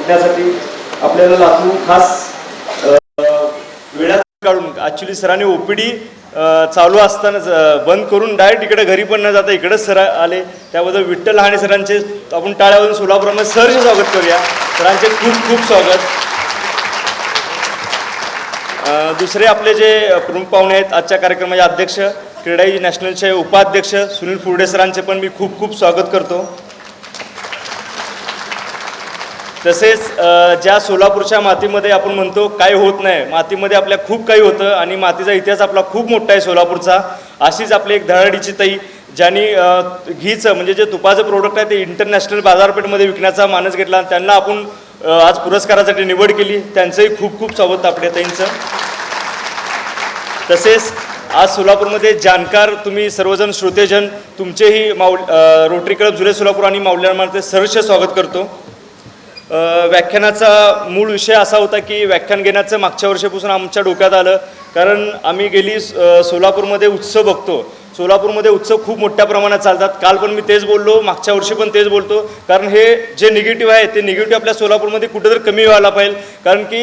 भेटण्यासाठी आपल्याला लातूर खास वेळात काढून ॲक्च्युली सरांनी ओपीडी चालू असताना बंद करून डायरेक्ट इकडे घरी पण न जाता इकडेच सर आले, त्याबद्दल विठ्ठल लहाने सरांचे आपण टाळ्यावरून सोलापूरमध्ये सरचे स्वागत करूया. सरांचे खूप खूप स्वागत. दुसरे आपले जे प्रमुख पाहुणे आहेत आजच्या कार्यक्रमाचे अध्यक्ष, क्रीडा नॅशनलचे उपाध्यक्ष सुनील फुरडे सरांचे पण मी खूप खूप स्वागत करतो. तसेच ज्या सोलापूरच्या मातीमध्ये आपण म्हणतो काय होत नाही, मातीमध्ये आपल्या खूप काही होतं आणि मातीचा इतिहास आपला खूप मोठा आहे सोलापूरचा. अशीच आपली एक धडाडीची ताई ज्यांनी घीचं म्हणजे जे तुपाचं प्रोडक्ट आहे ते इंटरनॅशनल बाजारपेठेमध्ये विकण्याचा मानस घेतला, त्यांना आपण आज पुरस्कारासाठी निवड केली. त्यांचंही खूप खूप स्वागत आपल्या ताईंचं. तसेच आज सोलापूरमध्ये जाणकार तुम्ही सर्वजण श्रोतेजन तुमचेही रोटरी क्लब जुलै सोलापूर आणि माऊल्यामार्फत सहर्ष स्वागत करतो. व्याख्यानाचा मूळ विषय असा होता की व्याख्यान घेण्याचं मागच्या वर्षापासून आमच्या डोक्यात आलं, कारण आम्ही गेली सोलापूरमध्ये उत्सव बघतो. सोलापूरमध्ये उत्सव खूप मोठ्या प्रमाणात चालतात. काल पण मी तेच बोललो, मागच्या वर्षी पण तेच बोलतो, कारण हे जे निगेटिव्ह आहे ते निगेटिव्ह आपल्या सोलापूरमध्ये कुठेतरी कमी व्हायला पाहिजे. कारण की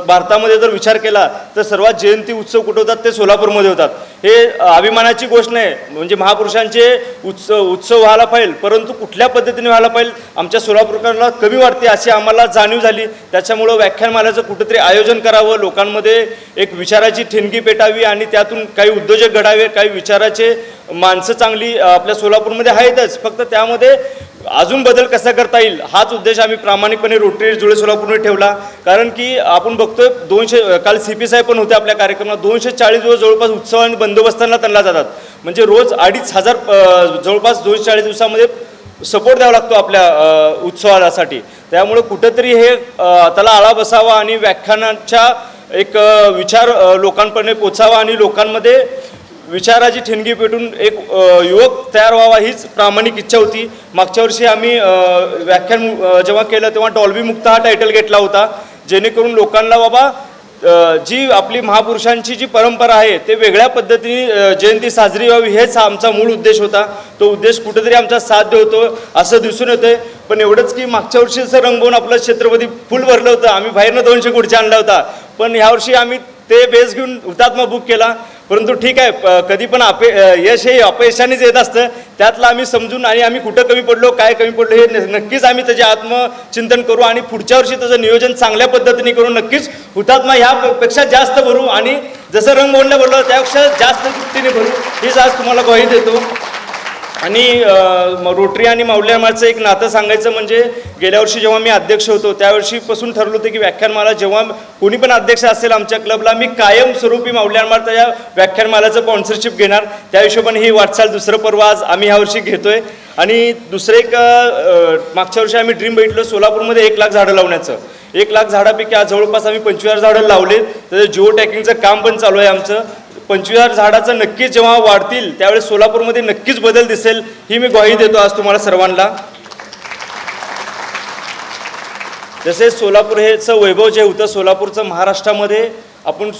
भारतामध्ये जर विचार केला तर सर्वात जयंती उत्सव कुठे होतात ते सोलापूरमध्ये होतात. हे अभिमानाची गोष्ट नाही, म्हणजे महापुरुषांचे उत्सव व्हायला पाहिजे, परंतु कुठल्या पद्धतीने व्हायला पाहिजे आमच्या सोलापूरकरांना कमी वाटते अशी आम्हाला जाणीव झाली. त्याच्यामुळं व्याख्यानमालाचं कुठेतरी आयोजन करावं, लोकांमध्ये एक विचाराची ठिणगी पेटावी आणि त्यातून काही उद्योजक घडावे, काही विचाराचे माणसं चांगली आपल्या सोलापूरमध्ये आहेतच, फक्त त्यामध्ये अजून बदल कसा करता येईल हाच उद्देश आम्ही प्रामाणिकपणे रोटरी जुलै सोलापूरमध्ये ठेवला. कारण की आपण बघतोय 200 काल CP साहेब पण होते आपल्या कार्यक्रमात, 240 दिवस जवळपास उत्सव आणि बंदोबस्तांना त्यांना जातात, म्हणजे रोज 2500 जवळपास 240 दिवसामध्ये सपोर्ट द्यावा लागतो आपल्या उत्सवासाठी. त्यामुळे कुठंतरी हे त्याला आळा बसावा आणि व्याख्यानाच्या एक विचार लोकांपर्यंत पोचावा आणि लोकांमध्ये विचाराची ठिणगी पेटून एक युवक तयार व्हावा हीच प्रामाणिक इच्छा होती. मागच्या वर्षी आम्ही व्याख्यान जेव्हा केलं तेव्हा डॉल्बी मुक्त हा टायटल घेतला होता, जेणेकरून लोकांना बाबा जी आपली महापुरुषांची जी परंपरा आहे ते वेगळ्या पद्धतीने जयंती साजरी व्हावी हेच आमचा मूळ उद्देश होता. तो उद्देश कुठेतरी आमचा साध्य होतो असं दिसून येतंय. पण एवढंच की मागच्या वर्षीचं रंगवून आपलं छत्रपती फुल भरलं होतं, आम्ही बाहेरनं 200 खुर्च्या आणला होता, पण ह्यावर्षी आम्ही ते बेस घेऊन हुतात्मा बुक केला. परंतु ठीक आहे, कधी पण यश हे अपयशानेच येत असतं, त्यातलं आम्ही समजून आणि आम्ही कुठं कमी पडलो काय कमी पडलो हे नक्कीच आम्ही त्याचे आत्मचिंतन करू आणि पुढच्या वर्षी त्याचं नियोजन चांगल्या पद्धतीने करू. नक्कीच हुतात्मा ह्यापेक्षा जास्त भरू आणि जसं रंगभवनला भरलो त्यापेक्षा जास्त तृप्तीने भरू हीच आज तुम्हाला ग्वाही देतो. आणि रोटरी आणि माऊल्यामारचं एक नातं सांगायचं म्हणजे गेल्या वर्षी जेव्हा मी अध्यक्ष होतो त्यावर्षीपासून ठरलं होतं की व्याख्यानमाला जेव्हा कोणी पण अध्यक्ष असेल आमच्या क्लबला मी कायमस्वरूपी माऊल्यामार या व्याख्यानमालाचं स्पॉन्सरशिप घेणार. त्या हिशोबाने ही वाटचाल दुसरं पर्व आज आम्ही ह्यावर्षी घेतोय. आणि दुसरं एक मागच्या वर्षी आम्ही ड्रीम बघितलं सोलापूरमध्ये 1 लाख झाडं लावण्याचं. 1 लाख झाडापैकी आज जवळपास आम्ही 25,000 झाडं लावले. त्याचं जिओ टॅगिंगचं काम पण चालू आहे आमचं. 25,000 झाडाचं नक्कीच जेव्हा वाढतील त्यावेळेस सोलापूरमध्ये नक्कीच बदल दिसेल ही मी ग्वाही देतो आज तुम्हाला सर्वांना. जसे सोलापूर हेचं वैभव जे होतं सोलापूरचं महाराष्ट्रामध्ये आपण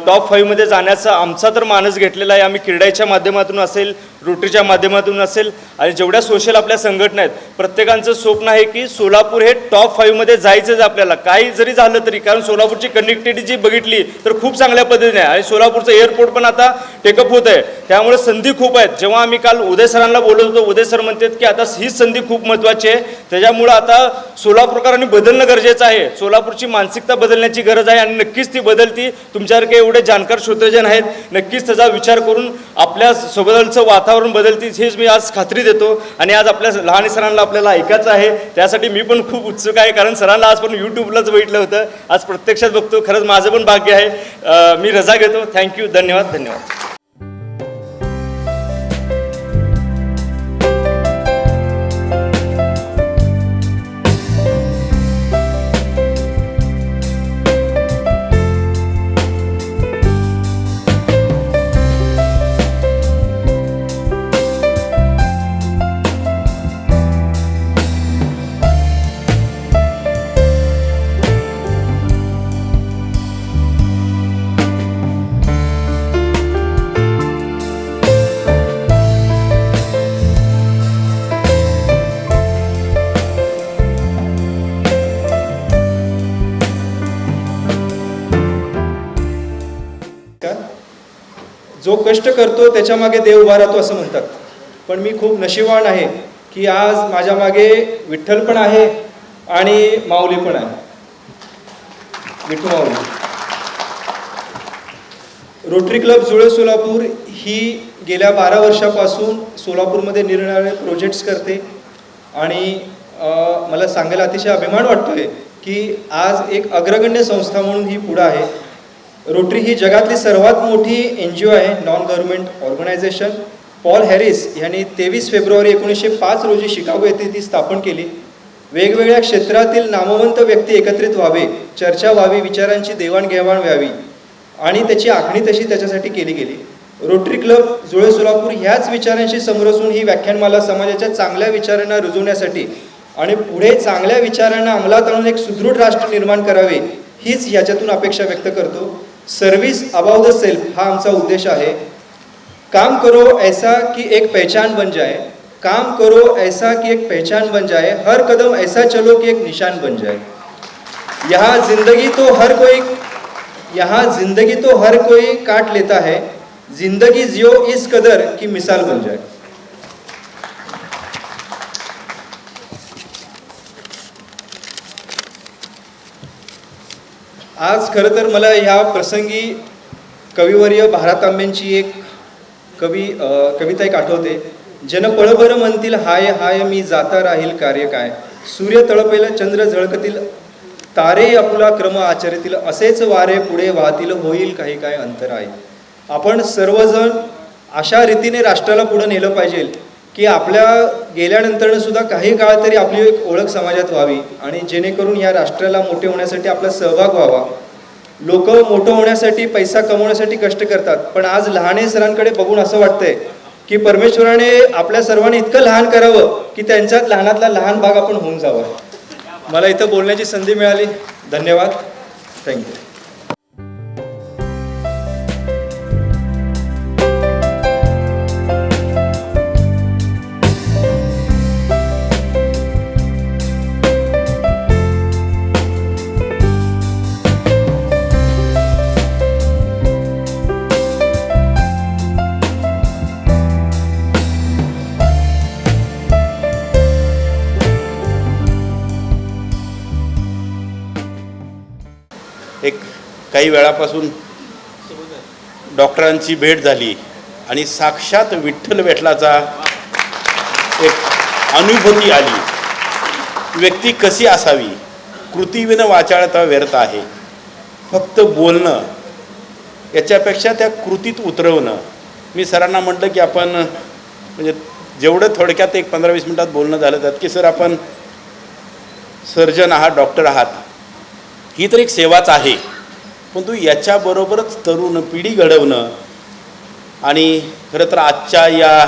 टॉप 5 मध्ये जाण्याचा आमचा तर मानस घेतलेला आहे. आम्ही क्रीडाच्या माध्यमातून असेल, रोटरीच्या माध्यमातून असेल आणि जेवढ्या सोशल आपल्या संघटना आहेत प्रत्येकांचं स्वप्न आहे की सोलापूर हे टॉप 5 मध्ये जायचंच आपल्याला, काही जरी झालं तरी. कारण सोलापूरची कनेक्टिव्हिटी जी बघितली तर खूप चांगल्या पद्धतीने आहे आणि सोलापूरचं एअरपोर्ट पण आता टेकअप होत आहे, त्यामुळे संधी खूप आहेत. जेव्हा आम्ही काल उदय सरांना बोलत होतो, उदय सर म्हणतात की आता हीच संधी खूप महत्त्वाची आहे, त्याच्यामुळं आता सोलापूरकरांनी बदलणं गरजेचं आहे. सोलापूरची मानसिकता बदलण्याची गरज आहे आणि नक्कीच ती बदलती. तुमच्यासारखे एवढे जाणकार श्रोतेजन आहेत, नक्कीच त्याचा विचार करून आपल्या सोबतचं वातावरण बदलतीच हेच मी आज खात्री देतो. आणि आज आपल्या लहान सरांना आपल्याला ऐकायचं आहे, त्यासाठी मी पण खूप उत्सुक आहे. कारण सरांना आज पण यूट्यूबलाच बघितलं होतं, आज प्रत्यक्षात बघतो. खरंच माझं पण भाग्य आहे. मी रजा घेतो. थँक्यू. धन्यवाद. जो कष्ट करतो त्याच्या मागे देव उभा राहतो असं म्हणतात. पण मी खूप नशीबवान आहे की आज माझ्या मागे विठ्ठल पण आहे आणि माऊली पण आहे, विठू माऊली. रोटरी क्लब जुळे सोलापूर ही गेल्या 12 वर्षापासून सोलापूरमध्ये निरनिराळे प्रोजेक्ट्स करते आणि मला सांगायला अतिशय अभिमान वाटतोय की आज एक अग्रगण्य संस्था म्हणून ही पुढं आहे. रोटरी ही जगातली सर्वात मोठी NGO आहे, non government organisation. Paul Harris यांनी 23 फेब्रुवारी 1905 रोजी शिकागो येथे ती स्थापन केली. वेगवेगळ्या क्षेत्रातील नामवंत व्यक्ती एकत्रित व्हावे, चर्चा व्हावी, विचारांची देवाणघेवाण व्हावी आणि त्याची आखणी तशी त्याच्यासाठी केली गेली. रोटरी क्लब जुळे सोलापूर ह्याच विचारांशी समरसून ही व्याख्यानमाला समाजाच्या चांगल्या विचारांना रुजवण्यासाठी आणि पुढे चांगल्या विचारांना अंमलात आणून एक सुदृढ राष्ट्र निर्माण करावे हीच याच्यातून अपेक्षा व्यक्त करतो. सर्व्हिस अबाउट द सेल्फ हा आमचा उद्देश आहे. काम करो ऐसा कि एक पहचान बन जाए, काम करो ऐसा कि एक पहचान बन जाए, हर कदम ऐसा चलो कि एक निशान बन जाए. यहाँ जिंदगी तो हर कोई काट लेता है, जिंदगी जियो इस कदर की मिसाल बन जाए. आज खरं तर मला ह्या प्रसंगी कविवर्य भारत आंबेंची एक कविता एक आठवते. जन पळभर म्हणतील हाय हाय मी जाता राहील कार्य काय, सूर्य तळपेल चंद्र झळकतील तारे आपुला क्रम आचरतील, असेच वारे पुढे वाहतील होईल काही काय अंतर आहे. आपण सर्वजण अशा रीतीने राष्ट्राला पुढे नेलं पाहिजे की आपल्या गेल्यानंतर सुद्धा काही काळ तरी आपली एक ओळख समाजात व्हावी आणि जेणेकरून या राष्ट्राला मोठे होण्यासाठी आपला सहभाग व्हावा. लोक मोठं होण्यासाठी पैसा कमवण्यासाठी कष्ट करतात, पण आज लहाने सरांकडे बघून असं वाटतंय की परमेश्वराने आपल्या सर्वांनी इतकं लहान करावं की त्यांच्यात लहानातला लहान भाग आपण होऊन जावं. मला इथं बोलण्याची संधी मिळाली. धन्यवाद. थँक्यू. एक काही वेळापासून डॉक्टरांची भेट झाली आणि साक्षात विठ्ठल भेटल्याचा एक अनुभूती आली. व्यक्ती कशी असावी, कृतीविना वाचाळता व्यर्थ आहे. फक्त बोलणं याच्यापेक्षा त्या कृतीत उतरवणं. मी सरांना म्हटलं की आपण म्हणजे जेवढं थोडक्यात एक 15-20 मिनटात बोलणं झालं त्यात की सर आपण सर्जन आहात, डॉक्टर आहात, ही तर एक सेवाच आहे, परंतु याच्याबरोबरच तरुण पिढी घडवणं आणि खरं तर आजच्या या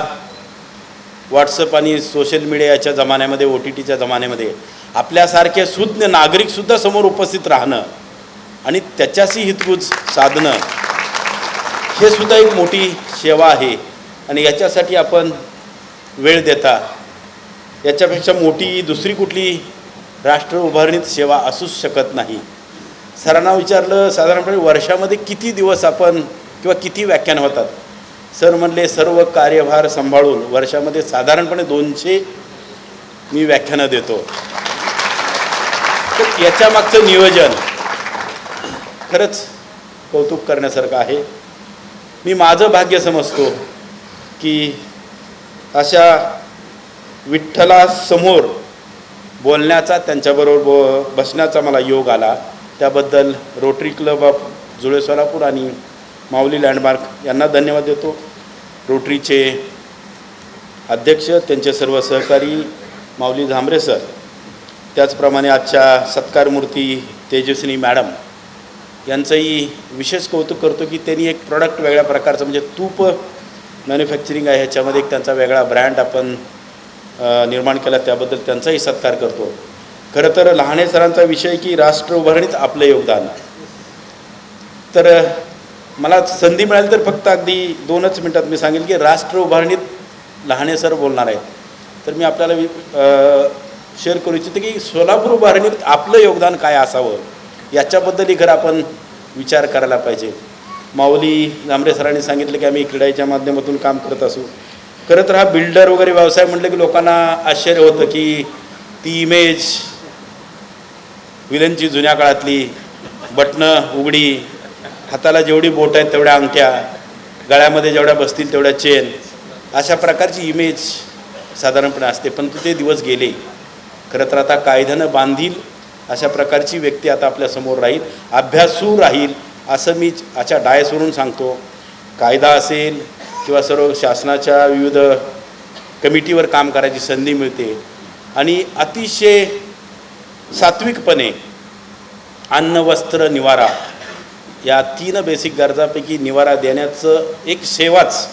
व्हॉट्सअप आणि सोशल मीडियाच्या जमान्यामध्ये, OTTच्या जमान्यामध्ये आपल्यासारखे सुज्ञ नागरिकसुद्धा समोर उपस्थित राहणं आणि त्याच्याशी हितगुज साधणं हे सुद्धा एक मोठी सेवा आहे. आणि याच्यासाठी आपण वेळ देता याच्यापेक्षा मोठी दुसरी कुठली राष्ट्र उभारणीत सेवा असूच शकत नाही. सरांना विचारलं साधारणपणे वर्षामध्ये किती दिवस आपण किंवा किती व्याख्यान होतात. सर म्हणले सर्व कार्यभार सांभाळून वर्षामध्ये साधारणपणे 200 मी व्याख्यानं देतो. तर याच्यामागचं नियोजन खरंच कौतुक करण्यासारखं आहे. मी माझं भाग्य समजतो की अशा विठ्ठलासमोर बोलण्याचा, त्यांच्याबरोबर बसण्याचा मला योग आला. त्याबद्दल rotary Club of Jule Solapur आणि माऊली लँडमार्क यांना धन्यवाद देतो. रोटरीचे अध्यक्ष, त्यांचे सर्व सहकारी माऊली झांबरे सर, त्याचप्रमाणे आजच्या सत्कारमूर्ती तेजस्विनी मॅडम यांचंही विशेष कौतुक करतो की त्यांनी एक प्रॉडक्ट वेगळ्या प्रकारचं म्हणजे तूप मॅन्युफॅक्चरिंग आहे, ह्याच्यामध्ये एक त्यांचा वेगळा ब्रँड आपण निर्माण केला, त्याबद्दल त्यांचाही सत्कार करतो. खरं तर लहाने सरांचा विषय की राष्ट्र उभारणीत आपलं योगदान. तर मला संधी मिळाली तर फक्त अगदी 2च मिनटात मी सांगेल की राष्ट्र उभारणीत लहाने सर बोलणार आहेत. तर मी आपल्याला शेअर करू इच्छिते की सोलापूर उभारणीत आपलं योगदान काय असावं याच्याबद्दलही खरं आपण विचार करायला पाहिजे. माऊली जांभरे सरांनी सांगितलं की आम्ही क्रीडाच्या माध्यमातून काम करत असू. खरं तर हा बिल्डर वगैरे व्यवसाय म्हटलं की लोकांना आश्चर्य होतं की ती इमेज विलनची जुन्या काळातली, बटणं उघडी, हाताला जेवढी बोट आहेत तेवढ्या अंगठ्या, गळ्यामध्ये जेवढ्या बसतील तेवढ्या चेन, अशा प्रकारची इमेज साधारणपणे असते. पण ते दिवस गेले. खरं तर आता कायद्यानं बांधील अशा प्रकारची व्यक्ती आता आपल्यासमोर राहील, अभ्यासू राहील, असं मी आजच्या डायसवरून सांगतो. कायदा असेल किंवा सर्व शासनाच्या विविध कमिटीवर काम करायची संधी मिळते आणि अतिशय सात्विकपणे अन्न, वस्त्र, निवारा या 3 बेसिक गरजापैकी निवारा देण्याचं एक सेवाच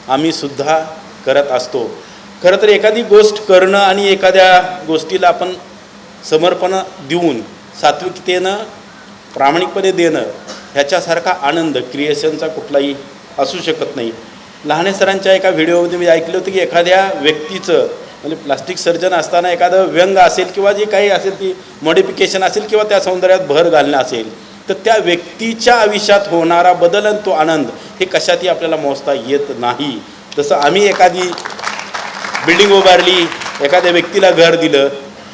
आम्हीसुद्धा करत असतो. खरं तर एखादी गोष्ट करणं आणि एखाद्या गोष्टीला आपण समर्पण देऊन सात्विकतेनं प्रामाणिकपणे देणं ह्याच्यासारखा आनंद क्रिएशनचा कुठलाही असू शकत नाही. लहाने सरांच्या एका व्हिडिओमध्ये मी ऐकलं होतं की एखाद्या व्यक्तीचं म्हणजे प्लास्टिक सर्जन असताना एखादं व्यंग असेल किंवा जे काही असेल ती मॉडिफिकेशन असेल किंवा त्या सौंदर्यात भर घालणं असेल तर त्या व्यक्तीच्या आयुष्यात होणारा बदल आणि तो आनंद हे कशातही आपल्याला मोजता येत नाही. तसं आम्ही एखादी बिल्डिंग उभारली, एखाद्या व्यक्तीला घर दिलं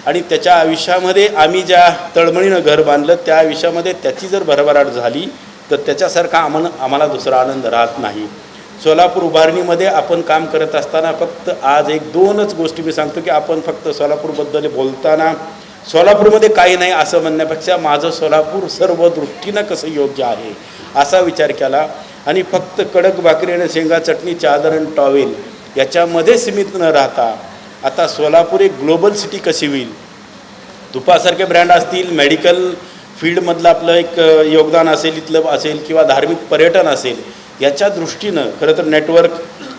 आणि त्याच्या आयुष्यामध्ये आम्ही ज्या तळमळीनं घर बांधलं त्या आयुष्यामध्ये त्याची जर भरभराट झाली तर त्याच्यासारखा आम्हाला दुसरा आनंद राहत नाही. सोलापूर उभारणीमध्ये आपण काम करत असताना फक्त आज 1-2च गोष्टी मी सांगतो की आपण फक्त सोलापूरबद्दल बोलताना सोलापूरमध्ये काही नाही असं म्हणण्यापेक्षा माझं सोलापूर सर्व दृष्टीनं कसं योग्य आहे असा विचार केला आणि फक्त कडक भाकरी आणि शेंगा चटणी, चादर आणि टॉवेल याच्यामध्ये सीमित न राहता आता सोलापूर एक ग्लोबल सिटी कशी होईल, तुपासारखे ब्रँड असतील, मेडिकल फील्डमधलं आपलं एक योगदान असेल इथलं असेल किंवा धार्मिक पर्यटन असेल याच्या दृष्टीनं खरं तर नेटवर्क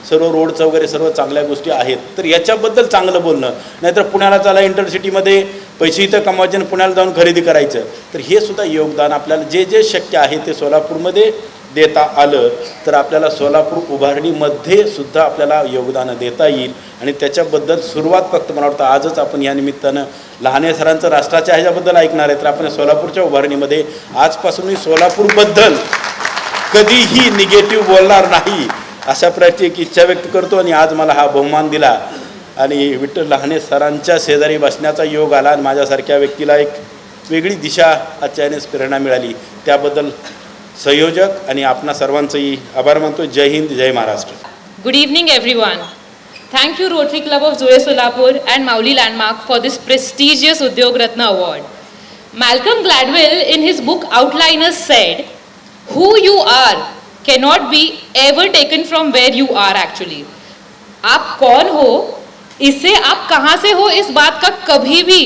सर्व रोडचं वगैरे सर्व चांगल्या गोष्टी आहेत तर याच्याबद्दल चांगलं बोलणं. नाहीतर पुण्याला चाला इंटरसिटीमध्ये पैसे इथं कमवायचे आणि पुण्याला जाऊन खरेदी करायचं तर हे सुद्धा योगदान आपल्याला जे जे शक्य आहे ते सोलापूरमध्ये देता आलं तर आपल्याला सोलापूर उभारणीमध्ये सुद्धा आपल्याला योगदान देता येईल आणि त्याच्याबद्दल सुरुवात फक्त मला वाटतं आजच आपण या निमित्तानं लहाने सरांचं राष्ट्राच्या ह्याच्याबद्दल ऐकणार आहे तर आपण सोलापूरच्या उभारणीमध्ये आजपासून मी सोलापूरबद्दल कधीही निगेटिव्ह बोलणार नाही अशा प्रकारची एक इच्छा व्यक्त करतो आणि आज मला हा बहुमान दिला आणि विठ्ठल लहाने सरांच्या शेजारी बसण्याचा योग आला आणि माझ्यासारख्या व्यक्तीला एक वेगळी दिशा आजच्या यानेच प्रेरणा मिळाली त्याबद्दल संयोजक आणि आपणा सर्वांचंही आभार मानतो. जय हिंद, जय Maharashtra. Good evening everyone. Thank you Rotary Club of Zule Solapur and Mauli Landmark for this prestigious Udyog Ratna Award. Malcolm Gladwell in his book Outliners said, who you are cannot be ever taken from where you are actually. आप कौन हो इससे आप कहाँ से हो इस बात का कभी भी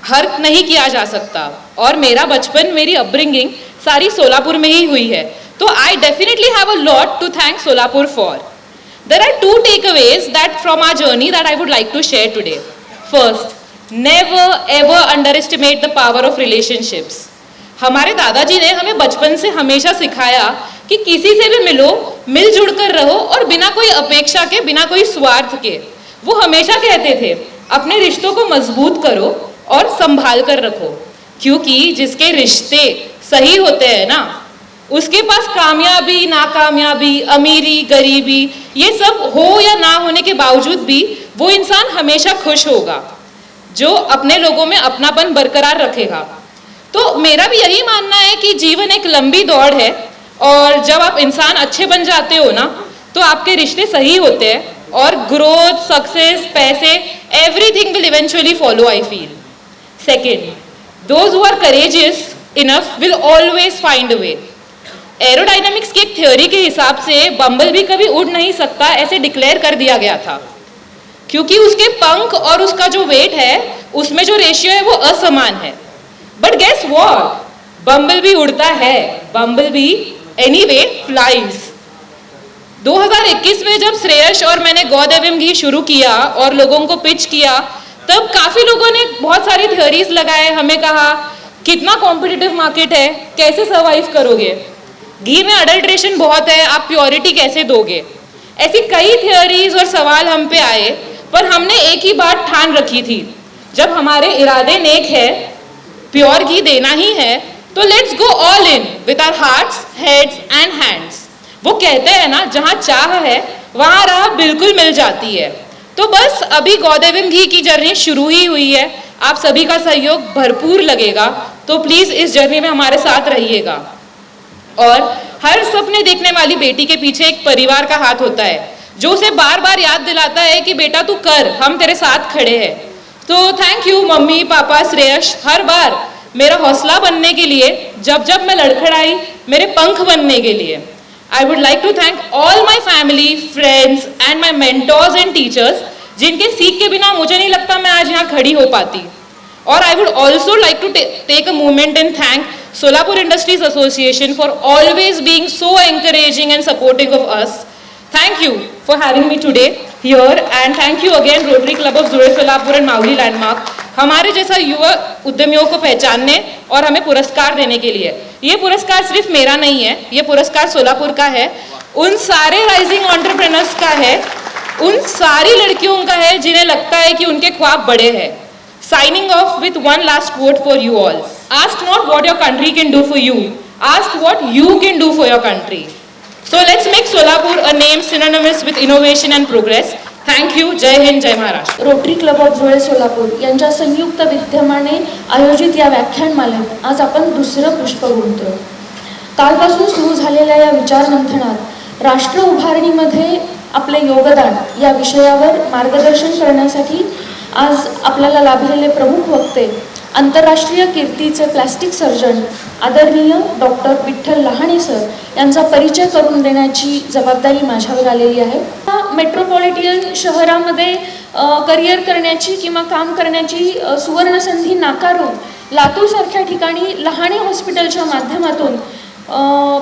हर्क नहीं किया जा सकता और मेरा बचपन मेरी अपब्रिंगिंग सारी सोलापुर में ही हुई है तो I definitely have a lot to thank Solapur for. There are 2 takeaways that from our journey that I would like to share today. First, never ever underestimate the power of relationships. हमारे दादाजी ने हमें बचपन से हमेशा सिखाया कि किसी से भी मिलो, मिलजुल कर रहो और बिना कोई अपेक्षा के, बिना कोई स्वार्थ के. वो हमेशा कहते थे अपने रिश्तों को मजबूत करो और संभाल कर रखो क्योंकि जिसके रिश्ते सही होते हैं ना उसके पास कामयाबी, नाकामयाबी, अमीरी, गरीबी ये सब हो या ना होने के बावजूद भी वो इंसान हमेशा खुश होगा जो अपने लोगों में अपनापन बरकरार रखेगा. तो मेरा भी यही मानना है कि जीवन एक लंबी दौड़ है और जब आप इंसान अच्छे बन जाते हो ना तो आपके रिश्ते सही होते हैं और ग्रोथ, सक्सेस, पैसे, everything will eventually follow I feel. Second, those who are courageous enough will always find a way. Aerodynamics की एक थ्योरी के हिसाब से बम्बल भी कभी उड़ नहीं सकता ऐसे डिक्लेयर कर दिया गया था क्योंकि उसके पंख और उसका जो वेट है उसमें जो रेशियो है वो असमान है. बट गेस व्हाट, बम्बल भी उड़ता है, बम्बल भी एनीवे फ्लाइज. 2021 में जब श्रेयस और मैंने गॉड एवं घी शुरू किया और लोगों को पिच किया तब काफी लोगों ने बहुत सारी थ्योरीज लगाए. हमें कहा कितना कॉम्पिटिटिव मार्केट है, कैसे सर्वाइव करोगे, घी में अडल्ट्रेशन बहुत है, आप प्योरिटी कैसे दोगे. ऐसी कई थ्योरीज और सवाल हम पे आए पर हमने एक ही बात ठान रखी थी, जब हमारे इरादे नेक है, प्योर घी देना ही है तो let's go all in with our hearts, heads and hands. वो कहते हैं ना, जहाँ चाह है वहाँ राह बिल्कुल मिल जाती है। तो बस अभी गौदेवन घी की जर्नी शुरू ही हुई है। आप सभी का सहयोग भरपूर लगेगा, तो प्लीज इस जर्नी में हमारे साथ रहिएगा। और हर सपने देखने वाली बेटी के पीछे एक परिवार का हाथ होता है, जो उसे बार बार याद दिलाता है कि बेटा तू कर, हम तेरे साथ खड़े हैं। तो थैंक यू मम्मी, पापा, श्रेयश, हर बार मेरा हौसला बनने के लिए, जब जब मैं लड़खड़ाई, मेरे पंख बनने के लिए। I would like to thank all my family, friends and my mentors and teachers, जिनके सीख के बिना मुझे नहीं लगता मैं आज यहाँ खड़ी हो पाती। और I would also like to take a moment and thank Solapur Industries Association for always being so encouraging and supportive of us. Thank you for having me today here and thank you again Rotary Club of Zure Solapur and Mauli Landmark, हमारे जैसा युवा उद्यमियों को पहचानने और हमें पुरस्कार देने के लिए। ये पुरस्कार सिर्फ मेरा नहीं है, ये पुरस्कार सोलापुर का है, उन सारे राइजिंग एंटरप्रेन्योर्स का है, उन सारी लड़कियों का है जिन्हें लगता है कि उनके ख्वाब बड़े हैं। Signing off with one last quote for you all. Ask not what your country can do for you, ask what you can do for your country. So let's make Solapur a name synonymous with innovation and progress. Thank you. जय हिंद, जय Maharashtra. Rotary Club of Jule Solapur यांच्या संयुक्त विद्यमाने आयोजित या व्याख्यानमालेत आज आपण दुसरं पुष्प गुंततोय. कालपासून सुरू झालेल्या या विचारमंथनात राष्ट्र उभारणीमध्ये आपले योगदान या विषयावर मार्गदर्शन करण्यासाठी आज आपल्याला लाभलेले प्रमुख वक्ते आंतरराष्ट्रीय कीर्तीचे प्लास्टिक सर्जन आदरणीय डॉक्टर विठ्ठल लहाणे सर यांचा परिचय करून देण्याची जबाबदारी माझ्यावर आलेली आहे. मेट्रोपॉलिटन शहरामध्ये करिअर करण्याची किंवा काम करण्याची सुवर्णसंधी नाकारून लातूरसारख्या ठिकाणी लहाणे हॉस्पिटलच्या माध्यमातून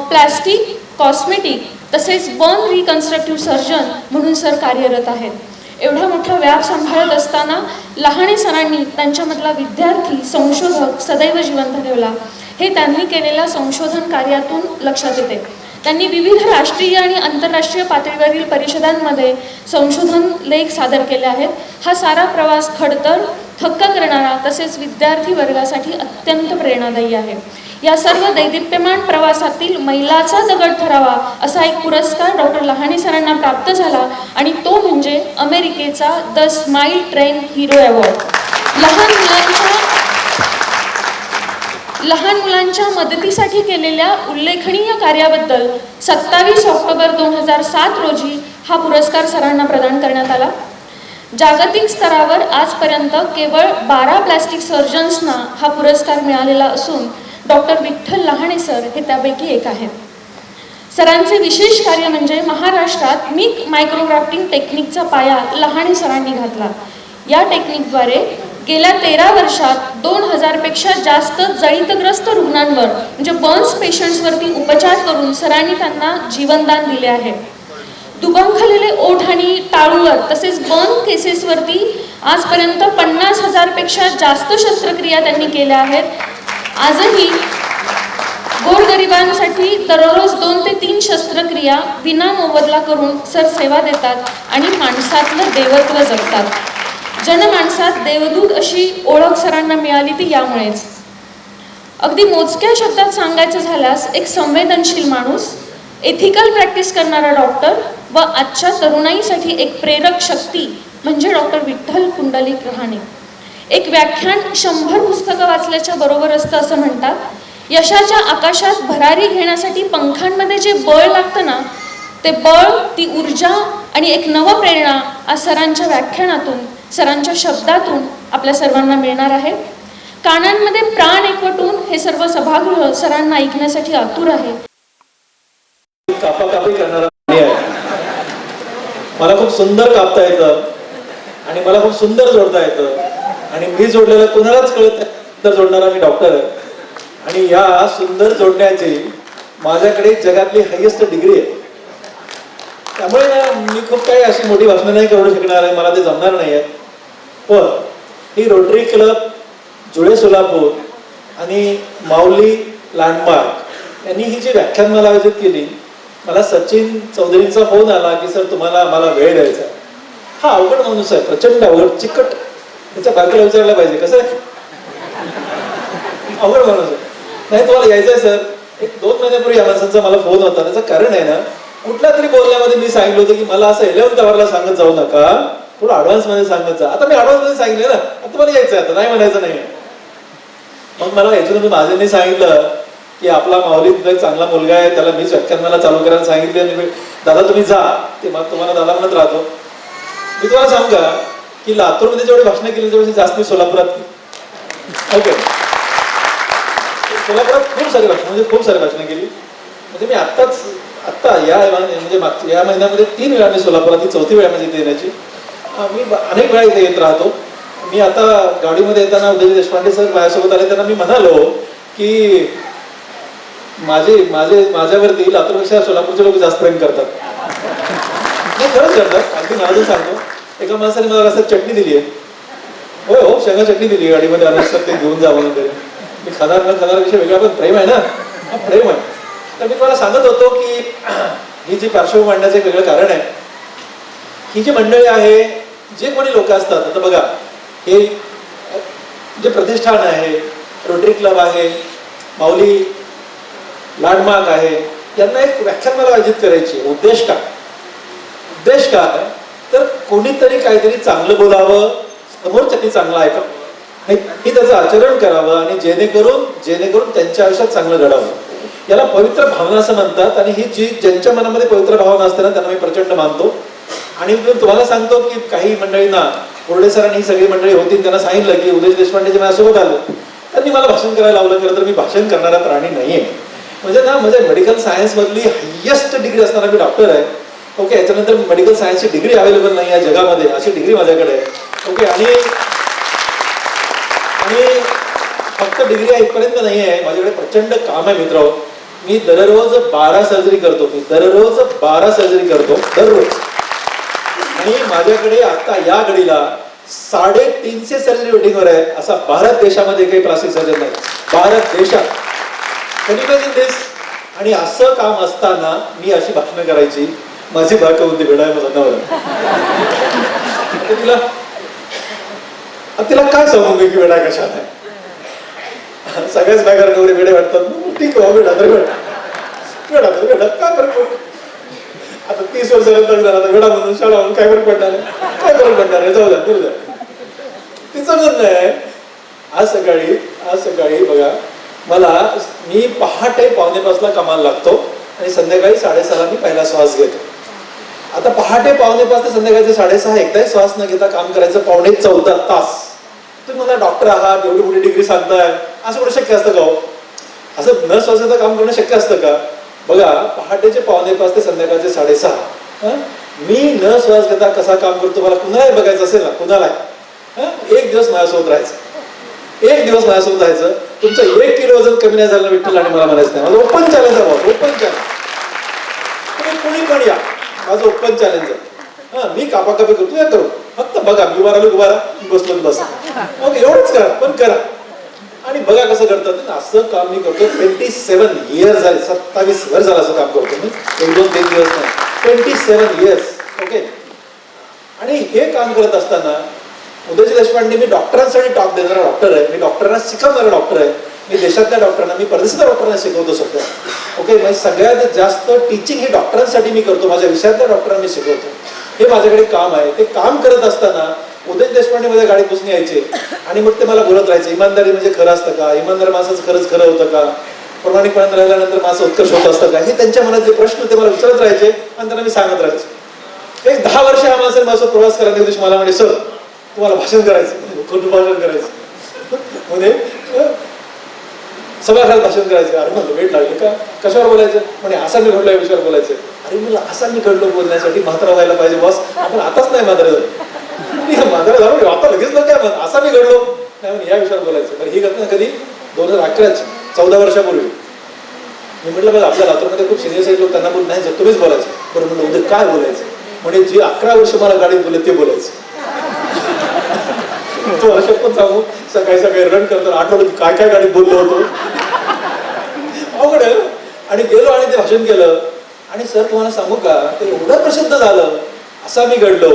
प्लास्टिक, कॉस्मेटिक तसेच बर्न रिकन्स्ट्रक्टिव्ह सर्जन म्हणून सर कार्यरत आहेत. एवढा मोठा व्याप सांभाळत असताना लहाणे सरांनी त्यांच्यामधला विद्यार्थी संशोधक सदैव जिवंत ठेवला. हे त्यांनी केलेल्या संशोधन कार्यातून लक्षात येते. त्यांनी विविध राष्ट्रीय आणि आंतरराष्ट्रीय पातळीवरील परिषदांमध्ये संशोधन लेख सादर केले आहेत. हा सारा प्रवास खडतर, थक्क करणारा तसेच विद्यार्थी वर्गासाठी अत्यंत प्रेरणादायी आहे. या सर्व दैदिप्यमान प्रवासातील मैलाचा दगड ठरावा असा एक पुरस्कार डॉक्टर लहाणे सरांना प्राप्त झाला आणि तो म्हणजे अमेरिकेचा the smile train hero award. लहान मुलांच्या मदतीसाठी केलेल्या उल्लेखनीय कार्याबद्दल 27 ऑक्टोबर 2007 रोजी हा पुरस्कार सरांना प्रदान करण्यात आला. जागतिक स्तरावर आजपर्यंत केवळ 12 प्लास्टिक सर्जन्सना हा पुरस्कार मिळालेला असून डॉक्टर विठ्ठल लहाणे सर हे त्यापैकी एक आहेत. सरांचे विशेष कार्य म्हणजे महाराष्ट्रात मिक मायक्रोग्राफ्टिंग टेक्निकचा पाया लहाणे सरांनी घातला. या टेक्निकद्वारे गेल्या 13 वर्षात 2000 पेक्षा जास्त जळीतग्रस्त रुग्णांवर म्हणजे बर्न्स पेशंट्सवरती उपचार करून सरांनी त्यांना जीवनदान दिले आहे. दुबंखलेले ओठ आणि टाळूवर तसेच बर्न केसेसवरती आजपर्यंत 50,000 पेक्षा जास्त शस्त्रक्रिया त्यांनी केल्या आहेत. आजही गोरगरिबांसाठी दररोज 2 ते 3 शस्त्रक्रिया विना मोबदला करून सर सेवा देतात आणि माणसातलं देवत्व जगतात. जनमानसात देवदूत अशी ओळख सरांना मिळाली ती यामुळेच. अगदी मोजक्या शब्दात सांगायचं झाल्यास एक संवेदनशील माणूस, एथिकल प्रॅक्टिस करणारा डॉक्टर व आजच्या तरुणाईसाठी एक प्रेरक शक्ती म्हणजे डॉक्टर विठ्ठल पुंडलिक लहाणे. एक व्याख्यान 100 पुस्तकं वाचल्याच्या बरोबर असतं असं म्हणतात. यशाच्या आकाशात भरारी घेण्यासाठी पंखांमध्ये जे बळ लागतं ना, ते बळ, ती ऊर्जा आणि एक नवप्रेरणा आज सरांच्या व्याख्यानातून, सरांच्या शब्दातून आपल्या सर्वांना मिळणार आहे. कानांमध्ये प्राण एकवटून हे सर्व सभागृह सरांना ऐकण्यासाठी आतुर आहे. कापाकापी करणारा आहे. मला खूप सुंदर कापता येतं आणि मला खूप सुंदर जोडता येतं आणि मी जोडलेलं कोणालाच कळत नाही. तर जोडणारा मी डॉक्टर आहे आणि या सुंदर जोडण्याची माझ्याकडे जगातली हायेस्ट डिग्री आहे. त्यामुळे मी खूप काही अशी मोठी भाषणं नाही करू शकणार आहे, मला ते जमणार नाही आहे. पण ही रोटरी क्लब जुळे सोलापूर आणि माऊली लँडमार्क यांनी ही जी व्याख्यानमाला आयोजित केली, मला सचिन चौधरींचा फोन आला की सर तुम्हाला आम्हाला वेळ द्यायचा. हा अवघड माणूस आहे, प्रचंड अवघड, चिकट. त्याच्या बायकोला विचारायला पाहिजे कसं आहे, अवघड माणूस आहे. नाही तुम्हाला यायचंय सर. एक 2 महिन्यापूर्वी या माणसांचा मला फोन होता. त्याचं कारण आहे ना, कुठल्या तरी बोलण्यामध्ये मी सांगितलं होतं की मला असं 11th आवरला सांगत जाऊ नका, थोडं ऍडव्हान्स मध्ये सांगत जा. आता मी ऍडव्हान्स मध्ये सांगितलं ना, आता तुम्हाला यायचंय, आता नाही म्हणायचं नाही. मग मला याच्यानंतर माझ्याने सांगितलं की आपला माऊली एक चांगला मुलगा आहे, त्याला मीच व्याख्यानमाला चालू करायला सांगितले आणि दादा तुम्ही जा. ते मग तुम्हाला दादा म्हणत राहतो. मी तुम्हाला सांगू का की लातूरमध्ये जेवढे भाषणं केली तेवढे जास्त मी सोलापुरात केली. ओके, सोलापुरात खूप सारी भाषणं, म्हणजे खूप सारी भाषणं केली. म्हणजे मी आत्ता म्हणजे मागच्या या महिन्यामध्ये 3 वेळा मी सोलापुरात, ही 4थी वेळा म्हणजे इथे येण्याची. मी अनेक वेळा इथे येत राहतो. मी आता गाडीमध्ये येताना उदय देशपांडे सर माझ्यासोबत आले, त्यांना मी म्हणालो की माझ्यावरती लातूरपेक्षा सोलापूरचे लोक जास्त प्रेम करतात. नाही खरंच करतात. अगदी मला सांगतो, एका माणसाने मला रस्त्यात चटणी दिली आहे. होय हो, शेंगा चटणी दिली गाडीमध्ये आलं सर, ते घेऊन जा म्हणून. तरी मी खाणार विषय वेगळा, पण प्रेम आहे ना, हा प्रेम आहे. तर मी तुम्हाला सांगत होतो की ही जी पार्श्वभूमी मांडण्याचं एक वेगळं कारण आहे. ही जी मंडळी आहे, जे कोणी लोक असतात, आता बघा हे जे प्रतिष्ठान आहे, रोटरी क्लब आहे, माऊली लँडमार्क आहे, यांना एक व्याख्यानमाला आयोजित करायची. उद्देश काय तर कोणीतरी काहीतरी चांगलं बोलावं, समोरच्यानी चांगलं ऐकावं, हे त्याचं आचरण करावं आणि जेणेकरून त्यांच्या आयुष्यात चांगलं घडावं. याला पवित्र भावना असं म्हणतात. आणि ही जी ज्यांच्या मनामध्ये पवित्र भावना असते ना, त्यांना मी प्रचंड मानतो. आणि मी तुम्हाला सांगतो की काही मंडळींना बोर्डे सरांनी ही सगळी मंडळी होती, त्यांना सांगितलं की उदय देशपांडे जे माझ्यासोबत आले, त्यांनी मला भाषण करायला लावलं. खरं तर मी भाषण करणारा प्राणी नाहीये. म्हणजे मेडिकल सायन्स मधली हायेस्ट डिग्री असणारा मी डॉक्टर आहे. ओके, याच्यानंतर मेडिकल सायन्सची डिग्री अवेलेबल नाही आहे जगामध्ये, अशी डिग्री माझ्याकडे आहे. ओके, आणि फक्त डिग्री इथपर्यंत नाही आहे, माझ्याकडे प्रचंड काम आहे मित्र. मी दररोज 12 सर्जरी करतो. दररोज. आणि माझ्याकडे आता या घडीला 350 सर्जरी वेटिंगवर आहे. असा भारत देशामध्ये काही प्लास्टिक सर्जन नाही, भारत देशात. आणि असं काम असताना मी अशी भाषणं करायची. माझी बायको होती भेडा आहे माझा नवरा. तिला काय सांगू मी की वेडा कशात आहे. सगळ्याच बायका नवरे वेडे वाटतात. ठीक आहे, वेडा तर वेडा काय फरक पडतो. आता 30 वर्षानंतर झाला, आता वेडा म्हणून शाळा म्हणून काय फरक पडणार आहे. जाऊ द्या. तिचं म्हणणं आहे, आज सकाळी बघा, मी पहाटे 5:45 कामाला लागतो आणि संध्याकाळी 6:30 मी पहिला श्वास घेतो. आता पहाटे 5:45 ते संध्याकाळचे 6:30 एकदाही श्वास न घेता काम करायचं 14.5 तास. तुम्ही मला डॉक्टर आहात, एवढी मोठी डिग्री सांगताय, असं कुठं शक्य असतं का हो? असं न श्वास घेता काम करणं शक्य असतं का? बघा, पहाटेचे 5:45 ते संध्याकाळचे 6:30 मी न श्वास घेता कसा काम करतो, मला कुणालाही बघायचं असेल ना, कुणाला एक दिवस माझ्यासोबत राहायचं. तुमचं 1 किलो वजन कमी नाही झालं विठ्ठल आणि मला म्हणायचं नाही. माझं ओपन चॅलेंज आहे, ओपन चॅलेंज. तुम्ही कुणी पण या, माझं ओपन चॅलेंज आहे. मी कापाकापी करतो, या करू. फक्त बघा, मी उभा राहा, बसलो बस. मग एवढंच करा, पण करा. आणि बघा कसं करतात. असं काम मी करतो. 27 इयर्स झाले, 27 वर्ष झालं असं काम करतो मी. 1-2-3 दिवस नाही, 27 इयर्स. ओके, आणि हे काम करत असताना उदयजी देशपांडे, मी डॉक्टरांसाठी टॉक देणारा डॉक्टर आहे. मी डॉक्टरांना शिकवणारा डॉक्टर आहे. मी देशातल्या डॉक्टरांना, मी परदेशातल्या डॉक्टरांना शिकवतो सध्या. ओके, म्हणजे सगळ्यात जास्त टीचिंग हे डॉक्टरांसाठी मी करतो. माझ्या विषयातल्या डॉक्टरांना शिकवतो. हे माझ्याकडे काम आहे. ते काम करत असताना उदय देशपांडे माझ्या गाडीत बसून यायचे आणि मग ते मला बोलत राहायचे, इमानदारी म्हणजे खरं असतं का, इमानदार माणसाचं खरंच खरं होतं का, प्रामाणिकपणे राहिल्यानंतर माझं उत्कर्ष होत असतं का, हे त्यांच्या मनातले प्रश्न ते मला विचारत राहायचे आणि त्यांना मी सांगत राहायचे. एक 10 वर्ष या माणसाने माझा प्रवास करायला दिवशी मला म्हणजे, सर तुम्हाला भाषण करायचं, खोटं भाषण करायचं, म्हणजे सभागृहात भाषण करायचं. अरे म्हणलं वेळ लागले का, कशावर बोलायचं, म्हणजे असा मी घडलो या विषयावर बोलायचं. अरे मला असा मी घडलो बोलण्यासाठी म्हातारा व्हायला पाहिजे बॉस, आपण आताच नाही म्हातारा झालो, आता लगेच काय म्हण, असा मी घडलो नाही म्हणजे या विषयावर बोलायचं. तर ही घटना कधी 2011ची, 14 वर्षापूर्वी. मी म्हटलं बघा, आपल्या लातूरमध्ये खूप सिनियर साईड लोक, त्यांना बोल नाही तुम्हीच बोलायचं. बरं म्हटलं उद्या काय बोलायचं, म्हणजे जे 11 वर्ष मला गाडीत बोलले ते बोलायचं. तो अशा पण सांगू, सकाळी रन करतो, आठवलं काय काय गाडीत बोललो होतो, अवघड आहे. आणि गेलो आणि ते भाषण केलं. आणि सर तुम्हाला सांगू का, ते एवढं प्रसिद्ध झालं, असा मी घडलो.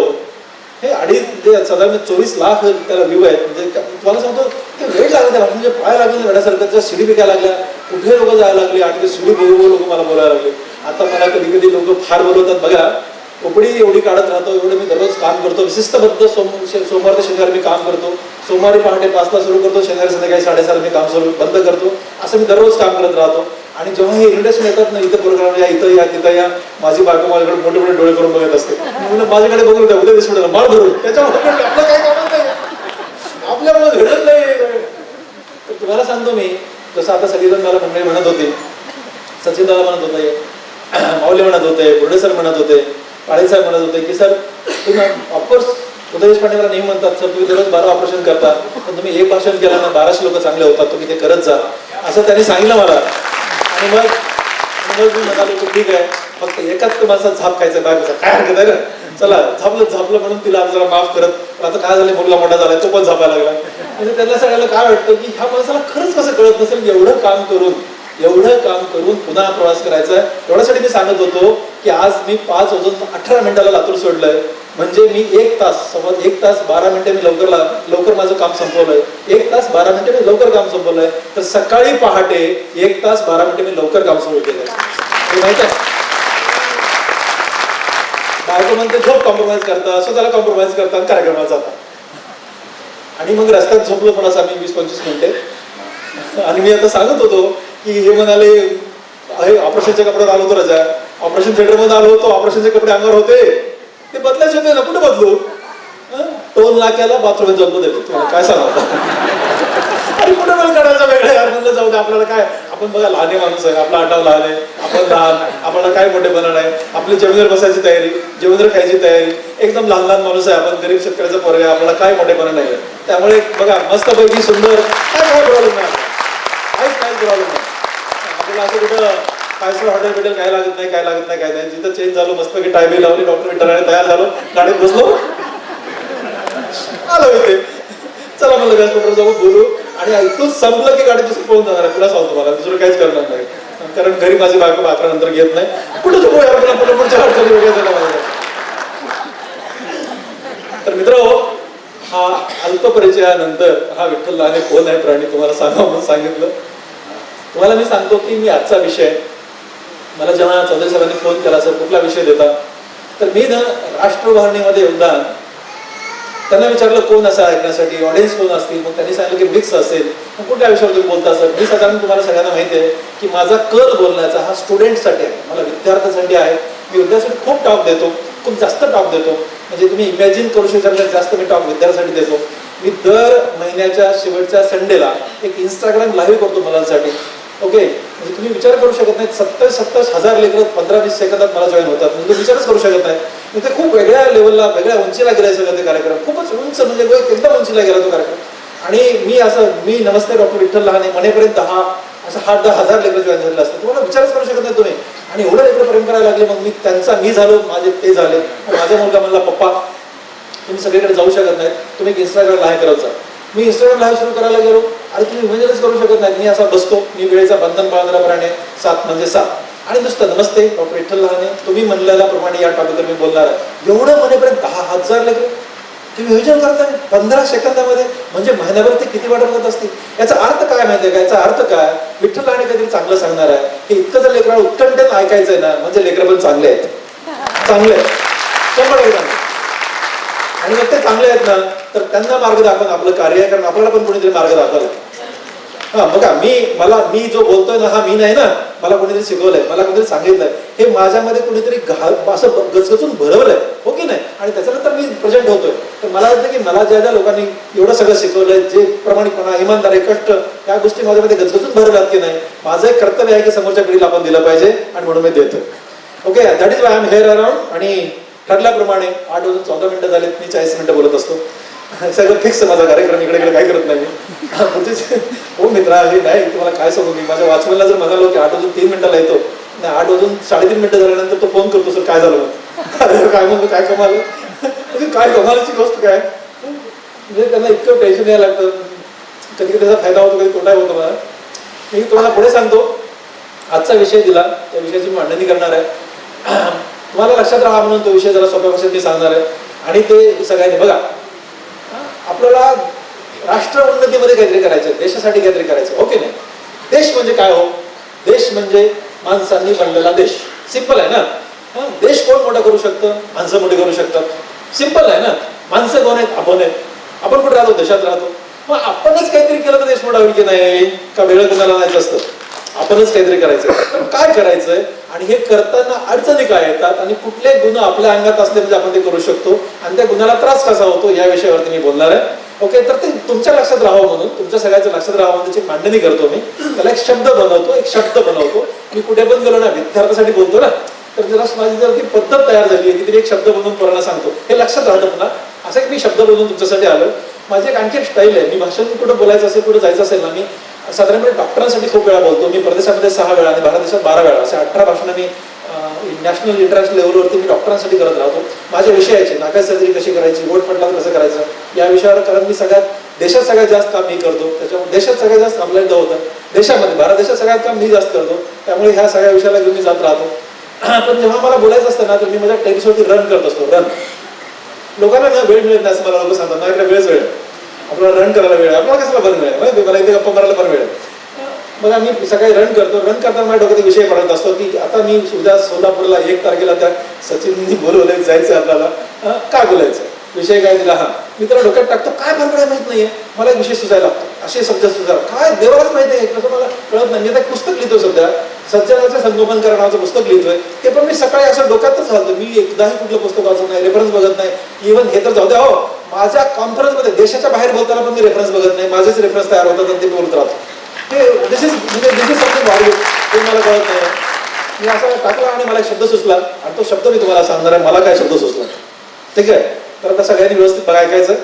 हे साधारण 24 लाख त्याला व्ह्यू आहेत. म्हणजे तुम्हाला सांगतो, ते वेळ लागला त्या भाषणाचे, पाय लागले वेळासारखं, शिडी बिकायला लागल्या. कुठे लोक जायला लागले आणि ते सुरू बरोबर लोक मला बोलायला लागले. आता मला कधी कधी लोक फार बोलवतात बघा, कोपडी एवढी काढत राहतो, एवढं मी दररोज काम करतो, शिस्तबद्ध सोमवार ते शनिवार मी काम करतो, सोमवारी पहाटे 5ला सुरू करतो, शनिवारी संध्याकाळी 6:30 मी काम बंद करतो, असं मी दररोज काम करत राहतो. आणि जेव्हा हे इन्व्हिटेशन येतात ना, इथं प्रोग्राम या, इथं या, तिथं या, माझी बायको माझ्याकडे मोठे मोठे डोळे करून बघत असते. म्हणून माझ्याकडे बघून द्या, उद्या दिसून मार धरून त्याच्यामुळे आपलं काय कामच नाही, आपल्याला घडत नाही. तर तुम्हाला सांगतो मी, जसं आता सगळेजण मला मंडळी म्हणत होते, सचिन दादा म्हणत होते, माऊली म्हणत होते, बुर्डे सर म्हणत होते, पाडे साहेब म्हणत होते की सर तुम्ही ऑफकोर्स उदय देशपांडे मला नेहमी म्हणतात, सर तुम्ही दररोज 12 ऑपरेशन करता, पण तुम्ही एक भाषण केलं ना 1200 लोक चांगले होतात, तुम्ही ते करत जा, असं त्यांनी सांगितलं मला. आणि मग मी म्हणालो की ठीक आहे, फक्त एकाच माणसात झाप खायचं बायकोचा काय हरकत आहे ना, चला झापलं म्हणून तिला जरा माफ करत. आता काय झालं, मुलगा मोठा झालाय, तो पण झापायला लागला. म्हणजे त्यांना सगळ्याला काय वाटतं की ह्या माणसाला खरंच कसं कळत नसेल, एवढं काम करून पुन्हा प्रवास करायचा आहे. एवढ्यासाठी मी सांगत होतो की आज मी 5 वाजून 18 मिनिटाला लातूर सोडलंय, म्हणजे मी 1 तास 12 मिनिटे मी लवकर माझं काम संपवलंय. 1 तास 12 मिनिटे मी लवकर काम संपवलंय. तर सकाळी पहाटे 1 तास 12 मिनिटे मी लवकर काम सुरू केलंय. हे माहित आहे, बायको म्हणते झोप कॉम्प्रोमाइज करता, स्वतःला कॉम्प्रोमाइज करतात, कार्यक्रमाला जातात. आणि मग रस्त्यात झोपलो थोडासा मी 20-25 मिनिटे. आणि मी आता सांगत होतो की हे म्हणाले ऑपरेशनच्या कपड्यावर आलो होतो, रजा ऑपरेशन थिएटरमध्ये आलो होतो, ऑपरेशनचे कपडे अंगावर होते, ते बदलायचे होते ना, कुठे बदलू, टोल नाक्याला बाथरूम जन्म देतो, तुम्हाला काय सांगा. आणि कुठे पण काढायचा वेगळं यार, म्हणलं जाऊ दे, आपल्याला काय, आपण बघा लहान माणूस आहे, आपला आटाव लहान आहे, आपण लहान, आपल्याला काय मोठे बनणार आहे, आपली जमिनीवर बसायची तयारी, जमिनीवर खायची तयारी, एकदम लहान माणूस आहे, आपण गरीब शेतकऱ्याचा पोरगा आहे, आपल्याला काय मोठेपणा नाही. त्यामुळे बघा मस्तपैकी सुंदर, काय प्रॉब्लेम नाही, काय प्रॉब्लेम नाही. आपल्याला असं कुठं 5 स्टार हॉटेल भेटेल, काय लागत नाही. जिथं चेंज झालो, मस्तपैकी टायबी लावली, डॉक्टर विठ्ठलाने तयार झालो, गाडीत बसलो, आलो इथे. चला म्हणलं व्यासपीठावर जाऊ, बोलू. आणि ऐकून संपलं की गाडी दुसरी पळून जाणार आहे, पुन्हा सांगतो मला दुसरं काहीच करणार नाही, कारण घरी माझी बायको 11 नंतर घेत नाही. कुठं झोपू यार, पुढच्या अडचणी वेगळ्या झाल्या माझ्या. तर मित्रांनो, हा अल्प परिचयानंतर हा विठ्ठल लहाने कोण आहे प्राणी तुम्हाला सांगा म्हणून सांगितलं. तुम्हाला मी सांगतो की मी आजचा विषय, मला जेव्हा चौधरी साहेबांनी फोन केला, सर कुठला विषय देता, तर मी ना राष्ट्र उभारणीमध्ये योगदान, त्यांना विचारलं कोण असं ऐकण्यासाठी, ऑडियन्स कोण असतील, मग त्यांनी सांगितलं की मिक्स असेल. मग कुठल्या विषयावर तुम्ही बोलता सर? मी साधारण तुम्हाला सगळ्यांना माहिती आहे की माझा कल बोलण्याचा हा स्टुडंटसाठी आहे, मला विद्यार्थ्यांसाठी आहे. मी विद्यार्थ्यांसाठी खूप टॉक देतो, खूप जास्त टॉक देतो, म्हणजे तुम्ही इमॅजिन करू शकता जास्त मी टॉक विद्यार्थ्यांसाठी देतो. मी दर महिन्याच्या शेवटच्या संडेला एक इंस्टाग्राम लाईव्ह करतो मुलांसाठी. ओके, म्हणजे तुम्ही विचार करू शकत नाही, 70-70 हजार लेकरं 15-20 सेकंदात मला जॉईन होतात, म्हणजे तुम्ही विचारच करू शकत नाही. म्हणजे खूप वेगळ्या लेवलला, वेगळ्या उंचीला गेलाय सगळं ते कार्यक्रम, खूपच उंच, म्हणजे एकदम उंचीला गेला तो कार्यक्रम. आणि मी नमस्ते डॉक्टर विठ्ठल लहाने म्हणेपर्यंत असं 8-10 हजार लेकरं जॉईन झालेलं असतं, तुम्हाला विचारच करू शकत नाही तुम्ही. आणि एवढं लेकरं प्रेम करायला लागले, मग मी झालो, माझे ते झाले. माझा मुलगा म्हणला पप्पा तुम्ही सगळीकडे जाऊ शकत नाही, तुम्ही एक इंस्टाग्राम लाईव्ह करत जा. मी इंस्टाग्राम लाईव्ह सुरू करायला गेलो, अरे तुम्ही इमेजच करू शकत नाही, मी असा बसतो, मी वेळेचा बंधन पाळणाऱ्याप्रमाणे 7 म्हणजे 7 आणि नुसतं नमस्ते डॉक्टर विठ्ठल लहाने तुम्ही म्हणलेल्याप्रमाणे या टॉपिकवर मी बोलणार आहे. एवढं म्हणेपर्यंत 10,000 लेकरं तुम्ही विचार करताय 15 सेकंदामध्ये, म्हणजे महिन्याभर ते किती वाट बघत असतील. याचा अर्थ काय माहितीये का? याचा अर्थ काय, विठ्ठल लहाने काहीतरी चांगलं सांगणार आहे की इतकं जर लेकराला उत्कंठेनं ऐकायचं आहे ना, म्हणजे लेकरं पण चांगले आहेत, 100%. आणि मग ते चांगले आहेत ना, तर त्यांना मार्ग दाखवून आपलं कार्य आहे, कारण आपल्याला पण कोणीतरी मार्ग दाखवला. हा बघा, मी जो बोलतोय ना, हा मी नाही ना, मला कोणीतरी शिकवलंय, मला कोणीतरी सांगितलंय, हे माझ्यामध्ये कोणीतरी असं गचगचून भरवलंय, हो की नाही. आणि त्याच्यानंतर मी प्रेझेंट होतोय. तर मला वाटतं की मला ज्या लोकांनी एवढं सगळं शिकवलंय, जे प्रामाणिकपणा, इमानदारी, कष्ट, या गोष्टी माझ्यामध्ये गचगचून भरवल्यात की नाही, माझं एक कर्तव्य आहे की समोरच्या पिढीला आपण दिलं पाहिजे, आणि म्हणून मी देतोय. Okay, that is why I am here around. आणि ठरल्याप्रमाणे 8 वाजून 14 मिनिटं झालेत, मी 40 मिनिटं बोलत असतो. सगळं फिक्स माझा कार्यक्रम, इकडे काय करत नाही मी. हो मित्रा, हे नाही तुम्हाला काय सांगू, मी माझ्या वॉचमॅनला जर म्हणालो की 8 वाजून 3 मिनिटाला येतो, नाही 8 वाजून 3.5 मिनिटं झाल्यानंतर तो फोन करतो, सर काय झालं, अरे काय म्हणतो, काय कमाल, म्हणजे काय कमालाची गोष्ट काय, म्हणजे त्यांना इतकं टेन्शन यायला लागतं. कधी कधी त्याचा फायदा होतो, कधी तोटा होतो. मला मी तुम्हाला पुढे सांगतो, आजचा विषय दिला, त्या विषयाची मांडणी करणार आहे. तुम्हाला लक्षात राहा म्हणून तो विषय जरा सोप्या भाषेत मी सांगणार आहे. आणि ते सगळ्यांनी बघा, आपल्याला राष्ट्र उन्नतीमध्ये काहीतरी करायचं, देशासाठी काहीतरी करायचं, ओके नाही. देश म्हणजे काय हो? देश म्हणजे माणसांनी बनलेला देश. सिंपल आहे ना. देश कोण मोठा करू शकतं? माणसं मोठी करू शकतात. सिंपल आहे ना. माणसं कोण आहेत? आपण आहेत. आपण कुठे राहतो? देशात राहतो. मग आपणच काहीतरी केलं तर देश मोठा होईल की नाही? का वेगळं कोणाला आणायचं असतं? आपणच काहीतरी करायचं. पण काय करायचंय आणि हे करताना अडचणी काय येतात आणि कुठले गुण आपल्या अंगात असले म्हणजे आपण ते करू शकतो आणि त्या गुणाला त्रास कसा होतो या विषयावरती मी बोलणार आहे. ओके, तर ते तुमच्या लक्षात राहावं म्हणून, तुमच्या सगळ्याच्या लक्षात राहावं म्हणून त्याची मांडणी करतो मी. त्याला एक शब्द बनवतो, एक शब्द बनवतो. मी कुठे पण गेलो ना, विद्यार्थ्यासाठी बोलतो ना, तर जरा माझी जर ती पद्धत तयार झाली आहे की एक शब्द बनवून पोरांना सांगतो, हे लक्षात राहतं पुन्हा. असं एक मी शब्द बनवून तुमच्यासाठी आलो. माझी एक आणखी एक स्टाईल आहे. मी भाषण कुठं बोलायचं असेल, कुठं जायचं असेल ना, मी साधारणपणे डॉक्टरांसाठी खूप वेळा बोलतो. मी परदेशामध्ये 6 वेळा आणि भारत देशात 12 वेळा, असे 18 भाषणं मी नॅशनल इंटरनॅशनल लेवलवरती मी डॉक्टरांसाठी करत राहतो. माझ्या विषयाचे नाका सर्जरी कशी करायची, बोट पडला कसं करायचं या विषयावर, कारण मी देशात सगळ्यात जास्त काम मी करतो. त्याच्यामुळे देशात सगळ्यात जास्त आपल्याला होतं. देशामध्ये भारत देशात सगळ्यात काम मी जास्त करतो. त्यामुळे ह्या सगळ्या विषयाला घेऊन मी जात राहतो. पण जेव्हा मला बोलायचं असतं ना, तर मी माझ्या टेनिसवरती रन करत असतो. रन लोकांना ना वेळ मिळत नाही असं मला लोक सांगतात. माझ्याकडे वेळच वेळ, आपल्याला रन करायला वेळ, आपल्याला कशाला बरं मिळेल, मला इथे गप्पा मारायला बरं मिळेल. मग आम्ही सकाळी रन करतो. रन करताना माझ्या डोक्यात विषय पडत असतो की आता मी उद्या सोलापूरला 1 तारखेला त्या सचिननी बोलवलंय, जायचं आपल्याला, काय बोलायचं, विषय काय दिला. मी त्याला डोक्यात टाकतो, काय बरोबर माहित नाहीये, मला एक विषय सुचायला लागतो. असे शब्द सुचायला काय देवालाच माहिती आहे, कसं मला कळत नाही. मी आता एक पुस्तक लिहितो सध्या, सज्जनाचं संगोपन करा नावाचं पुस्तक लिहितोय. ते पण मी सकाळी असं डोक्यातच घालतो. मी एकदाही कुठलं पुस्तक वाचत नाही, रेफरन्स बघत नाही. इव्हन हे तर जाऊ द्या, हो माझ्या कॉन्फरन्समध्ये देशाच्या बाहेर बोलताना पण मी रेफरन्स बघत नाही. माझेच रेफरन्स तयार होतात आणि ते बोलत राहतो. ते दिस इज समथिंग व्हॅल्यू, ते मला कळत नाही. मी असं टाकला आणि मला एक शब्द सुचला आणि तो शब्द मी तुम्हाला सांगणार आहे. मला काय शब्द सुचला, ठीक आहे? तर आता सगळ्यांनी व्यवस्थित बघा, ऐकायचं.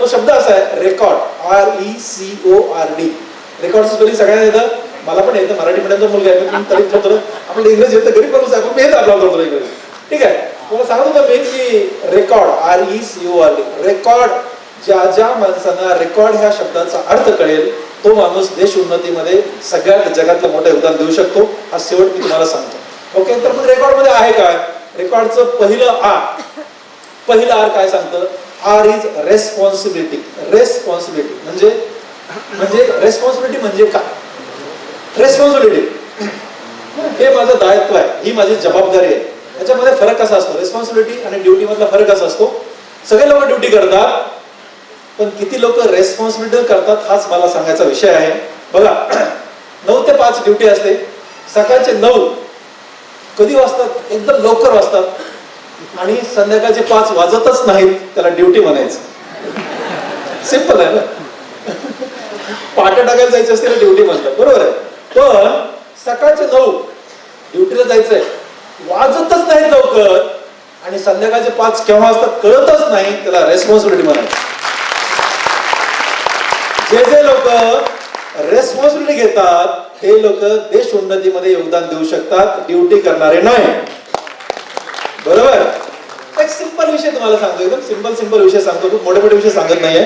तो शब्द असा आहे रेकॉर्ड, RECORD. रेकॉर्डचं स्पेलिंग सगळ्यांना येतं, मला पण येतं. मराठी मीडियमचा मुलगा आहे पण तरी थोडं आपल्याला इंग्रजी येतं, गरीब माणूस आहे पण मी येतं आपल्याला थोडं इंग्रजी, ठीक आहे? मला सांगत होतं मी की रेकॉर्ड, RECORD, रेकॉर्ड. ज्या ज्या माणसांना रेकॉर्ड ह्या शब्दाचा अर्थ कळेल तो माणूस देश उन्नतीमध्ये सगळ्यात जगातलं मोठं योगदान देऊ शकतो. हा शेवट मी तुम्हाला सांगतो. ओके, तर मग रेकॉर्डमध्ये आहे काय? रेकॉर्डचं पहिलं आर काय सांगतं? R is responsibility. रेस्पॉन्सिबिलिटी म्हणजे रेस्पॉन्सिबिलिटी म्हणजे काय? रेस्पॉन्सिबिलिटी हे माझं दायित्व आहे, ही माझी जबाबदारी आहे. याच्यामध्ये फरक कसा असतो? रेस्पॉन्सिबिलिटी आणि ड्युटी मधला फरक कसा असतो? सगळे लोक ड्युटी करतात पण किती लोक रेस्पॉन्सिबिलिटी करतात हाच मला सांगायचा विषय आहे. बघा 9 ते 5 ड्युटी असते. सकाळचे 9 कधी वाजतात? एकदम लवकर वाजतात आणि संध्याकाळचे 5 वाजतच नाहीत, त्याला ड्युटी म्हणायचं. सिंपल आहे ना. पाट्या टाकायला जायचं असते ड्युटी म्हणतात, बरोबर आहे. पण सकाळचे 9 ड्युटीला जायचंय, वाजतच नाहीत लवकर आणि संध्याकाळचे 5 केव्हा वाजतात कळतच नाही, त्याला रेस्पॉन्सिबिलिटी म्हणायचं. जे लोक रेस्पॉन्सिबिलिटी घेतात ते लोक देश उन्नतीमध्ये योगदान देऊ शकतात, ड्युटी करणारे नाही, बरोबर. एक सिंपल विषय तुम्हाला सांगतो, एकदम सिंपल विषय सांगतो, खूप मोठे विषय सांगत नाहीये.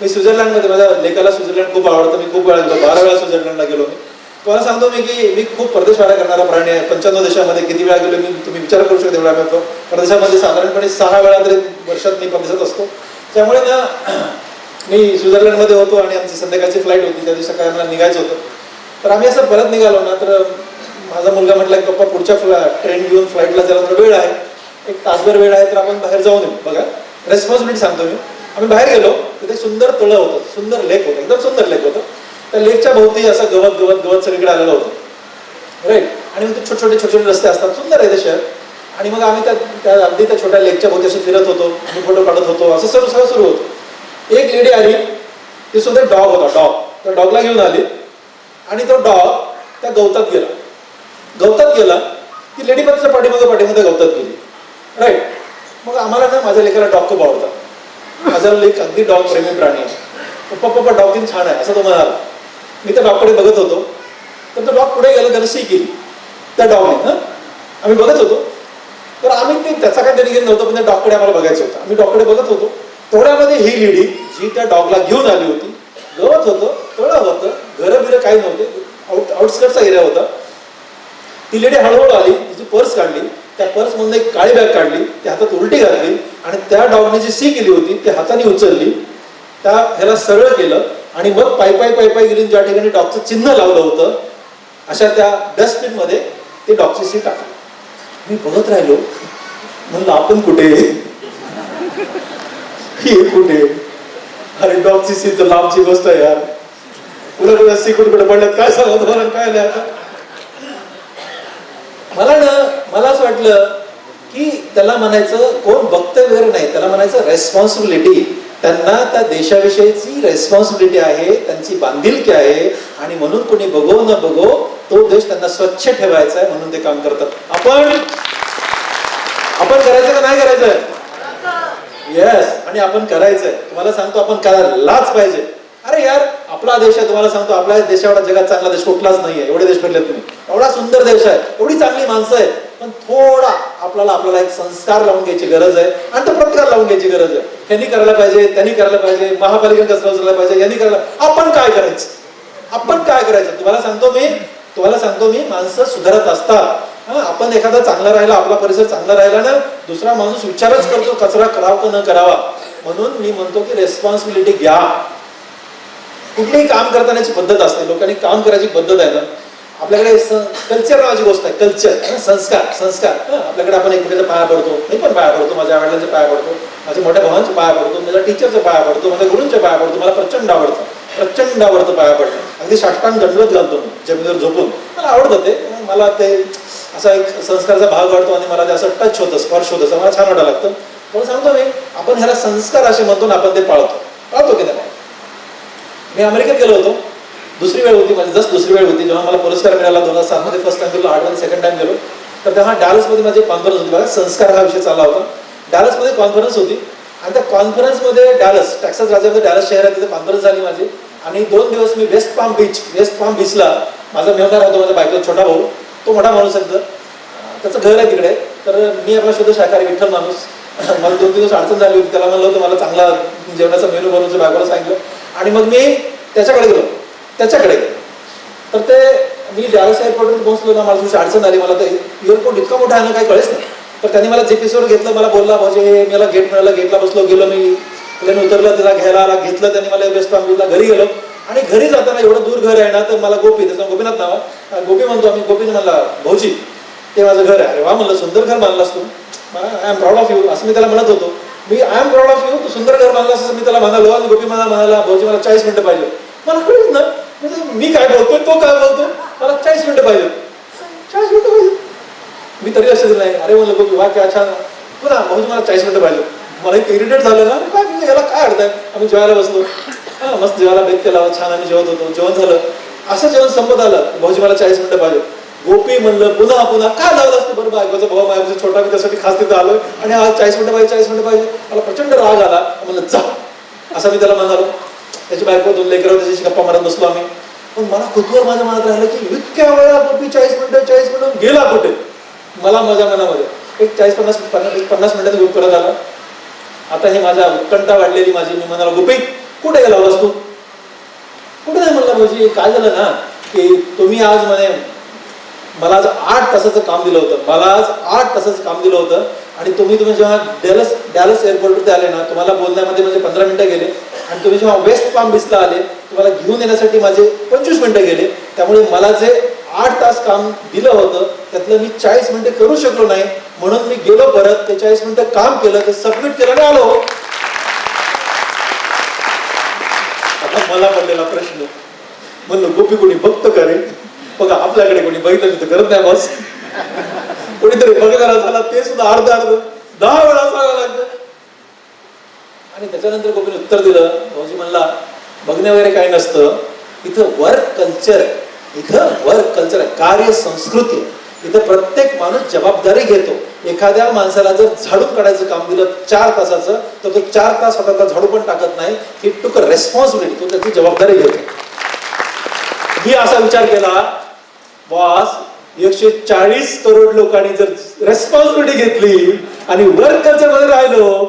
मी स्वित्झर्लंडमध्ये, माझ्या लेकाला स्वित्झर्लंड खूप आवडतं, मी खूप वेळा गेलो, 12 वेळा स्वित्झर्लंडला गेलो. मी तुम्हाला सांगतो की मी खूप परदेश वाड्या करणारा प्राणी आहे. 95 देशामध्ये किती वेळा गेलो मी, तुम्ही विचार करू शकता एवढा मिळतो. परदेशामध्ये साधारणपणे 6 वेळा तरी वर्षात मी परदेशात असतो. त्यामुळे ना मी स्वित्झर्लंडमध्ये होतो आणि आमची संध्याकाळची फ्लाईट होती, त्या दिवशी सकाळी मला निघायचं होतं. तर आम्ही असं परत निघालो ना, तर माझा मुलगा म्हटला की पप्पा पुढच्या ट्रेन घेऊन फ्लाईटला जरा वेळ आहे, 1 तासभर वेळ आहे, तर आपण बाहेर जाऊन येऊ. बघा रेस्पॉन्सिबिलिटी सांगतो मी. आम्ही बाहेर गेलो, तिथे सुंदर तळं होतं, सुंदर लेक होतं, एकदम सुंदर लेक होतं. त्या लेकच्या भोवती असं गवत सगळीकडे आलेलं होतं, राईट. आणि मग छोटे छोटे रस्ते असतात, सुंदर आहे ते शहर. आणि मग आम्ही त्या अगदी त्या छोट्या लेकच्या भोवती असे फिरत होतो, आम्ही फोटो काढत होतो, असं सगळं सुरू होतं. एक लेडी आली, ती सुद्धा डॉग होता, डॉग. त्या डॉगला घेऊन आली आणि तो डॉग त्या गवतात गेला. ती लेडी पण त्याच्या पाठीमध्ये गवतात गेली, राईट. मग आम्हाला ना, माझ्या लेकाला डॉग खूप आवडतात, माझा लेक अगदी डॉग प्रेमी प्राणी आहे. पप्पा डॉग किती छान आहे असं तो म्हणाला. मी त्या डॉगकडे बघत होतो, तर तो डॉग पुढे गेला, त्यानं सी केली त्या डॉगने. आम्ही बघत होतो, तर आम्ही त्याचा काही देणं नव्हतं, पण त्या डॉगकडे आम्हाला बघायचं होतं. आम्ही डॉगकडे बघत होतो. तेवढ्यामध्ये ही लेडी जी त्या डॉगला घेऊन आली होती, गवत होतं, तळं होतं, घरं बिरं काही नव्हते, आउटस्कर्टचा एरिया होता. ती लेडी हळूहळू आली, तिची पर्स काढली, त्या पर्समधून एक काळी बॅग काढली, त्या हातात उलटी घातली आणि त्या डॉगने जी सी केली होती ती हाताने उचलली, त्या ह्याला सरळ केलं आणि मग पायी गेली ज्या ठिकाणी डॉगचं चिन्ह लावलं होतं अशा त्या डस्टबिनमध्ये ते डॉगची सीट टाकली. मी बघत राहिलो, म्हणलं आपण कुठे, ही कुठे? अरे डॉगची सीट तर लांबची गोष्ट आहे यार, कुठे सीट कुठे पडल्यात काय सांगा तुम्हाला, काय नाही आता. मला असं वाटलं की त्याला म्हणायचं कोण बघतंय वगैरे नाही, त्याला म्हणायचं रेस्पॉन्सिबिलिटी. त्यांना त्या देशाविषयीची रेस्पॉन्सिबिलिटी आहे, त्यांची बांधिलकी आहे आणि म्हणून कोणी बघो न बघो तो देश त्यांना स्वच्छ ठेवायचा आहे म्हणून ते काम करतात. आपण करायचं का नाही करायचं? येस, आणि आपण करायचंय. तुम्हाला सांगतो आपण करायलाच पाहिजे. अरे यार, आपला देश आहे, तुम्हाला सांगतो आपल्या देशावर जगात चांगला देश कुठलाच नाहीये. एवढे देश फिरलेत तुम्ही, एवढा सुंदर देश आहे, एवढी चांगली माणसं आहेत, पण थोडा आपल्याला एक संस्कार लावून घ्यायची गरज आहे आणि तो प्रतिकार लावून घ्यायची गरज आहे. त्यांनी करायला पाहिजे, त्यांनी करायला पाहिजे, महापालिकेने कसं उचलला पाहिजे, यांनी करायला. आपण काय करायचं? तुम्हाला सांगतो मी माणसं सुधारत असतात. आपण एखादा चांगला राहिला, आपला परिसर चांगला राहिला ना, दुसरा माणूस विचारच करतो कचरा करावा का न करावा. म्हणून मी म्हणतो की रेस्पॉन्सिबिलिटी घ्या. कुठलीही काम करतानाची पद्धत असते, लोकांनी काम करायची पद्धत आहे ना. आपल्याकडे कल्चर नावाची गोष्ट आहे, कल्चर, संस्कार. आपल्याकडे आपण एकमेकांच्या पाया पडतो, मी पण पाया पडतो, माझ्या आईवडिलांच्या पाया पडतो, माझ्या मोठ्या भावांच्या पाया पडतो, माझ्या टीचरच्या पाया पडतो, माझ्या गुरूंच्या पाया पडतो. मला प्रचंड आवडतं पाया पडणं. अगदी साष्टांग दंडवत घालतो मी जमिनीवर झोपून. मला आवडतं ते, मला ते असा एक संस्काराचा भाग वाटतो आणि मला ते असं टच होतं, स्पर्श होतं, मला छान वाटायला लागतं. पण सांगतो मी, आपण ह्याला संस्कार असे म्हणतो ना, आपण ते पाळतो की नाही. मी अमेरिकेत गेलो होतो, दुसरी वेळ होती माझी, दुसरी वेळ होती जेव्हा मला पुरस्कार मिळाला 2007 मध्ये. फर्स्ट टाइम गेलो, 8 मध्ये सेकंड टाइम गेलो. तर तेव्हा डॅलसमध्ये माझी कॉन्फरन्स होती. बघा, संस्कार हा विषय चालला होता. डॅलसमध्ये कॉन्फरन्स होती आणि त्या कॉन्फरन्समध्ये टेक्सास राज्यामध्ये डॅलस शहरात तिथे कॉन्फरन्स झाली माझी. आणि 2 दिवस मी वेस्ट पाम बीचला, माझा मेहमान होतो, माझ्या बायकोचा छोटा भाऊ, तो मोठा माणूस आहे, त्याचं घर आहे तिकडे. तर मी आपला शुद्ध शाकाहारी विठ्ठल माणूस, मला 2-3 दिवस अडचण झाली होती. त्याला म्हणलं होतं मला चांगला जेवणाचा मेनू बनवून बायकोला सांगितलं आणि मग मी त्याच्याकडे गेलो. तर ते मी डॅलस एअरपोर्टवर पोहोचलो ना, मला तुझी अडचण आली. मला ते एअरपोर्ट इतका मोठा आहे ना, काही कळेच नाही. तर त्यांनी मला जीपीएसवर घेतलं, मला बोलला भाऊजी मला गेट मिळालं, गेटला बसलो, गेलो मी, प्लेन उतरलं, त्याला घ्यायला आला, घेतलं त्यांनी मला वेस्ट पाम बीचला. घरी गेलो आणि घरी जाताना एवढं दूर घर आहे ना, तर मला त्याचं गोपीनाथ नाव, गोपी म्हणतो आम्ही. गोपीने म्हणला भाऊजी ते माझं घर आहे. अरे वा म्हणलं, सुंदर घर बांधलास तू, I am proud of you असं मी त्याला म्हणत होतो. मी I am proud of you, तू सुंदर घर बांधलास असं मी त्याला म्हणालो. आणि गोपी मला म्हणाला भाऊजी मला 40 मिनिटं पाहिजे. मला कळेच ना, मी काय बोलतोय, तो काय बोलतोय, मला 40 मिनिटं पाहिजे. 40 मिनिटं पाहिजे. मी तरी लक्ष दिलं नाही. अरे म्हणलं गोपी वा क्या छान, पुन्हा भाऊजी मला 40 मिनिटं पाहिजे. मला एक इरिटेट झालं ना, काय म्हणजे याला काय अर्थ आहे. आम्ही जेवायला बसलो, मस्त जेवायला बेत केला, छान आम्ही जेवत होतो. जेवण झालं, असं जेवण संपत आलं, भाऊजी मला 40 मिनिटं पाहिजे. गोपी म्हणलं पुन्हा काय लावलं असतं. बरं बायकोचा भाऊ माझ्या छोटा, मी त्यासाठी खास तिथं आलोय आणि आज 40 मिनिटं पाहिजे. मला प्रचंड राग आला. म्हणलं जा, असं मी त्याला म्हणालो. त्याची बायको 2 लेकरं, त्याच्याशी गप्पा मारत बसलो आम्ही. पण मला कुतूहल माझ्या मनात राहिलं की इतक्या वेळा गोपी 40 मिनिटं गेला कुठे. मला माझ्या मनामध्ये एक 40-50 मिनिटात गोपी परत आला. आता हे माझ्या उत्कंठा वाढलेली माझी. मी म्हणालो गोपी कुठे गेला होतास तू? कुठे नाही म्हणला भाऊजी. काय झालं ना की तुम्ही आज म्हणे मला आज 8 तासाचं काम दिलं होतं आणि तुम्ही जेव्हा डॅलस एअरपोर्टवरती आले ना, तुम्हाला बोलण्यामध्ये माझे 15 मिनिटं गेले आणि तुम्ही जेव्हा वेस्ट पाम बीचला आले, तुम्हाला घेऊन येण्यासाठी माझे 25 मिनिटं गेले. त्यामुळे मला जे 8 तास काम दिलं होतं त्यातलं मी 40 मिनिटं करू शकलो नाही. म्हणून मी गेलो परत, ते 40 मिनिटं काम केलं, ते सबमिट केलं आणि आलो. आता मला पडलेला प्रश्न, म्हणलं गोपी कोणी बघतं का रे? बघा आपल्याकडे कोणी बघितलं तिथं करत नाही बॉस. कोणीतरी बघणारा झाला ते सुद्धा अर्ध 10 वेळा सांगावं लागतं. आणि त्याच्यानंतर गोपीने उत्तर दिलं. भाऊजी म्हणला बघण्या वगैरे काही नसतं, इथं वर्क कल्चर आहे, कार्य संस्कृती. इथं प्रत्येक माणूस जबाबदारी घेतो. एखाद्या माणसाला जर झाडून काढायचं काम दिलं 4 तासाचं, तर तो 4 तास स्वतःचा झाडू पण टाकत नाही. ही टूक रेस्पॉन्सिबिलिटी, तो त्याची जबाबदारी घेतो. मी असा विचार केला बॉस, 140 करोड लोकांनी जर रेस्पॉन्सिबिलिटी घेतली आणि वर्क कल्चर मध्ये राहिलो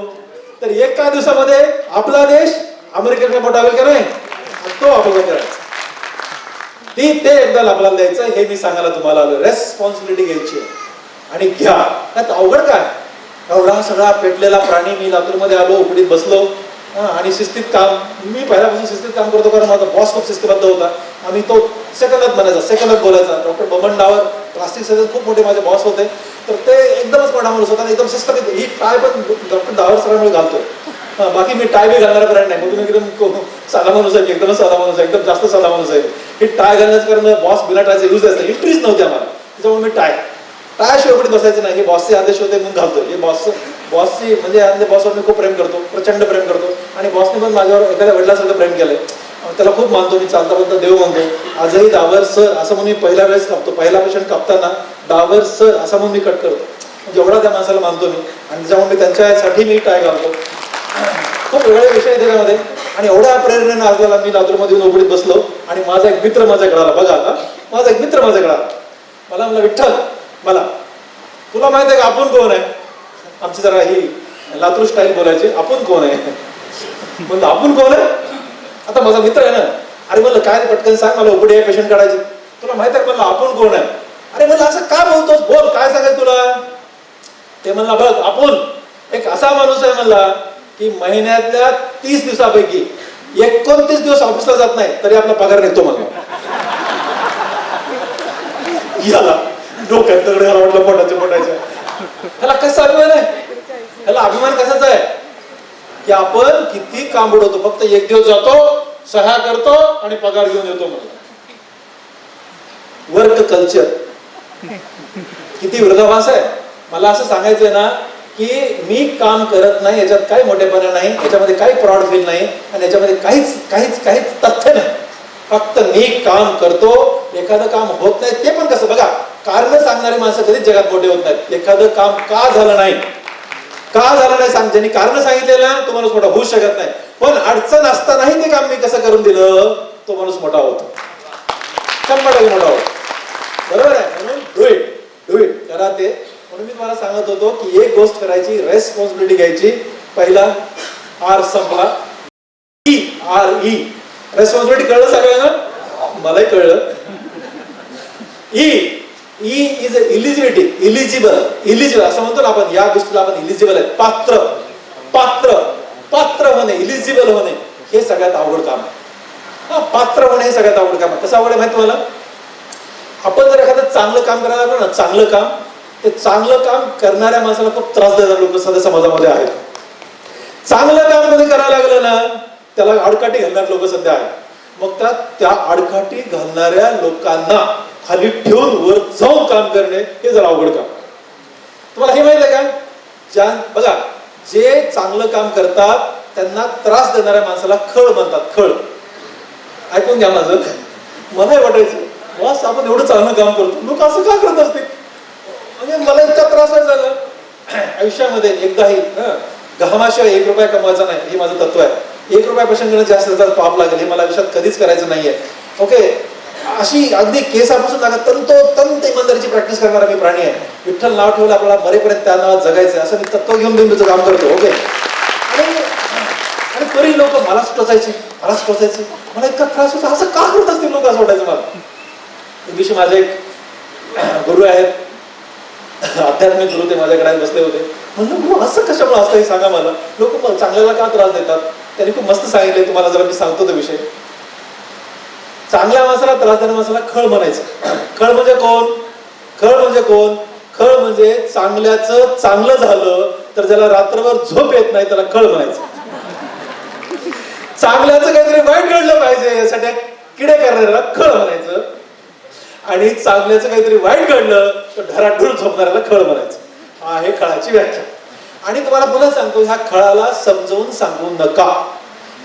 तर एका दिवसामध्ये आपला देश अमेरिकेकडे मोठा होईल का नाही? तो आपल्याला करायचा. ते एकदा आपल्याला द्यायचं, हे मी सांगायला तुम्हाला आलो. रेस्पॉन्सिबिलिटी घ्यायची आणि घ्या. त्यात अवघड काय, एवढा सगळा पेटलेला प्राणी. मी लातूरमध्ये आलो, उकडीत बसलो आणि शिस्तीत काम. मी पहिल्यापासून शिस्तीत काम करतो कारण माझा बॉस खूप शिस्तबद्ध होता. आम्ही तो सेकंदात म्हणायचा, सेकंदात बोलायचा. Doctor Baban Dawar plastic surgeon खूप मोठे माझे बॉस होते, तर ते एकदमच मोठा माणूस होता आणि एकदम शिस्तबद्ध. ही टाय पण डॉक्टर डावर सरांमुळे घालतो. बाकी मी टाय बी घालणारा ब्रँड नाही, मग तुम्ही एकदम साधा माणूस आहे, एकदमच साधा माणूस आहे, एकदम जास्त साधा माणूस आहे. ही टाय घालण्याचं कारण बॉस बिना टायचा यूज असतं, इंटरेस्ट नव्हती आम्हाला, त्याच्यामुळे मी टाय शिवाय कुठे बसायचं नाही. हे बॉसचे आदेश होते म्हणून घालतो. हे बॉसची म्हणजे बॉसवर मी खूप प्रेम करतो, प्रचंड प्रेम करतो. आणि बॉसने पण माझ्यावर एखाद्या वडिलासारखं प्रेम केलंय. त्याला खूप मानतो मी, चालता बोलता देव मानतो. आजही डावर सर असं म्हणून मी पहिल्या वेळेस कापतो, पहिला पेशंट कापताना डावर सर असं म्हणून मी कट करतो. जेवढा त्या माणसाला मानतो मी, आणि त्याच्यामुळे मी त्यांच्यासाठी मी टाय घालतो. खूप वेगळे विषय त्याच्यामध्ये. आणि एवढ्या प्रेरणेनं आजला मी लातूरमध्ये येऊन ओपडीत बसलो आणि माझा एक मित्र माझ्याकडे आला. बघा आता माझा एक मित्र माझ्याकडे आला. मला म्हणलं, विठ्ठल मला तुला माहिती आहे का आपण कोण आहे? आमची जरा ही लातूर स्टाईल बोलायची, आपण कोण आहे? म्हणलं आपण कोण आहे? आता माझा मित्र आहे ना. अरे म्हणलं काय पटकन सांग, मला ओपडी आहे, पेशंट काढायचे. तुला माहिती आहे म्हणलं आपण कोण आहे? अरे म्हणलं असं का बोलतोस, बोल काय सांगायचं तुला? ते म्हणला, बघ आपण एक असा माणूस आहे म्हणला की महिन्यातल्या 30 दिवसापैकी 29 दिवस ऑफिसला जात नाही तरी आपला पगार निघतो. मला याला डोक्यात दगड घाला वाटलं पोटाच्या. ह्याला कसा अभिमान आहे? ह्याला अभिमान कशाचा आहे की आपण किती काम बुडवतो, फक्त एक दिवस जातो, सह्या करतो आणि पगार घेऊन येतो. मला वर्क कल्चर किती विरोधाभास आहे. मला असं सांगायचंय ना की मी काम करत नाही याच्यात काही मोठेपणा नाही, याच्यामध्ये काही प्राऊड फील नाही, आणि याच्यामध्ये काहीच तथ्य नाही. फक्त मी काम करतो. एखादं काम होत नाही ते पण कसं बघा, कारण सांगणारी माणसं कधीच जगात मोठे होत नाहीत. एखादं काम का झालं नाही सांग, ज्यांनी कारण सांगितलेलं ना तो माणूस मोठा होऊ शकत नाही. पण अडचण असतानाही ते काम मी कसं करून दिलं तो माणूस मोठा होतो, 100% मोठा होतो. बरोबर आहे? म्हणून डू इट करा ते. म्हणून मी तुम्हाला सांगत होतो की एक गोष्ट करायची, रेस्पॉन्सिबिलिटी घ्यायची. पहिला आर संपला, ERE रेस्पॉन्सिबिलिटी. कळलं सगळ्यांना? मलाही कळलं. ई इज इलिजिबल असं म्हणतो ना आपण, या गोष्टीला आपण इलिजिबल आहे. पात्र होणे, इलिजिबल होणे हे सगळ्यात अवघड काम आहे. पात्र होणे हे सगळ्यात अवघड काम आहे. कसं अवघड आहे माहिती तुम्हाला? आपण जर एखादं चांगलं काम करायला लागलो ना, चांगलं काम करणाऱ्या माणसाला खूप त्रास देणारे लोक सध्या समाजामध्ये आहेत. चांगलं काम कधी करायला लागलं ना त्याला आडकाठी घालणारे लोक सध्या आहेत. मग त्या आडकाठी घालणाऱ्या लोकांना खाली ठेवून वर जाऊन काम करणे हे जरा अवघड काम. तुम्हाला हे माहित आहे का? बघा, जे चांगलं काम करतात त्यांना त्रास देणाऱ्या माणसाला खळ म्हणतात. खळ ऐकून घ्या माझं. मलाही वाटायचं बस आपण एवढं चांगलं काम करतो, लोक असं का करत असतील. म्हणजे मला इतका त्रास झाला आयुष्यामध्ये. एकदाही घामाशिवाय 1 रुपया कमवायचा नाही, हे माझं तत्व आहे. 1 रुपयापासून जास्त पाप लागेल हे मला आयुष्यात कधीच करायचं नाहीये. ओके, अशी अगदी केसापासून लागत तंत इमानदारीची प्रॅक्टिस करणारा मी प्राणी आहे. विठ्ठल नाव ठेवलं आपल्याला मरेपर्यंत त्या नावात जगायचं असं मी तत्व घेऊन तुझं काम करतो. ओके, आणि तरी लोक मलाच टोचायचे. मला इतका त्रास होता, असं का करत असतील लोक असं वाटायचं मला. एक दिवशी माझे एक गुरु आहेत, आध्यात्मिक गुरु, ते माझ्याकडे बसले होते. म्हणलं असं कशामुळे असतं हे सांगा मला, लोक चांगल्याला का त्रास देतात. त्यांनी खूप मस्त सांगितलंय, तुम्हाला जरा मी सांगतो तो विषय. चांगल्या माणसाला त्रास देणाऱ्या माणसाला खळ म्हणायचं. खळ म्हणजे कोण? खळ म्हणजे चांगल्याचं चांगलं झालं तर ज्याला रात्रभर झोप येत नाही त्याला खळ म्हणायचं. चांगल्याचं काहीतरी वाईट घडलं पाहिजे यासाठी किडे करणाऱ्याला खळ म्हणायचं. आणि चांगल्याचं काहीतरी वाईट घडलं तर ढराढूर झोपणाऱ्याला खळ म्हणायचं. हा हे खळाची व्याख्या. आणि तुम्हाला पुन्हा सांगतो, ह्या खळाला समजावून सांगू नका,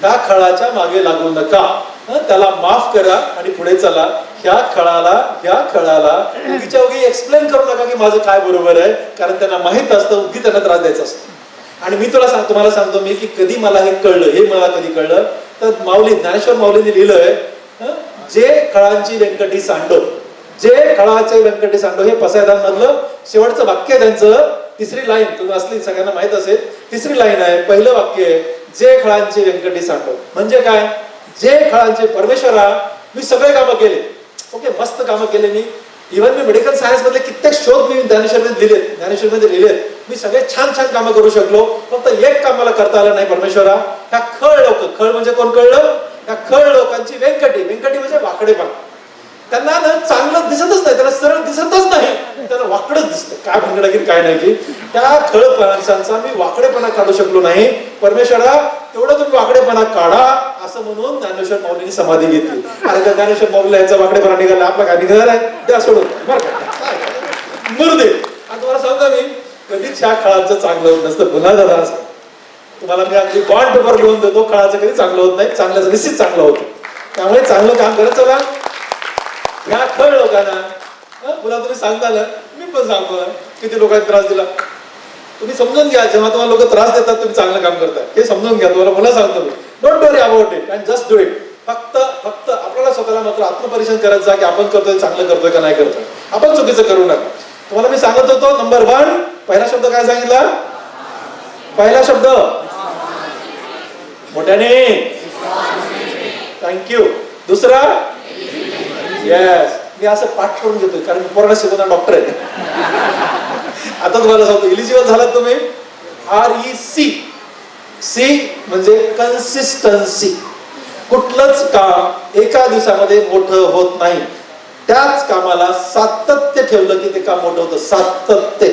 ह्या खळाच्या मागे लागू नका, त्याला माफ करा आणि पुढे चला. ह्या खळाला उगीच्या उगी एक्सप्लेन करू नका की माझं काय बरोबर आहे, कारण त्यांना माहित असतं उगी त्यांना त्रास द्यायचा असतो. आणि मी तुम्हाला सांगतो मी की कधी मला हे कळलं, हे मला कधी कळलं तर ज्ञानेश्वर माऊलीने लिहिलंय, जे खळांची व्यंकटी सांडो, जे खळाचे व्यंकटी सांडो, हे पसायदानमधलं शेवटचं वाक्य त्यांचं. तिसरी लाईन तुम्ही असली सगळ्यांना माहित असेल, तिसरी लाईन आहे. पहिलं वाक्य आहे जे खळांचे व्यंकटी सांडो. म्हणजे काय? जे खळांचे परमेश्वरा मी सगळे कामं केले. ओके, मस्त कामं केले मी. इव्हन मी मेडिकल सायन्स मधले कित्येक शोध मी ज्ञानेश्वरमध्ये लिहिलेत. मी सगळे छान छान कामं करू शकलो, फक्त एक काम मला करता आलं नाही परमेश्वरा. ह्या खळ लोक, खळ म्हणजे कोण कळलं? ह्या खळ लोकांची वेंकटी, वेंकटी म्हणजे वाकडेपणा. त्यांना ना चांगलं दिसतच नाही, त्यांना सरळ दिसतच नाही, त्यांना वाकडच दिसतं. काय भानगडागिरी काय नाही की त्या खळ माणसांचा मी वाकडेपणा काढू शकलो नाही. परमेश्वरा तेवढं तुम्ही वाकडेपणा काढा असं म्हणून ज्ञानेश्वर माऊलींनी समाधी घेतली. आणि त्या ज्ञानेश्वर माऊलीला याचा वाकडेपणा निघाला, आपला काय निघाला आहे द्या सोडून बरं का मुर्दे. आणि तुम्हाला सांगतो मी कधीच ह्या खळाचं चांगलं होत नसतं. पुन्हा दादा असं तुम्हाला मी अगदी बॉन्ड पेपर लिहून देतो, खळाचं कधी चांगलं होत नाही, चांगल्याचं निश्चित चांगलं होतं. त्यामुळे चांगलं काम करत चला. ह्या खळ लोकांना पुन्हा तुम्ही सांगता ना, मी पण सांगतो ना किती लोकांनी त्रास दिला. तुम्ही समजून घ्या, जेव्हा तुम्हाला लोक त्रास देतात तुम्ही चांगलं काम करताय हे समजून घ्या. तुम्हाला पुन्हा सांगतो मी, don't worry about it and just do it. फक्त आपल्याला स्वतःला मात्र आत्मपरीक्षण करायचं जा की आपण करतोय चांगलं करतोय का नाही करतोय. आपण चुकीचं करू नका. तुम्हाला मी सांगत होतो नंबर 1 पहिला शब्द काय सांगितला? पहिला शब्द मोठ्याने, थँक्यू. दुसरा येस, मी असं पाठ करून घेतोय कारण मी पोरांना शिकवणार डॉक्टर आहे. आता तुम्हाला सांगतो इलिजिबल झालात तुम्ही. REC, सी म्हणजे कन्सिस्टन्सी. कुठलंच काम एका दिवसामध्ये मोठं होत नाही. त्याच कामाला सातत्य ठेवलं की ते काम मोठं होतं. सातत्य.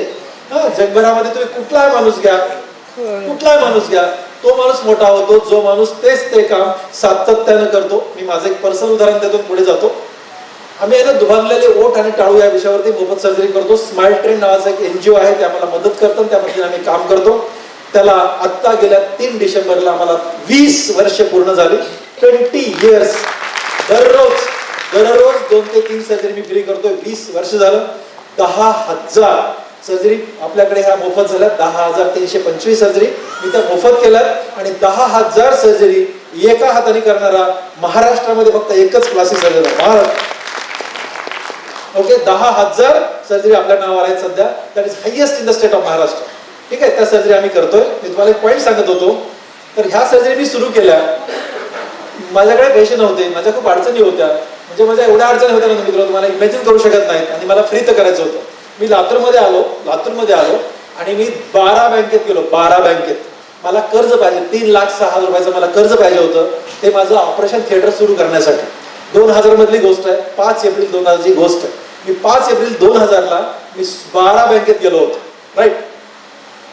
जगभरामध्ये तुम्ही कुठलाही माणूस घ्या, तो माणूस मोठा होतो जो माणूस तेच ते काम सातत्यानं करतो. मी माझं एक पर्सनल उदाहरण देतो, पुढे जातो. आम्ही आहे ना दुभागलेले ओठ आणि टाळू या विषयावरती मोफत सर्जरी करतो. स्माइल ट्रेन नावाचा एक NGO आहे, ते आम्हाला मदत करतात, त्यामध्ये आम्ही काम करतो. त्याला आत्ता गेल्या 3 डिसेंबरला आम्हाला 20 वर्ष पूर्ण झाली. 20 years. दररोज 2 ते 3 सर्जरी मी फ्री करतोय. 20 वर्ष झालं. 10,000 सर्जरी आपल्याकडे ह्या मोफत झाल्या. 10,325 सर्जरी मी त्या मोफत केल्या. आणि 10,000 सर्जरी एका हाताने करणारा महाराष्ट्रामध्ये फक्त एकच क्लासिक सर्जन आहे. महाराष्ट्र. ओके, 10,000 सर्जरी आपल्या नावावर आहेत सध्या. That is highest in the state of Maharashtra. ठीक आहे, त्या सर्जरी आम्ही करतोय. मी तुम्हाला एक पॉईंट सांगत होतो. तर ह्या सर्जरी मी सुरू केल्या. माझ्याकडे पैसे नव्हते, माझ्या खूप अडचणी होत्या. म्हणजे माझ्या एवढ्या अडचणी होत्या ना मित्र, तुम्हाला इमॅजिन करू शकत नाहीत. आणि मला फ्री तर करायचं होतं. मी लातूरमध्ये आलो आणि मी 12 बँकेत गेलो. 12 बँकेत मला कर्ज पाहिजे. 3,06,000 रुपयाचं मला कर्ज पाहिजे होतं. ते माझं ऑपरेशन थिएटर सुरू करण्यासाठी. 2000 मधली गोष्ट आहे. 5 एप्रिल 2000 ची गोष्ट आहे. मी 5 एप्रिल 2000ला मी 12 बँकेत गेलो होतो. राईट,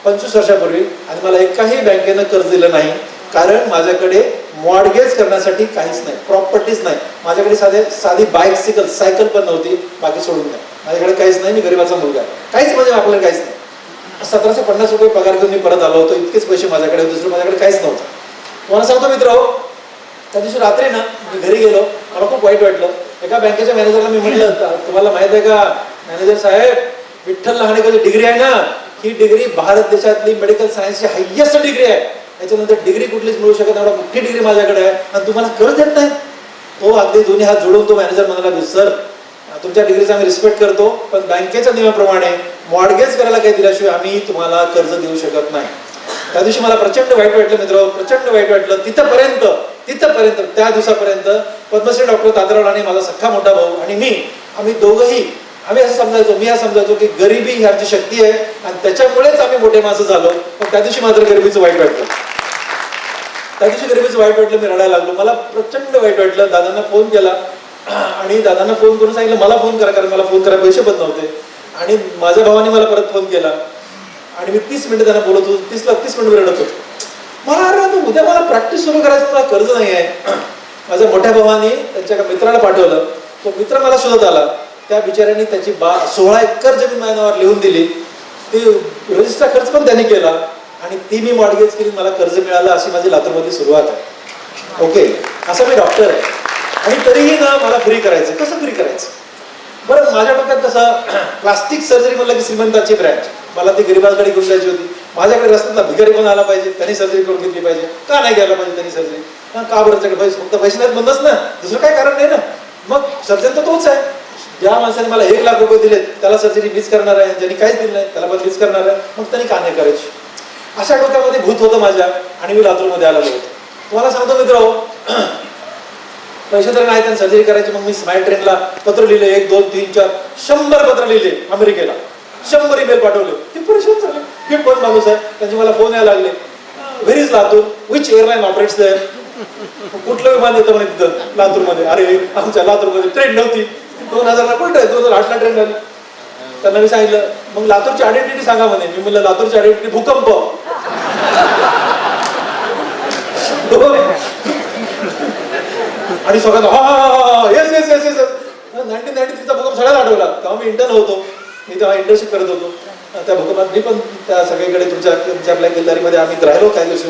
25 वर्षापूर्वी. आणि मला एकाही बँकेनं कर्ज दिलं नाही, कारण माझ्याकडे मॉर्गेज करण्यासाठी काहीच नाही, प्रॉपर्टीज नाही. माझ्याकडे साधी सायकल पण नव्हती, बाकी सोडून नाही. माझ्याकडे काहीच नाही. मी गरीबाचा मुलगा आहे. काहीच म्हणजे आपल्याला काहीच नाही. 1750 रुपये पगार घेऊन मी परत आलो होतो. इतकेच पैसे माझ्याकडे, दुसरं माझ्याकडे काहीच नव्हतं. तुम्हाला सांगतो मित्र, त्या दिवशी रात्री ना मी घरी गेलो. मला खूप वाईट वाटलं. एका बँकेच्या मॅनेजरला मी म्हटलं, तुम्हाला माहित आहे का मॅनेजर साहेब, विठ्ठल लहानेकरची डिग्री आहे ना, ही डिग्री भारत देशातली मेडिकल सायन्सची हायेस्ट डिग्री आहे. त्याच्यानंतर डिग्री कुठलीच मिळू शकत नाही, एवढा मोठी डिग्री माझ्याकडे आहे आणि तुम्हाला कर्ज देत नाही. तो अगदी दोन्ही हात जोडून तो मॅनेजर म्हणाला, सर तुमच्या डिग्रीचा आम्ही रिस्पेक्ट करतो, पण बँकेच्या नियमाप्रमाणे मॉर्गेज करायला काही दिल्याशिवाय आम्ही तुम्हाला कर्ज देऊ शकत नाही. त्या दिवशी मला प्रचंड वाईट वाटलं मित्र, प्रचंड वाईट वाटलं. तिथपर्यंत त्या दिवसापर्यंत पद्मश्री डॉक्टर तात्याराव राणे, माझा सख्खा मोठा भाऊ आणि मी, आम्ही दोघंही मी असं समजायचो की गरिबी ही आमची शक्ती आहे आणि त्याच्यामुळेच आम्ही मोठे माणसं झालो. पण त्या दिवशी मात्र गरिबीचं वाईट वाटलं. मी रडायला लागलो. मला प्रचंड वाईट वाटलं. दादांना फोन केला आणि दादांना फोन करून सांगितलं मला फोन करा, कारण मला फोन करायला पैसे पण नव्हते. आणि माझ्या भावाने मला परत फोन केला आणि मी 30 मिनिटं त्यांना बोलत होतो. 30 मिनिटं रडत होतो. मला उद्या मला प्रॅक्टिस सुरू करायचं, मला कर्ज नाही आहे. माझ्या मोठ्या भावाने त्यांच्या मित्राला पाठवलं. तो मित्र मला शोधत आला. त्या बिचाऱ्यांनी त्याची 16 एकर जमीन माझ्या नावावर लिहून दिली. ती रजिस्टर खर्च पण त्यांनी केला आणि ती मी मॉर्गेज केली. मला कर्ज मिळालं. अशी माझी लातूरमधली सुरुवात आहे. ओके, असा मी डॉक्टर आहे आणि तरीही ना मला फ्री करायचं. कसं फ्री करायचं? बरं, माझ्या डोक्यात कसं प्लास्टिक सर्जरी म्हणलं की श्रीमंताची ब्रँच, मला ती गरिबांकडे घेऊन जायची होती. माझ्याकडे रस्त्यातला भिकारी कोण आला पाहिजे, त्यांनी सर्जरी करून घेतली पाहिजे. का नाही घ्यायला पाहिजे त्यांनी सर्जरी? का बरं? त्याच्याकडे फक्त पैसे नाहीत म्हणतच ना, दुसरं काय कारण नाही ना. मग सर्जन तर तोच आहे. ज्या माणसाने मला 1 लाख रुपये दिले त्याला सर्जरी मीच करणार आहे, ज्यांनी काहीच दिलं नाही त्याला पण मीच करणार आहे. मग त्यांनी का नाही करायची? अशा डोक्यामध्ये भूत होतं माझ्या आणि मी लातूरमध्ये आलेलो होतो. तुम्हाला सांगतो मित्र, पैसे तर नाही त्यांनी सर्जरी करायची. मग मी स्माइल ट्रेनला पत्र लिहिले, 1, 2, 3, 4, 100 पत्र लिहिले. अमेरिकेला 100 ईमेल पाठवले. ते परेशान झाले. मी पण माणूस आहे. त्यांचे मला फोन यायला लागले, where is Latur, which airline operates there. कुठलं विमान येतं म्हणे तिथं लातूरमध्ये. अरे आमच्या लातूरमध्ये ट्रेन नव्हती, 2000ला कुठं 2008ला ट्रेन झाली. त्यांना मी सांगितलं मग लातूरची आयडेंटिटी सांगा म्हणे. मी म्हणलं लातूरची आयडेंटिटी भूकंप. आणि सगळ्यांना हा येस येस येस येस. 1993चा भूकंप सगळ्यात आठवला. तेव्हा मी इंटर्न होतो, मी तेव्हा इंटर्नशिप करत होतो. त्या भूकंपात मी पण त्या सगळीकडे तुमच्या आपल्या किल्लारीमध्ये आम्ही राहिलो काही दिवस.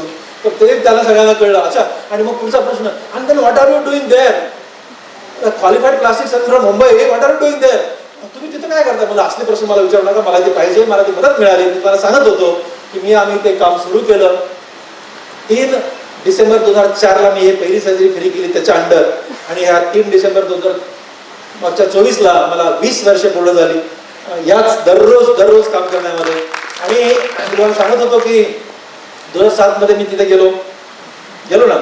तर ते त्याला सगळ्यांना कळलं. अच्छा, आणि मग पुढचा प्रश्न, आणि then what are you doing there? Qualified plastic surgeon from Mumbai, what are you doing there? तुम्ही तिथं काय करता? मला असले प्रश्न मला विचारू नका, मला ते पाहिजे, मला ती मदत मिळाली. मी मला सांगत होतो की आम्ही ते काम सुरू केलं. 3 डिसेंबर 2004ला मी हे पहिली सर्जरी फ्री केली त्याच्या अंडर. आणि ह्या 3 डिसेंबर 2024ला मला 20 वर्षे पूर्ण झाली याच दररोज काम करण्यामध्ये. आणि मी तुम्हाला सांगत होतो की 2007 मध्ये मी तिथे गेलो ना,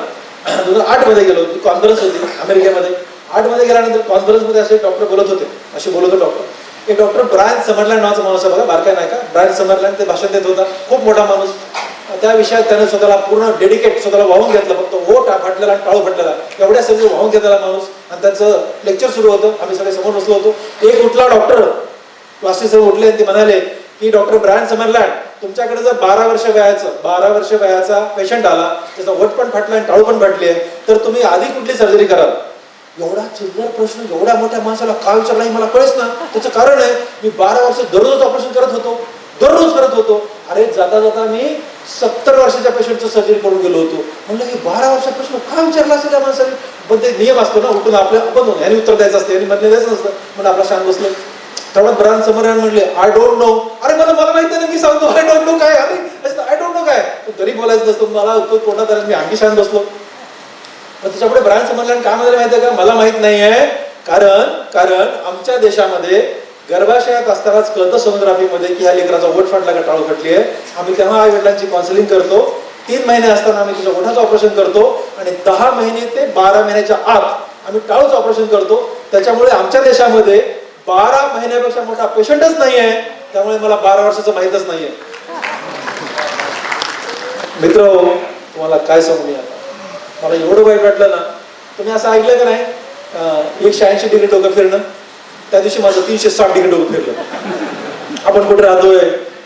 2008 मध्ये गेलो. ती कॉन्फरन्स होती अमेरिकेमध्ये. 8 मध्ये गेल्यानंतर कॉन्फरन्समध्ये असे डॉक्टर बोलत होते, असे बोलत होते डॉक्टर. एक डॉक्टर ब्रायन समरलँड नावाचा माणूस आहे बघा, बारकाय नाही का, ब्रायन समरलँड. ते भाषण देत होता, खूप मोठा माणूस. त्या विषयात त्याने स्वतःला पूर्ण डेडिकेट, स्वतःला वाहून घेतलं. फक्त ओठ फाटलेला आणि टाळू फाटलेला एवढ्या सगळं वाहून घेतलेला माणूस. आणि त्यांचं लेक्चर सुरू होतं, आम्ही सगळे समोर बसलो होतो. एक उठला डॉक्टर, प्लास्टिक सर्जन उठले आणि ते म्हणाले की डॉक्टर ब्रायन समरलँड, तुमच्याकडे जर 12 वर्ष वयाचा पेशंट आला, त्याचा ओठ पण फाटला आणि टाळू पण फाटली आहे, तर तुम्ही आधी कुठली सर्जरी कराल? एवढा चिल्लर प्रश्न एवढ्या मोठ्या माणसाला का विचारला हे मला कळेच ना. त्याचं कारण आहे, मी 12 वर्ष दररोज ऑपरेशन करत होतो. अरे जाता जाता मी 70 वर्षाच्या पेशंटचं सर्जरी करून गेलो होतो. म्हणलं की 12 वर्षा प्रश्न का विचारला असेल त्या माणसाने? पण ते नियम असतो ना, उठून आपल्या आपण याने उत्तर द्यायचं असतं, यांनी मधले द्यायचं नसतं. म्हणून आपला शांत बसलो. तेवढा ब्रायन समरलँड म्हणले आय डोंट नो. अरे मला माहिती नाही, मी सांगतो आय डोंट नो काय. अरे आय डोंट नो काय, तरी बोलायचं नसतं. मला तो तोंडात आला, मी आणखी शांत बसलो. पण त्याच्यापुढे ब्रायन समरलँड काय म्हणाले माहिती आहे का? मला माहित नाही आहे, कारण आमच्या देशामध्ये गर्भाशयात असतानाच कळतं सोनोग्राफीमध्ये की ह्या लेकराचा ओठ फाटला का टाळू फाटली आहे. आम्ही तेव्हा आई वडिलांची काउन्सिलिंग करतो. 3 महिने असताना आम्ही तुझ्या ओठाचं ऑपरेशन करतो आणि 10 महिने ते 12 महिन्याच्या आत आम्ही टाळूचं ऑपरेशन करतो. त्याच्यामुळे आमच्या देशामध्ये 12 महिन्यापेक्षा मोठा पेशंटच नाही आहे. त्यामुळे मला 12 वर्षाचं माहीतच नाहीये. मित्र, तुम्हाला काय सांगू मी आता, मला एवढं वाईट वाटलं ना. तुम्ही असं ऐकलं का नाही, 180 डिग्री डोकं फिरणं? त्या दिवशी माझं 360 डिग्री डोकं फिरलं. आपण कुठे राहतोय,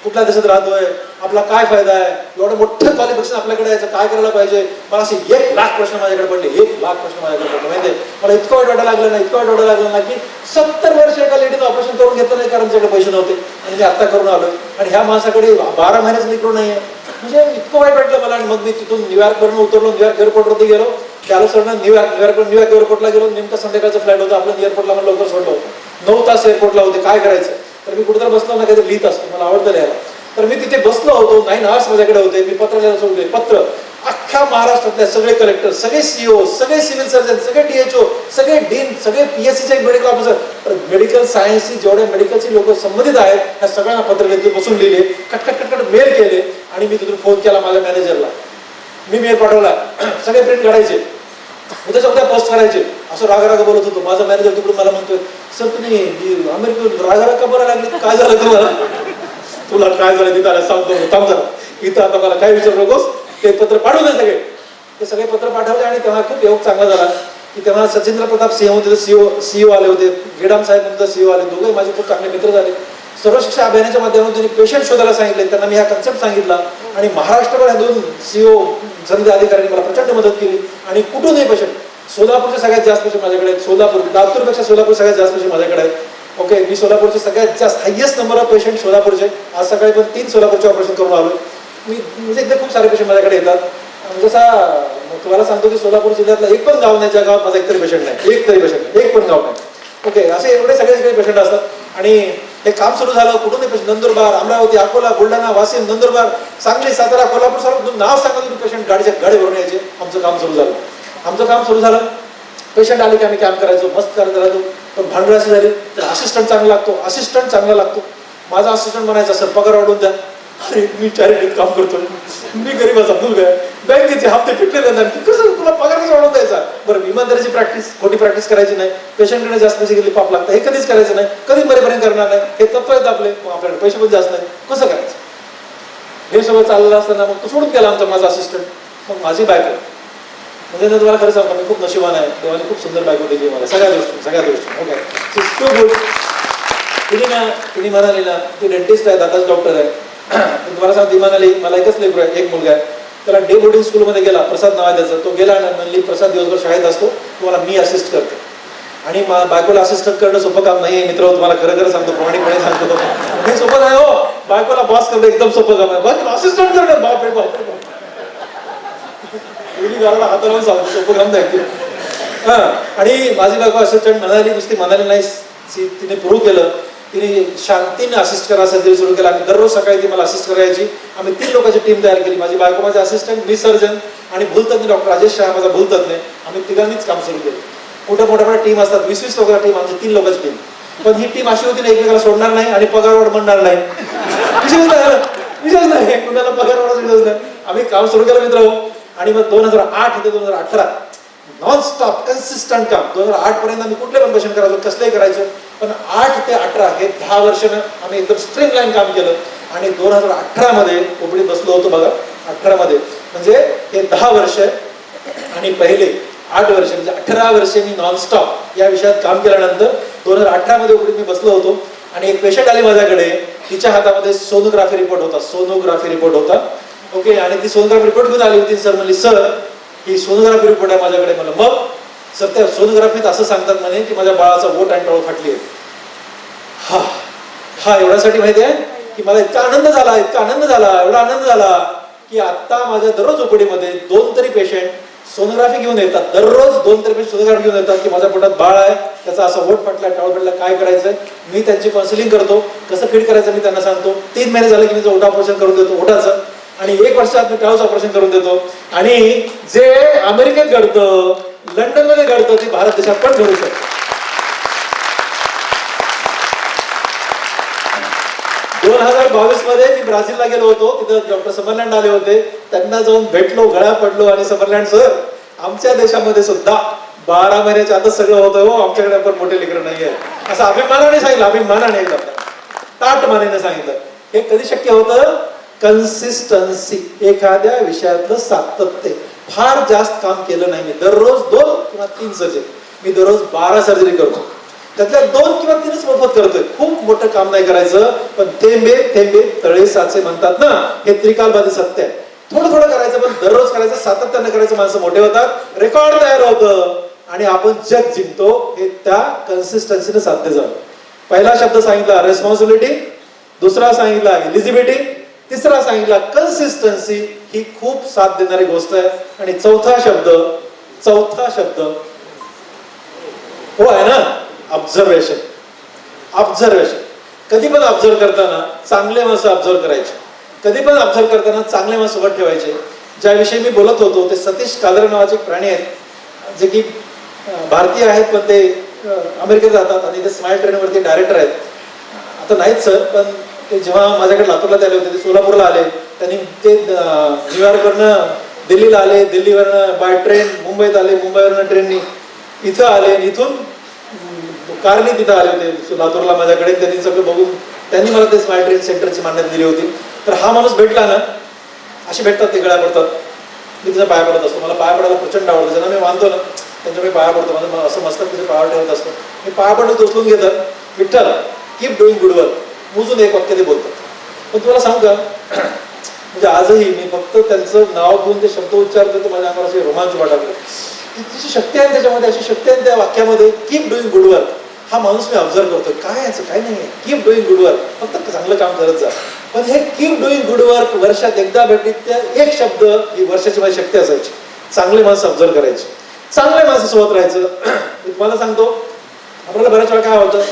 कुठल्या देशात राहतोय, आपला काय फायदा आहे, एवढं मोठं क्वालिफिकेशन आपल्याकडे यायचं, काय करायला पाहिजे. मला असे 1 लाख प्रश्न माझ्याकडे पडले, 1 लाख प्रश्न माझ्याकडे पडले. माहिती मला इतकं वाईट वाटायला लागलं ना की 70 वर्ष एका लेडीचं ऑपरेशन करून घेतलं नाही, कारण त्याच्याकडे पैसे नव्हते आणि मी आत्ता करून आलोय. आणि ह्या माणसाकडे 12 महिन्याचं लेकरू नाही आहे. म्हणजे इतकं वाईट वाटलं मला. आणि मग मी तिथून न्यूयॉर्कवरून उतरलो, न्यूयॉर्क एअरपोर्टवरती गेलो. त्याला सोडणार न्यूयॉर्क एअरपोर्टला गेलो. नेमकं संध्याकाळचं फ्लाईट होतं, आपल्या एअरपोर्टला मला लवकर सोडलं होतं. 9 तास एअरपोर्टला होते. काय करायचं, तर मी कुठेतरी बसलो ना, काहीतरी लिहित असतो, मला आवडतं लिहायला. तर मी तिथे बसलो होतो, 9 आवर्स माझ्याकडे होते. मी पत्र लिहायला सोडले. पत्र अख्ख्या महाराष्ट्रातल्या सगळे कलेक्टर, सगळे सीओ, सगळे सिव्हिल सर्जन, सगळे DHO, सगळे डीन, सगळे PSCचे मेडिकल ऑफिसर, मेडिकल सायन्सची जेवढे मेडिकलची लोक संबंधित आहेत ह्या सगळ्यांना पत्र लिहिले, बसून लिहिले, कटकट मेल केले. आणि मी तिथून फोन केला माझ्या मॅनेजरला. मी मेल पाठवला, सगळे प्रिंट काढायचे, उद्याच्या उद्या पोस्ट करायचे. असं राग बोलत होतो. माझा मॅनेजर तिकडून मला म्हणतोय, सर तुम्ही अमेरिकेतून राग का बरं लागले, काय झालं तुम्हाला? तुला काय झालं तिथं सांगतो, थांब जरा इथं, आता मला काय विचारू नकोस. ते पत्र पाठवले सगळे, ते सगळे पत्र पाठवले. आणि तेव्हा खूप योग चांगला झाला की तेव्हा सचिंद्र प्रताप सिंह होते, सीओ आले होते. गेडाम साहेब म्हणून सीओ आले. दोघे माझे खूप चांगले मित्र झाले. सर्व शिक्षा अभियानाच्या माध्यमातून त्यांनी पेशंट शोधायला सांगितले. त्यांना मी हा कन्सेप्ट सांगितला आणि महाराष्ट्रभर ह्या 2 सीओ संधी अधिकाऱ्यांनी मला प्रचंड मदत केली. आणि कुठूनही पेशंट, सोलापूरचे सगळ्यात जास्त पेशंट माझ्याकडे आहेत. लातूरपेक्षा सोलापूर सगळ्यात जास्त पेशंट माझ्याकडे आहेत. ओके, मी सोलापूरचे सगळ्यात जास्त हायेस्ट नंबर ऑफ पेशंट सोलापूरचे. आज सकाळी पण 3 सोलापूरचे ऑपरेशन करून आलोय मी. म्हणजे इथे खूप सारे पेशंट माझ्याकडे येतात. जसा तुम्हाला सांगतो की सोलापूर जिल्ह्यातला एक पण गाव नाही ज्या गावात माझा एक तरी पेशंट नाही, एक पण गाव नाही. ओके, असे एवढे सगळे पेशंट असतात. आणि हे काम सुरू झालं. कुठून पेशंट, नंदुरबार, अमरावती, अकोला, बुलढाणा, वाशिम, नंदुरबार, सांगली, सातारा, कोल्हापूर, सर्व नाव सांगा तुम्ही पेशंट गाडी भरून यायचे. आमचं काम सुरू झालं. पेशंट आले की आम्ही काम करायचो, मस्त करत राहतो. पण भांडवल असे झाले तर असिस्टंट चांगला लागतो. माझा असिस्टंट म्हणायचा, सर पगार वाढवून द्या. अरे मी चॅरिटीत काम करतोय, मी गरीबाचा मुलगा आहे, बँकेचे हप्ते फिटलेले नाही, कसं तुला पगार कसा वाढवून द्यायचा? बरं, इमानदारीची प्रॅक्टिस, खोटी प्रॅक्टिस करायची नाही. पेशंटकडे जास्त पैसे गेले पाप लागतं, हे कधीच करायचं नाही, कधी मरेपर्यंत करणार नाही. हे तत्व आहेत आपले, मग आपल्याकडे पैसे पण जास्त नाही, कसं करायचं? हे सगळं चाललेलं असताना मग तो सोडून गेला आमचा माझा असिस्टंट. मग माझी बायको म्हणजे ना तुम्हाला खरं सांगतो मी खूप नशिबान आहे. देवाने खूप सुंदर बायको दिली मला सगळ्या गोष्टी ओके. तिने म्हणाली ना ती डेंटिस्ट आहे, दाताच डॉक्टर आहे. तुम्हाला सांगते म्हणाली मला एकच लेकरू आहे, एक मुलगा आहे. त्याला डे बोर्डिंग स्कूलमध्ये गेला, प्रसाद नाव आहे त्याचं. तो गेला आणि म्हणली प्रसाद दिवसभर शाळेत असतो, तुम्हाला मी असिस्ट करते. आणि बायकोला असिस्टंट करणं सोपं काम नाही मित्र, तुम्हाला खरं खरं सांगतो, प्रामाणिकपणे सांगतो. हे सोपं नाही हो, बायकोला बॉस करणं एकदम सोपं काम आहे. बाकी असिस्टंट करणं बापरे बाप घराला हात लावून सांगतो सोपं काम नाही. हा, आणि माझी बायको असिस्टंट म्हणाली, नुसती म्हणाली नाही, तिने प्रूव्ह केलं. तिने शांतीने असिस्ट करा सर्जरी सुरू केला. आणि दररोज सकाळी ती मला असिस्ट करायची. आम्ही 3 लोकांची टीम तयार केली, माझी बायको, माझे असिस्टंट, मी सर्जन आणि भूलतज्ञ डॉक्टर राजेश शाह माझा भूलतज्ञ. आम्ही तिघांनीच काम सुरू केलं. मोठ्या टीम असतात, 20-20 लोकांची टीम, आमची 3 लोकांची टीम. पण ही टीम अशी होती ना, एकमेकाला सोडणार नाही आणि पगारवाढ म्हणणार नाही. विशेष नाही कुणाला पगारवाढ विशेष नाही. आम्ही काम सुरू केलं मित्र. आणि मग 2008 ते 2018 नॉन स्टॉप कन्सिस्टंट काम. 2008 पर्यंत आम्ही कुठले पण पेशंट करायचो, कसलेही करायचो. पण 8 ते 18 हे 10 वर्षानं आम्ही एकदम स्ट्रीमलाईन काम केलं. आणि 2018 मध्ये ओपडीत बसलो होतो बघा. 18 मध्ये म्हणजे हे 10 वर्ष आणि पहिले 8 वर्ष म्हणजे 18 वर्षे मी नॉनस्टॉप या विषयात काम केल्यानंतर 2018 मध्ये ओपडीत मी बसलो होतो. आणि एक पेशंट आली माझ्याकडे, तिच्या हातामध्ये सोनोग्राफी रिपोर्ट होता. ओके. आणि ती सोनोग्राफी रिपोर्ट घेऊन आली होती. सर म्हणली सर ही सोनोग्राफी रिपोर्ट आहे माझ्याकडे. मला मग सर त्या सोनोग्राफीत असं सांगतात म्हणे की माझ्या बाळाचा बोट आणि टळू फाटली आहे. हा एवढ्यासाठी माहिती आहे की मला इतका आनंद झाला एवढा आनंद झाला की आता माझ्या दररोज ओपीडीमध्ये 2 तरी पेशंट सोनोग्राफी घेऊन येतात. दररोज 2 तरी पेशंट सोनोग्राफी घेऊन येतात की माझ्या पोटात बाळ आहे, त्याचा असं बोट फाटला, टाळ फाटला, काय करायचंय. मी त्यांची काउन्सिलिंग करतो, कसं फिट करायचं मी त्यांना सांगतो. 3 महिने झाले की मी ओटा ऑपरेशन करून देतो ओटाचं. आणि 1 वर्षात मी टाळूचं ऑपरेशन करून देतो. आणि जे अमेरिकेत घडतं, लंडनमध्ये घडतं, ते भारत देशात पण घडू शकतं. 2022 मध्ये मी ब्राझीलला गेलो होतो. तिथं डॉक्टर समरलँड आले होते. त्यांना जाऊन भेटलो, गळा पडलो. आणि समरलँड सर आमच्या देशामध्ये सुद्धा 12 महिन्याच्या आता सगळं होतं हो, आमच्याकडे पण मोठे लेकरं नाही आहे असं अभिमानाने सांगितलं. अभिमानाने ताट मानेने सांगितलं. हे कधी शक्य होतं? कन्सिस्टन्सी, एखाद्या विषयातलं सातत्य. फार जास्त काम केलं नाही मी. दररोज 2 किंवा 3 सर्जरी, मी दररोज 12 सर्जरी करतो. त्यातल्या 2 किंवा 3च मोफत करतोय. खूप मोठं काम नाही करायचं, पण थेंबे थेंबे तळे साचे म्हणतात ना, हे त्रिकालबाधी सत्य आहे. थोडं करायचं, पण दररोज करायचं, सातत्यानं करायचं. माणसं मोठे होतात, रेकॉर्ड तयार होतं आणि आपण जग जिंकतो. हे त्या कन्सिस्टन्सीने साध्य झालं. पहिला शब्द सांगितला रेस्पॉन्सिबिलिटी, दुसरा सांगितला एलिजिबिलिटी, तिसरा सांगितला कन्सिस्टन्सी. ही खूप साथ देणारी गोष्ट आहे. आणि चौथा शब्द हो आहे ना, ऑब्झर्वेशन. कधी पण ऑब्झर्व करताना चांगले माणसं ऑब्झर्व करायचे, कधी पण ऑब्झर्व करताना चांगले माणसं सोबत ठेवायचे. ज्याविषयी मी बोलत होतो ते सतीश कालरे नावाचे प्राणी आहेत, जे की भारतीय आहेत पण ते अमेरिकेत जातात आणि ते स्माइल ट्रेनवरती डायरेक्टर आहेत. आता नाहीत सर, पण ते जेव्हा माझ्याकडे लातूरला आले होते, ते सोलापूरला आले. त्यांनी ते न्यूयॉर्कवरनं दिल्लीला आले, दिल्लीवरनं बाय ट्रेन मुंबईत आले, मुंबईवरनं ट्रेननी इथं आले, इथून कारने तिथं आले होते लातूरला माझ्याकडे. त्यांनी सगळं बघून त्यांनी मला ते स्माइल ट्रेन सेंटरची मान्यता दिली होती. तर हा माणूस भेटला ना, असे भेटतात ते गळ्या पडतात. मी तिचा पाया पडत असतो. मला पाया पडायला प्रचंड आवडतं. ज्यांना मी मानतो ना त्यांच्या मी पाया पडतो. माझं असं मस्त तिथे पाया ठेवत असतो. मी पाया पडत उचलून घेतात, Vitthal keep doing good work, मोजून 1 वाक्य ते बोलतात. पण तुम्हाला सांगू का, म्हणजे आजही मी फक्त त्यांचं नाव घेऊन ते शब्द उच्चारतो तर माझ्या अंगावर असे रोमांच वाटायला. तिची शक्ती आहे त्याच्यामध्ये, अशी शक्ती आहे त्या वाक्यामध्ये. Keep doing good work. हा माणूस मी ऑब्झर्व करतोय. काय याचं काय नाही, कीप डुईंग गुड वर्क, फक्त चांगलं काम करत जा. पण हे कीप डुईंग गुड वर्क वर्षात एकदा भेटली त्या एक शब्द ही वर्षाची माझी शक्ती असायची. चांगले माणसं ऑब्झर्व करायचे, चांगल्या माणसासोबत राहायचं. मी तुम्हाला सांगतो, आपल्याला बऱ्याच वेळा काय होतं,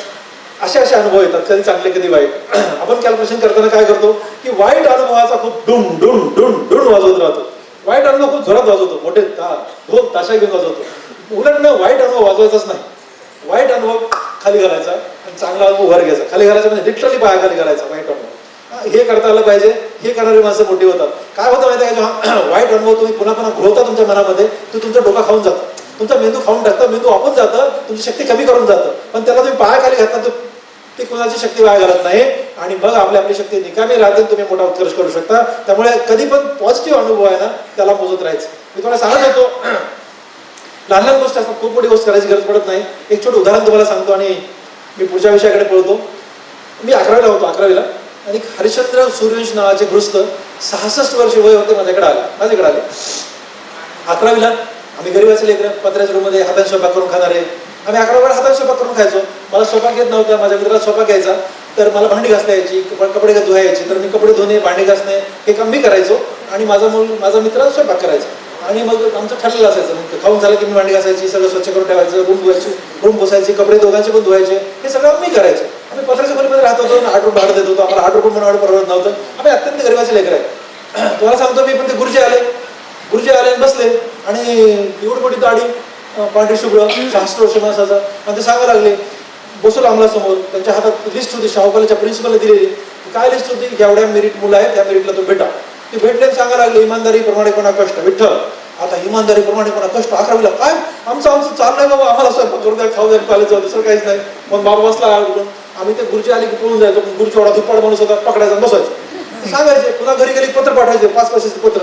असे अनुभव येतात, कधी चांगले कधी वाईट. आपण कॅल्क्युलेशन करताना काय करतो की वाईट अनुभवाचा खूप डुम डुम डुम डुम वाजवत राहतो. वाईट अनुभव खूप जोरात वाजवतो, मोठे ढोल ताशा घेऊन वाजवतो. उलट ना, वाईट अनुभव वाजवायचाच नाही. वाईट अनुभव खाली घालायचा आणि चांगला अनुभव वर घ्यायचा. खाली घालायचा म्हणजे लिटरली पाया खाली घालायचा. वाईट अनुभव हे करता आलं पाहिजे. हे करणारी माणसं मोठी होतात. काय होतं माहिती आहे का, जेव्हा वाईट अनुभव तुम्ही पुन्हा घोळता तुमच्या मनामध्ये, तो तुमचा डोका खाऊन जातो, तुमचा मेंदू खाऊन टाकतं, मेंदू वापून जातं, तुमची शक्ती कमी करून जातं. पण त्याला तुम्ही पाया खाली घातला तर ते कोणाची शक्ती वाया घालत नाही. आणि मग आपली शक्ती निकामी राहते, तुम्ही मोठा उत्कर्ष करू शकता. त्यामुळे कधी पण पॉझिटिव्ह अनुभव आहे ना त्याला मोजत राहायचं. मी तुम्हाला सांगत होतो लहान लहान गोष्टी असतात, खूप मोठी गोष्ट करायची गरज पडत नाही. एक छोटं उदाहरण तुम्हाला सांगतो आणि मी पुढच्या विषयाकडे पळतो. मी 11वीला होतो, 11वीला, आणि हरिश्चंद्र सूर्यवंशी नावाचे गृहस्थ 66 वर्ष वय होते, माझ्याकडे आले. 11वीला आम्ही गरीबाचे लेकरं, पत्र्याच्या रूममध्ये हाताने स्वयंपाक करून खाणारे. आम्ही 11वीला हाताने स्वयंपाक करून खायचो. मला स्वयंपाक येत नव्हता, माझ्या मित्राला स्वयंपाक यायचा, तर मला भांडी घासता यायची, कपडे धुवायची, तर मी कपडे धुणे, भांडी घासणे हे काम मी करायचो आणि माझा मित्र स्वयंपाक करायचा. आणि मग आमचं ठरलेलं असायचं, मग खाऊन झालं की मी भांडी घासायची, सगळं स्वच्छ करून ठेवायचं, रूम पुसायची, कपडे दोघांचे पण धुवायचे, हे सगळं मी करायचो. आम्ही पत्र्याच्या खोलीमध्ये राहत होतो, 8 रुपये भाडं देत होतो. आम्हाला 8 रुपये म्हणून परवडत नव्हतं. आम्ही अत्यंत गरीबाचे लेकर आहे. तुम्हाला सांगतो मी, पण ते गुरुजी आले आणि बसले आणि एवढी मोठी दाढी, पांढरी शुभ्र, 66 वर्ष माणसाचा, आणि ते सांगायला लागले. बसवलं आम्हाला समोर, त्यांच्या हातात लिस्ट होती, शाहू कॉलेजच्या प्रिन्सिपलला दिलेली. काय लिस्ट होती? एवढ्या मेरिट मुलं आहेत, त्या मेरिटला तो भेटा. ते भेटले, सांगायला लागले इमानदारी, प्रामाणिकपणा, कष्ट. विठ्ठल, आता इमानदारी, प्रामाणिकपणा, कष्ट 11वीला काय आमचं चाललंय बाबा, आम्हाला स्वयंपाक करू द्या, खाऊ द्या, कॉलेज जाऊ, दुसरं काहीच नाही. मग बाबा बसला आम्ही ते गुरुजी आले की पळून जायचो. पण गुरुजी एवढा दुप्पाड माणूस होता, पकडायचा, बसायचं, सांगायचे. पुन्हा घरी गेली पत्र पाठवायचे, 5 पैशाचे पत्र.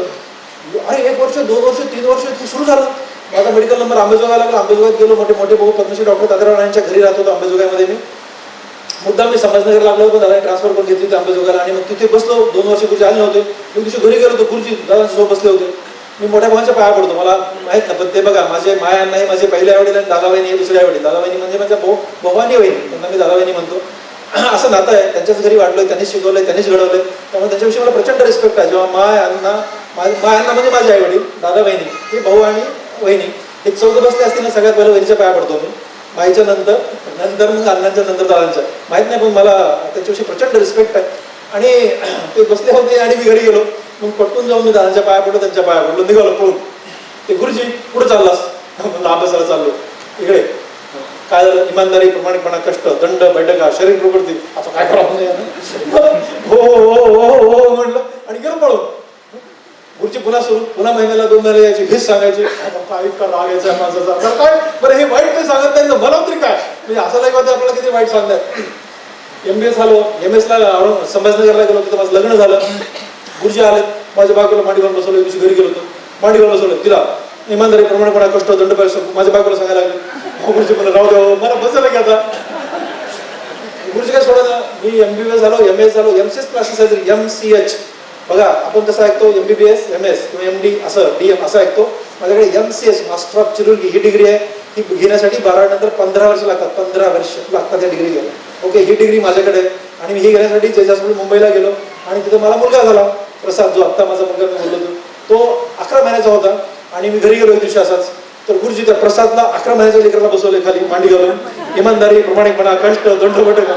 अरे 1 वर्ष, 2 वर्ष, 3 वर्ष सुरू झालं. माझा मेडिकल नंबर आंबेजोगाईला लागला. आंबेजोगाईत गेलो. मोठे भाऊ पद्मश्री डॉक्टर दादाराव यांच्या घरी राहत होतो आंबेजोगाईमध्ये. मी मुद्दाम मी संभाजीनगर लागलो होतो, दादा ट्रान्सफर करून घेतली होती आंबेजोगाईला. आणि मग तिथे बसलो. 2 वर्ष गुरुजी आले नव्हते. एक दिवशी घरी गेलो होतो, गुरुजी दादांसोबत बसले होते. मी मोठ्या भावांच्या पाया पडतो, मला माहित ना, पण ते बघा, माझे माया नाही, माझे पहिल्या आईवडील आणि दादाबाईनी हे दुसऱ्या आईवडील. दादाबाईनी म्हणजे माझ्या भवानी वहिनी, त्यांना मी दादाबाईनी म्हणतो. असं नातं आहे. त्यांच्याच घरी वाढलोय, त्यांनीच शिकवलंय, त्यांनीच घडवलंय. त्यामुळे त्यांच्याविषयी मला प्रचंड रिस्पेक्ट आहे. जेव्हा मायांना म्हणजे माझे आई वडील, दादा बहिणी, हे भाऊ आणि वहिनी, हे 14 बसले असतील ना, सगळ्यात पहिलं वहिनीच्या पाया पडतो मी. माईच्या नंतर मग अण्णांच्या नंतर दादांच्या. माहीत नाही, पण मला त्यांच्याविषयी प्रचंड रिस्पेक्ट आहे. आणि ते बसले होते आणि मी घरी गेलो. मग पटकून जाऊन मी दादांच्या पाया पडलो, त्यांच्या पाया पडलो, निघालो पळून. ते गुरुजी पुढे चाललास, अभ्यासाला चाललो. इकडे काय झालं? इमानदारी, प्रामाणिकपणा, कष्ट, दंड, बैठका, शरीर प्रवृत्ती. आता काय करावं? हो म्हटलं आणि गेलो पळून. गुरुजी पुन्हा महिन्याला 2 महिने यायची, हेच सांगायची, काय इतका राग यायचा माझा, काय बरं हे वाईट काही सांगत नाही, मला तरी काय, म्हणजे असं नाही वाटतं आपल्याला किती वाईट सांगतात. MBS झालो, MS ला संभाजीनगरला गेलो, तिथं माझं लग्न झालं. गुरुजी आले, माझ्या बायकोला मांडीवर बसवलं. दिवशी घरी गेलो होतो, मांडीवर बसवलं, तिला इमानदारी, प्रमाणपणा, कष्ट, दंड, पैसा माझ्या बायकोला सांगायला लागले. गुरुजी मला राहू द्या, मला बसवलं की आता. गुरुजी काय सोडा, मी MBBS झालो, MS झालो, MCS क्लासेस आहेत, MCH. बघा, आपण कसं ऐकतो MBBS, MS किंवा MD असं, DM असं ऐकतो. माझ्याकडे MCH, मास्टर ऑफ चिरुर्गी ही डिग्री आहे. ही घेण्यासाठी 12 नंतर 15 वर्ष लागतात. 15 वर्ष लागतात या डिग्री घ्यायला. ओके, ही डिग्री माझ्याकडे आहे. आणि मी ही घेण्यासाठी जेजासपूर मुंबईला गेलो आणि तिथे मला मुलगा झाला, प्रसाद, जो आत्ता माझा मुलगा मी बोललो तो 11 महिन्याचा होता. आणि मी घरी गेलो एक दिवशी असाच, तर गुरुजी त्या प्रसादला 11 महिन्याच्या लेकराला बसवले खाली मांडी घालून. इमानदारी, प्रामाणिकपणा, कष्ट, दंड, बैठका.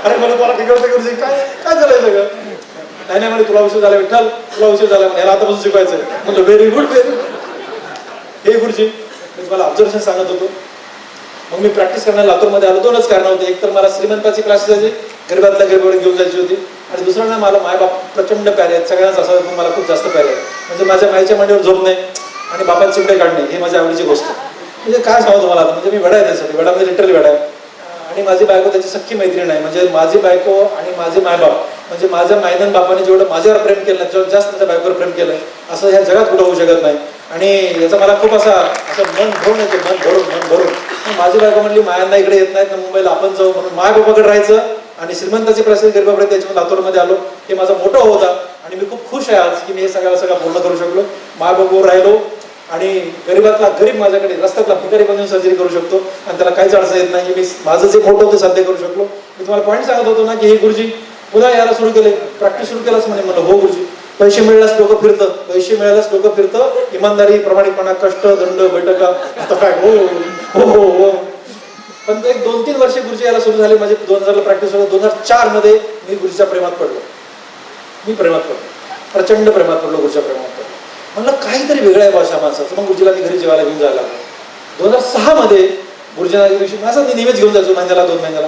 अरे मला तुम्हाला बिघडतं गुरुजी, काय झालंय सगळं? नाही म्हणे, तुला विषय झाला विठ्ठल, तुला विषय झाला म्हणे, याला आतापासून शिकवायचं. म्हणलं व्हेरी गुड, हे गुरुजी मी तुम्हाला ऑब्झर्वेशन सांगत होतो. मग मी प्रॅक्टिस करण्याला लातूरमध्ये आलो. 2च कारण होते. एक तर मला श्रीमंताची क्लासेस जायची, गरीबातल्या गरीबाकडे घेऊन जायची होती. आणि दुसरं ना, मला मायबाप प्रचंड प्यारे आहेत, सगळ्यांनाच असं, पण मला खूप जास्त प्यारे आहेत. म्हणजे माझ्या माईच्या मांडीवर झोपणे आणि बापाचे चिमटे काढणे ही माझ्या आवडीची गोष्ट. म्हणजे काय सांगू तुम्हाला, म्हणजे मी वेडा आहे त्यासाठी. वेडा म्हणजे लिटरली वेडा आहे. आणि माझी बायको त्याची सख्खी मैत्रीण आहे. म्हणजे माझी बायको आणि माझे मायबाप, म्हणजे माझ्या मायनन बापाने जेवढं माझ्यावर प्रेम केलं, जेवढं जास्त माझ्या बायकोवर प्रेम केलं, असं ह्या जगात कुठं होऊ शकत नाही. आणि याचा मला खूप असं मन भरून येते, मन भरून. माझी बायको म्हणली, मायांना इकडे येत नाहीत ना मुंबईला, आपण जाऊ. म्हणून माय बापाकडे राहायचं आणि श्रीमंताचे प्रश्न गरीबाकडे, त्याच्यामध्ये लातूरमध्ये आलो. हे माझा मोठा होता आणि मी खूप खुश आहे आज की मी हे सगळं पूर्ण करू शकलो. माय बापावर राहिलो आणि गरीबातला गरीब माझ्याकडे, रस्त्यातला भिकारी बनवून सर्जरी करू शकतो आणि त्याला काहीच अडचण येत नाही. मी माझं जे मोठं होतं साध्य करू शकलो. मी तुम्हाला पॉईंट सांगत होतो ना की हे गुरुजी पुन्हा याला सुरू केले, प्रॅक्टिस सुरू केलंच म्हणे. म्हणलं हो गुरुजी, पैसे मिळाल्यास डोकं फिरतं, पैसे मिळाल्यास डोकं फिरतं, इमानदारी, प्रामाणिकपणा, कष्ट, दंड, बैठका. आता काय हो. पण एक 2-3 वर्षे गुरुजी याला सुरू झाले. माझे 2000ला प्रॅक्टिस होतं. 2004 मध्ये मी गुरुजीच्या प्रेमात पडलो. प्रचंड प्रेमात पडलो, गुरुजीच्या प्रेमात पडलो. म्हणलं काहीतरी वेगळं आहे भाषा माणसाचं. मग गुरुजीला मी घरी जेवायला घेऊन जायला लागलो. 2006 मध्ये गुरुजींना दिवशी असं मी नेहमीच घेऊन जायचो, महिन्याला 2 महिन्याला.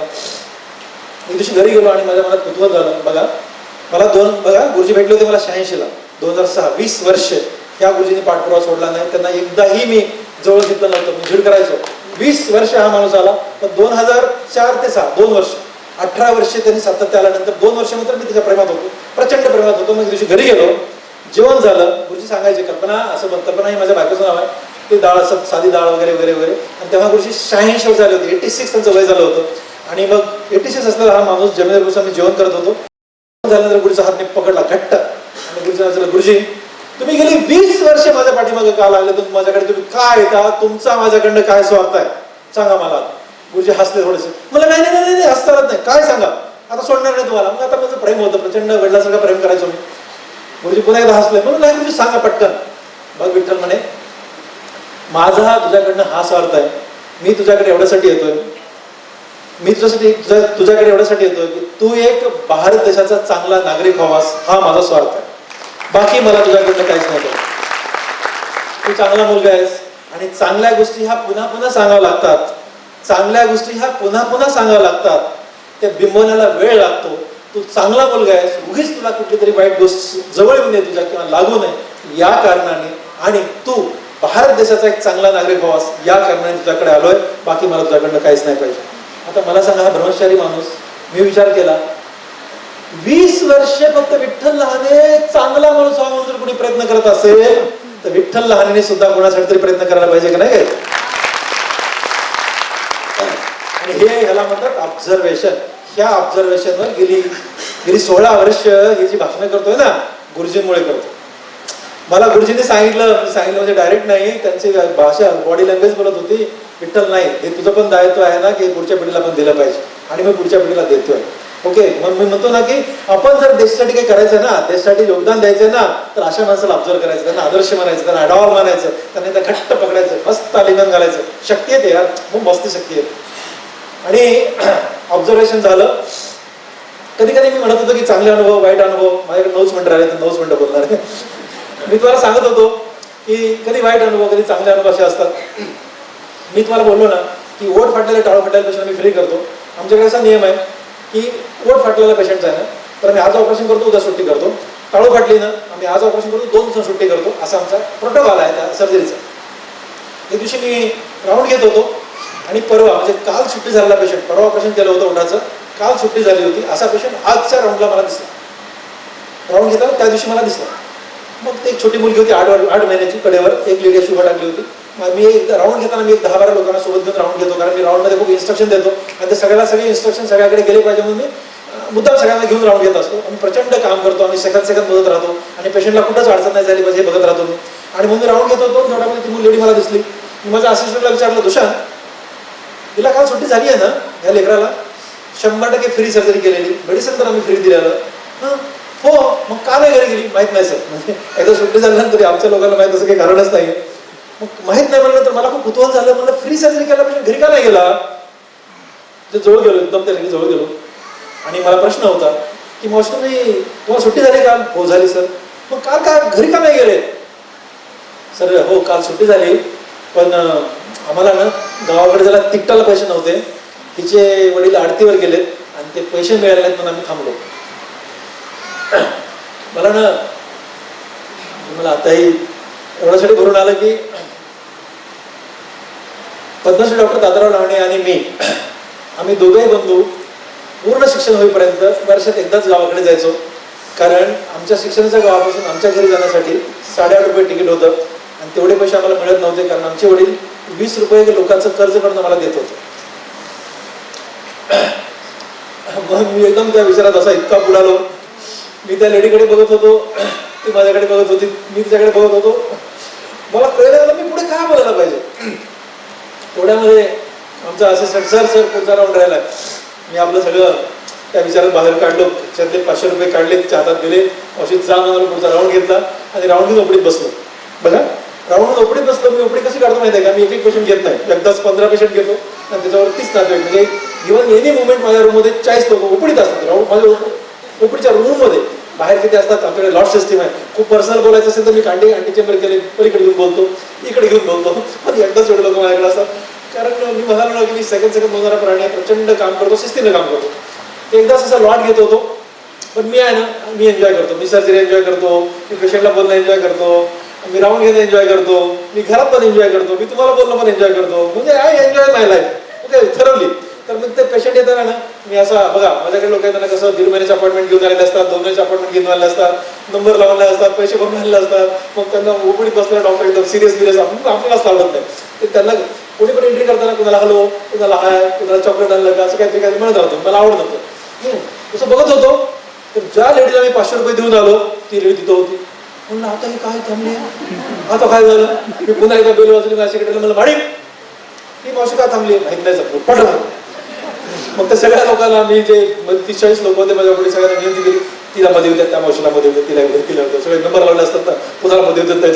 एक दिवशी घरी गेलो आणि माझ्या मनात कुतूहल झालं. बघा गुरुजी भेटले होते मला 86ला. 2006 20 वर्ष ह्या गुरुजींनी पाठपुरावा सोडला नाही. त्यांना एकदाही मी जवळ घेतलं नव्हतं. मी झीड करायचो. 20 वर्ष हा माणूस आला. पण 2004 ते 6 2 वर्ष 18 वर्षे त्यांनी सातत्य आल्यानंतर 2 वर्षानंतर मी तिच्या प्रेमात होतो, प्रचंड प्रेमात होतो. मग दिवशी घरी गेलो, जेवण झालं, गुरुजी सांगायचे कल्पना असं कल्पना ही माझ्या बायकोचं नाव आहे, ते डाळ असं साधी डाळ वगैरे वगैरे वगैरे. आणि तेव्हा गुरुजी 86 वर्ष झाले होते, 86 त्यांचं वय झालं होतं. आणि मग 86 असलेला हा माणूस जमिनीवर बसून आम्ही जेवण करत होतो. झाल्यानंतर गुरुजीचा हात मी पकडला घट्ट आणि गुरुजी म्हणाले, गुरुजी तुम्ही गेली 20 वर्षे माझ्या पाठीमागे का लागले, तुम्ही माझ्याकडे तुम्ही काय येता, तुमचा माझ्याकडनं काय स्वार्थ आहे सांगा मला. गुरुजी हसले थोडेसे, मला नाही नाही नाही हसता येत नाही, काय सांगा आता, सोडणार नाही तुम्हाला. मग आता माझं प्रेम होतं, प्रचंड वडिलांसारखं प्रेम करायचो मी. गुरुजी पुन्हा एकदा हसले, म्हणून नाही गुरुजी सांगा पटकन. बघ विठ्ठल म्हणे, माझा हा तुझ्याकडनं हा स्वार्थ आहे, मी तुझ्याकडे एवढ्यासाठी येतोय, मी तुझ्याकडे एवढ्यासाठी येतोय की तू एक भारत देशाचा चांगला नागरिक व्हावास, हा माझा स्वार्थ आहे. बाकी मला तुझ्याकडनं काहीच नाही. तू चांगला मुलगा आहेस आणि चांगल्या गोष्टी ह्या पुन्हा पुन्हा सांगाव्या लागतात, चांगल्या गोष्टी ह्या पुन्हा पुन्हा सांगाव्या लागतात, त्या बिंबवण्याला वेळ लागतो. तू चांगला मुलगा आहेस, उगीच तुला कुठली तरी वाईट गोष्ट जवळ येऊ नये तुझ्या किंवा लागू नये या कारणाने, आणि तू भारत देशाचा एक चांगला नागरिक व्हावास या कारणाने तुझ्याकडे आलोय, बाकी मला तुझ्याकडनं काहीच नाही पाहिजे. आता मला सांगा, हा ब्रह्मचारी माणूस, मी विचार केला 20 वर्षे फक्त विठ्ठल लहाने चांगला माणूस व्हावा म्हणून जर कोणी प्रयत्न करत असेल तर विठ्ठल लहानेने सुद्धा कोणासाठी तरी प्रयत्न करायला पाहिजे का नाही. आणि हे ह्याला म्हणतात ऑब्झर्वेशन. ह्या ऑब्झर्वेशनवर गेली 16 वर्ष ही जी भाषणं करतोय ना, गुरुजींमुळे करतो. मला गुरुजींनी सांगितलं म्हणजे डायरेक्ट नाही, त्यांची भाषा बॉडी लँग्वेज बोलत होती, विठ्ठल नाही हे तुझं पण दायित्व आहे ना की पुढच्या पिढीला पण दिलं पाहिजे, आणि मी पुढच्या पिढीला देतोय. ओके, मग मी म्हणतो ना की आपण जर देशासाठी काही करायचं ना, देशासाठी योगदान द्यायचं ना, तर अशा माणसाला ऑब्झर्व करायचं, त्यांना आदर्श मानायचं, त्यांना अडॉल मानायचं, त्यांना त्या घट्ट पकडायचं, मस्त आलिंगन घालायचं. शक्य आहे ते यार, खूप मस्त शक्य आहे. आणि ऑब्झर्वेशन झालं. कधी कधी मी म्हणत होतो की चांगले अनुभव, वाईट अनुभव, माझ्याकडे 9 मिनिटं राहिले तर 9 मिनिटं बोलणार आहे. मी तुम्हाला सांगत होतो की कधी वाईट अनुभव, कधी चांगले अनुभव असे असतात. मी तुम्हाला बोललो ना की ओठ फाटलेले टाळू फाटलेल्या मी फ्री करतो. आमच्याकडे असा नियम आहे की ओठ फाटलेला पेशंट आहे ना, तर आम्ही आज ऑपरेशन करतो, उद्या सुट्टी करतो. टाळू फाटली ना, आम्ही आज ऑपरेशन करतो, 2 दिवसांनी सुट्टी करतो. असा आमचा प्रोटोकॉल आहे त्या सर्जरीचा. एक दिवशी मी राऊंड घेत होतो आणि परवा म्हणजे काल सुट्टी झालेला पेशंट, परवा ऑपरेशन केलं होतं ओठाचं, काल सुट्टी झाली होती, असा पेशंट आजच्या राऊंडला मला दिसला. राऊंड घेताना त्या दिवशी मला दिसला. मग ते एक छोटी मुलगी होती 8 महिन्याची, कडेवर एक लेडी अशी उभा टाकली होती. मी एक राऊंड घेताना मी 10-12 लोकांना सोबत घेऊन राऊंड घेतो, कारण मी राऊंडमध्ये खूप इन्स्ट्रक्शन देतो आणि ते सगळे इन्स्ट्रक्शन सगळ्याकडे गेले पाहिजे म्हणून मी मुद्दाम सगळ्यांना घेऊन राऊंड घेत असतो. आम्ही प्रचंड काम करतो, आम्ही सेकंद बघत राहतो आणि पेशंटला कुठंच अडचण नाही झाली पाहिजे हे बघत राहतो मी. आणि म्हणून मी राऊंड घेत होतो, तेवढ्यामध्ये ती लेडी मला दिसली. मी माझ्या असिस्टंटला विचारलं, दुशांत तिला काल सुट्टी झाली आहे ना, या लेकराला 100% फ्री सर्जरी केलेली, मेडिसिन तर आम्ही फ्री दिलेलं. हो, मग का नाही घरी गेली? माहित नाही सर. म्हणजे एकदा सुट्टी झाल्यानंतर आमच्या लोकांना माहित असं काही कारणच नाही. मग माहित नाही म्हणलं तर मला खूप कुतूहल झालं. म्हणलं फ्री सर्जरी केला म्हणजे घरी का नाही गेला? जवळ गेलो, एकदम त्या जवळ गेलो आणि मला प्रश्न होता की मावशी तुम्हाला सुट्टी झाली का? हो झाली सर. मग काल का घरी का नाही गेले? सर हो काल सुट्टी झाली, पण आम्हाला ना गावाकडे जरा तिकटाला पैसे नव्हते, तिचे वडील आडतीवर गेलेत आणि ते पैसे मिळाले नाहीत म्हणून आम्ही थांबलो. मला आताही एवढ्यासाठी भरून आलं की पद्मश्री डॉक्टर दादाराव लावणे आणि मी, आम्ही दोघेही बंधू पूर्ण शिक्षण होईपर्यंत वर्षात एकदाच गावाकडे जायचो, कारण आमच्या शिक्षणाच्या गावापासून आमच्या घरी जाण्यासाठी 8.5 रुपये तिकीट होतं आणि तेवढे पैसे आम्हाला मिळत नव्हते, कारण आमचे वडील 20 रुपये लोकांचं कर्ज करून आम्हाला देत होते. मग मी एकदम त्या विचारात असा इतका बुडालो. मी त्या लेडीकडे बघत होतो, ती माझ्याकडे बघत होती, मी तिच्याकडे बघत होतो. मला कळलं मी पुढे काय बोलायला पाहिजे. तेवढ्यामध्ये आमचा असिस्टंट सर पुढचा राऊंड राहिला. मी आपलं सगळं त्या विचारात बाहेर काढलो, त्यातले 500 रुपये काढले, तिच्या हातात दिले, औषध जा म्हणून पुढचा राऊंड घेतला आणि राऊंड घेऊन ओपडीत बसलो. बघा राऊंड ओपडीत बसलो. मी ओपडी कशी काढतो माहिती आहे का? मी एक पेशंट घेत नाही, एकदाच 15 पेशंट घेतो आणि त्याच्यावर 30 नातेवाईक, म्हणजे इव्हन एनी मुवमेंट माझ्या रूममध्ये 40 लोक ओपडीत असतात. राऊंड माझ्या ओपडीच्या रूममध्ये. बाहेर किती असतात आपल्याकडे लॉट सिस्टीम आहे. खूप पर्सनल बोलायचं असेल तर मी अँटी चेंबर केले, पलीकडे घेऊन बोलतो, इकडे घेऊन बोलतो, पण एकदाच एवढे लोक माझ्याकडे असतात. कारण मी म्हणालो ना की मी सेकंद बोलणारा प्राणी आहे, प्रचंड काम करतो, शिस्तीनं काम करतो. एकदाच असा लॉट घेत होतो, पण मी आहे ना, मी एन्जॉय करतो. मी सर्जरी एन्जॉय करतो, मी पेशंटला बोलणं एन्जॉय करतो, मी राऊंड घेणं एन्जॉय करतो, मी घरात पण एन्जॉय करतो, मी तुम्हाला बोलणं पण एन्जॉय करतो. म्हणजे I enjoy my life. Okay, ठरवली. तर मग ते पेशंट येताना ना मी असा बघा माझ्याकडे लोक येताना कसं 1.5 महिन्याचे अपॉइंटमेंट घेऊन आलेले असतात, 2 महिन्याचे अपॉइंटमेंट घेऊन आलेले असतात, नंबर लावले असतात, पैसे भरून आलेले असतात. मग त्यांना ओपीडीत बसलेला डॉक्टर एकदम सिरियस आपल्यालाच आवडत नाही. ते त्यांना कोणी पण एंट्री करताना कुणाला हॅलो, कुणाला हाय, कुणाला चॉकलेट आणलं का असं काहीतरी काही म्हणत राहतो. मला आवडत होतं. तसं बघत होतो तर ज्या लेडीला मी 500 रुपये देऊन आलो ती लेडी तिथं होती. म्हणलं आता हे काय थांबले, आता काय झालं. मी पुन्हा एकदा बेल वाजली, माझ्या सेक्रेटरीला म्हणलं भाडी ही मावशी काय थांबली, माहित नाही पटलं. मग त्या सगळ्या लोकांना मी जे 30-40 लोक होते माझ्या पुढे सगळ्यांना विनंती केली, तिला मध्ये होत्या, त्या मावशीला मध्ये होत्या, तिला होत्या, सगळे नंबर लावले असतात ना, पुन्हा मध्ये होत्या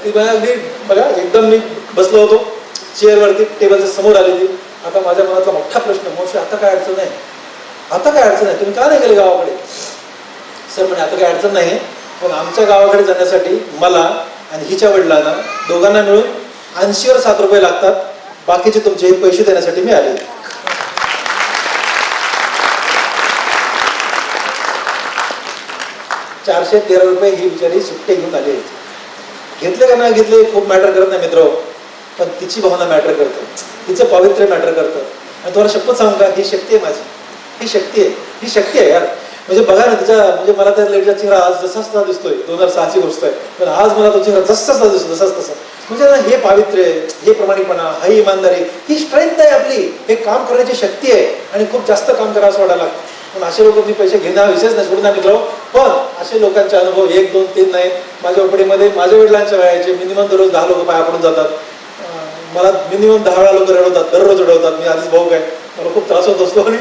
ती अगदी बघा एकदम मी बसलो होतो चेअरवरती, टेबलच्या समोर आली ती. आता माझ्या मनातला मोठा प्रश्न, मावशी आता काय अडचण नाही, आता काय अडचण आहे, तुम्ही का नाही गेले गावाकडे. सर म्हणे आता काय अडचण नाही, पण आमच्या गावाकडे जाण्यासाठी मला आणि हिच्या वडिलांना दोघांना मिळून 80 वर 7 रुपये लागतात, बाकीचे तुमचे पैसे देण्यासाठी मी आले. ₹413 ही बिचारी सुट्टे घेऊन आले. घेतले का नाही घेतले खूप मॅटर करत नाही मित्र, पण तिची भावना मॅटर करते, तिचं पावित्र्य मॅटर करतं. आणि तुम्हाला शपथ सांगू का, ही शक्ती आहे माझी, ही शक्ती आहे, ही शक्ती आहे यार. म्हणजे बघा ना तिच्या, म्हणजे मला त्या लेडीचा चेहरा आज जसाच तसा दिसतोय, 2006ची गोष्ट आहे, पण आज मला तो चेहरा जसाच तसा दिसतो, जसाच तसा. म्हणजे ना हे पावित्र्य, हे प्रमाणिकपणा, ही इमानदारी, ही स्ट्रेंथ आहे आपली, हे काम करण्याची शक्ती आहे. आणि खूप जास्त काम करावं असं वाटायला लागतं. पण असे लोक मी पैसे घेणं विशेष नाही सोडून आम्ही जाऊ, पण असे लोकांचे अनुभव 1, 2, 3 नाही. माझ्या ओपडीमध्ये माझ्या वडिलांच्या वयाचे मिनिमम दररोज 10 लोक पाया पडून जातात. मला मिनिमम 10 वेळा लोक रडवतात, दररोज रडवतात. मी आधीच भाऊ काय, मला खूप त्रास होत असतो. आणि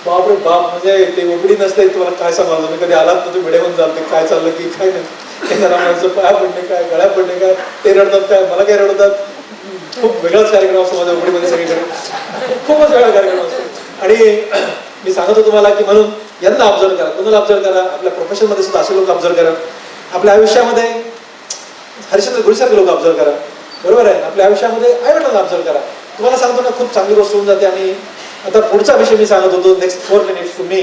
बापरे बाप, म्हणजे ते ओपडी नसते तुम्हाला काय सांभाळतो. मी कधी आलात तर तुम्ही मिडियम चालते काय चाललं की काय नाही, माणसं पाया पडणे काय, गळ्या पडणे काय, ते रडतात काय, मला काय रडवतात. खूप वेगळाच कार्यक्रम असतो माझ्या ओपडीमध्ये सगळीकडे, खूपच वेगळा कार्यक्रम असतो. आणि मी सांगत होतो तुम्हाला की म्हणून यांना ऑब्झर्व करा, कोणाला ऑब्झर्व करा, आपल्या प्रोफेशनमध्ये सुद्धा असे लोक ऑब्झर्व करा, आपल्या आयुष्यामध्ये हरिश्चंद्र गुरुसारखे लोक ऑब्झर्व करा, बरोबर आहे. आपल्या आयुष्यामध्ये आईवडिलांना ऑब्झर्व करा. तुम्हाला सांगतो ना खूप चांगली गोष्ट होऊन जाते. आणि आता पुढचा विषय मी सांगत होतो, नेक्स्ट 4 मिनिट्स टू मी.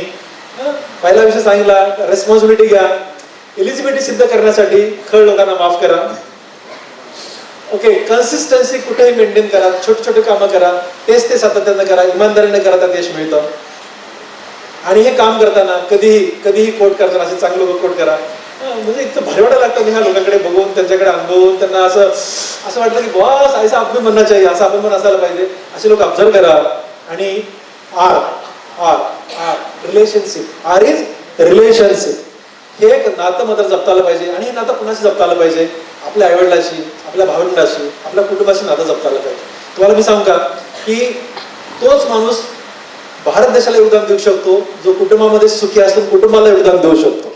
पहिला विषय सांगितला रेस्पॉन्सिबिलिटी घ्या, एलिजिबिलिटी सिद्ध करण्यासाठी खळ लोकांना माफ करा. ओके, कन्सिस्टन्सी कुठेही मेंटेन करा, छोटे छोटे कामं करा, तेच ते सातत्यानं करा, इमानदारीने करा, त्यात यश मिळतं. आणि हे काम करताना कधीही कोट करताना असे चांगले लोक कोट करा. म्हणजे इतकं भारी वाटायला लागतं ह्या लोकांकडे बघून, त्यांच्याकडे अनुभवून, त्यांना असं वाटतं की बॉस ऐसा आपण म्हणणं चाहिए, असं आपण पण असायला पाहिजे. असे लोक ऑब्झर्व करा. आणि रिलेशनशिप, आर इज रिलेशनशिप, हे एक नातं मात्र जपता आलं पाहिजे. आणि हे नातं कुणाशी जपता आलं पाहिजे, आपल्या आईवडिलाशी, आपल्या भावंडाशी, आपल्या कुटुंबाशी नातं जपता आलं पाहिजे. तुम्हाला मी सांगू का की तोच माणूस भारत देशाला योगदान देऊ शकतो जो कुटुंबामध्ये सुखी असून कुटुंबाला योगदान देऊ शकतो,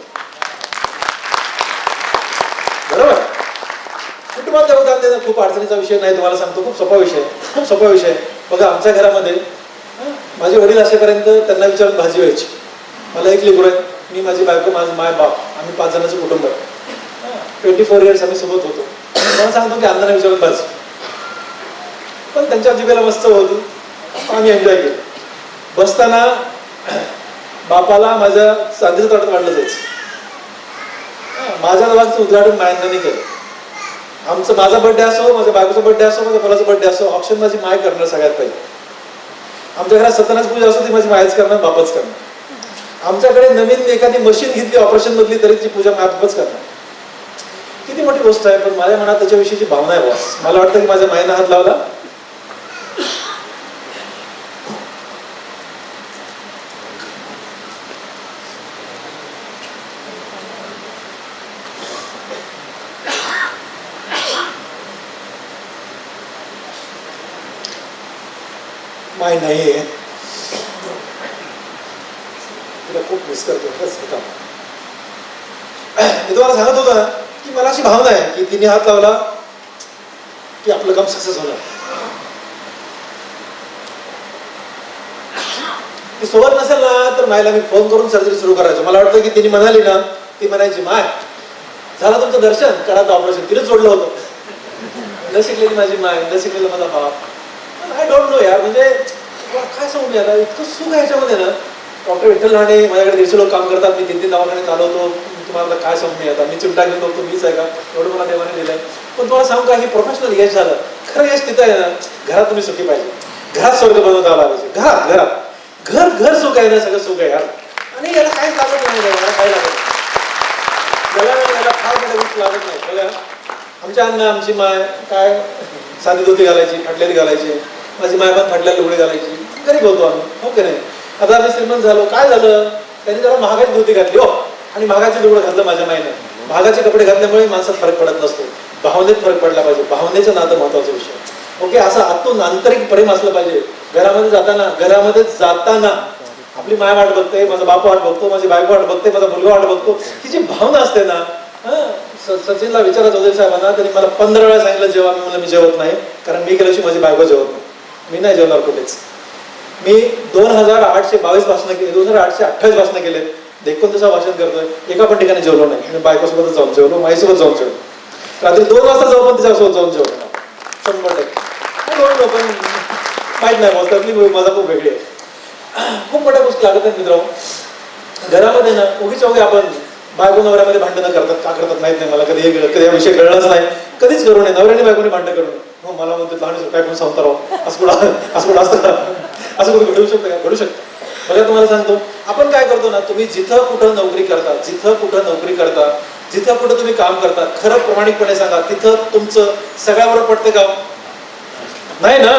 बरोबर. कुटुंबाला योगदान देणं खूप अडचणीचा विषय नाही, तुम्हाला सांगतो खूप सोपा विषय, खूप सोपा विषय. बघा आमच्या घरामध्ये माझे वडील असेपर्यंत त्यांना विचारून भाजी व्हायची. मला एक लेकरू आहे, मी, माझी बायको, माझं माय बाप, आम्ही 5 जणांचं कुटुंब आहे. 24 इयर्स आम्ही सोबत होतो. मला सांगतो की अण्णांना विचारून भाजी, पण त्यांच्या जिभेला मस्त होती, आम्ही एन्जॉय केलं. बसताना बापाला माझ्या चांदीचं ताटात वाढलं जायचं. माझ्या दोघांचं उद्घाटन मायांनी केलं. माझा बर्थडे असो, माझ्या बायकोचा बर्थडे असो, माझ्या मुलाचा बर्थडे असो, ऑप्शन माझी माय करणार सगळ्यात पहिले. आमच्या घरात सत्यनारायण पूजा असो ती माझी मायच करणार, बापच करणार. आमच्याकडे नवीन एखादी मशीन घेतली ऑपरेशन मधली तरी ती पूजा बापच करणार. किती मोठी गोष्ट आहे, पण माझ्या मनात त्याच्याविषयीची भावना आहे बॉस. मला वाटतं की माझ्या मायेनं हात लावला, माय नाहीये, तिला खूप मिस करतो. मी तुम्हाला सांगत होता की मला अशी भावना आहे की तिने हात लावला की आपलं काम सक्सेस होणार. ती सोबत नसेल ना तर मायला मी फोन करून सर्जरी सुरू करायचो. मला वाटतं की तिने म्हणाली ना, ती म्हणायची माय झालं तुमचं दर्शन करा, तर ऑपरेशन तिने जोडलं होतं. न शिकलेली माझी माय, न शिकलेलं माझा बाप. आय डोंट नो यार, म्हणजे काय सांगू यार, इतकं सुख आहे याच्यामध्ये ना. डॉक्टर विठ्ठल राणे, माझ्याकडे 150 लोक काम करतात, मी 3 दवाखाने चालवतो. तुम्हाला काय सांगू मी आता, मी चिमटा घेऊन बघतो मीच आहे का, एवढं मला देवाने दिलंय. पण तुम्हाला सांगू का, हे प्रोफेशनल यश झालं. खरं यश तिथं आहे ना, घरात तुम्ही सुखी पाहिजे. घरात स्वर्ग बनवता आला पाहिजे. घरात घरात घर घर सुख आहे ना, सगळं सुख आहे यार. आणि याला काय लागत नाही, याला काय लागत याला फार मोठ्या गोष्टी लागत नाही. बघा आमच्या अण्णा आमची माय काय साधी धोती घालायची, फाटलेली घालायची. माझी माय पण फाटलेली लुगडी घालायची. गरीब होतो आम्ही, हो की नाही. आता आम्ही श्रीमंत झालो, काय झालं, त्यांनी जरा महागाची धोती घातली हो, आणि महागाचे लुगडं घातलं माझ्या मायनं. महागाचे कपडे घातल्यामुळे माणसात फरक पडत नसतो, भावनेत फरक पडला पाहिजे. भावनेचं नातं महत्वाचा विषय. ओके, असं आतून आंतरिक प्रेम असलं पाहिजे. घरामध्ये जाताना आपली माय वाट बघते, माझा बाप वाट बघतो, माझी बायको वाट बघते, माझा मुलगा वाट बघतो. ही जी भावना असते ना, सचिनला विचारा चौधरी साहेबांना, त्यांनी मला 15 वेळा सांगितलं जेव्हा मी म्हणलं मी जेवत नाही, कारण मी गेल्याशी माझी बायको जेवत नाही, मी नाही जेवणार कुठेच. मी 2822 भाषणं केली, 2828 भाषणं केले, 29 भाषण करतोय, एका पण ठिकाणी जेवलो नाही. मी बायकोसोबतच जाऊन जेवलो, माईसोबत जाऊन जेवलो, रात्री 2 वाजता जाऊ पण तिच्यासोबत जाऊन जेवलो 100%. पण माहीत नाही त्यातली माझा खूप वेगळी आहे. खूप मोठ्या गोष्टी लागत आहेत मित्रांनो. घरामध्ये ना उगीच आपण बायको नवऱ्यामध्ये भांडणं करतात, का करतात माहित नाही मला. कधी कधी हा विषय कळलाच नाही, कधीच करू नये. नवऱ्याने बायकोने भांडणं करू नये. हो मला म्हणतो लहान काय पण संसार राहो, असं कुठं असं कुठं घडू शकतं का? घडू शकतं. बघा तुम्हाला सांगतो, आपण काय करतो ना, तुम्ही जिथं कुठं नोकरी करता, जिथं कुठं तुम्ही काम करता, खरं प्रामाणिकपणे सांगा, तिथं तुमचं सगळ्याबरोबर पडते का? नाही ना.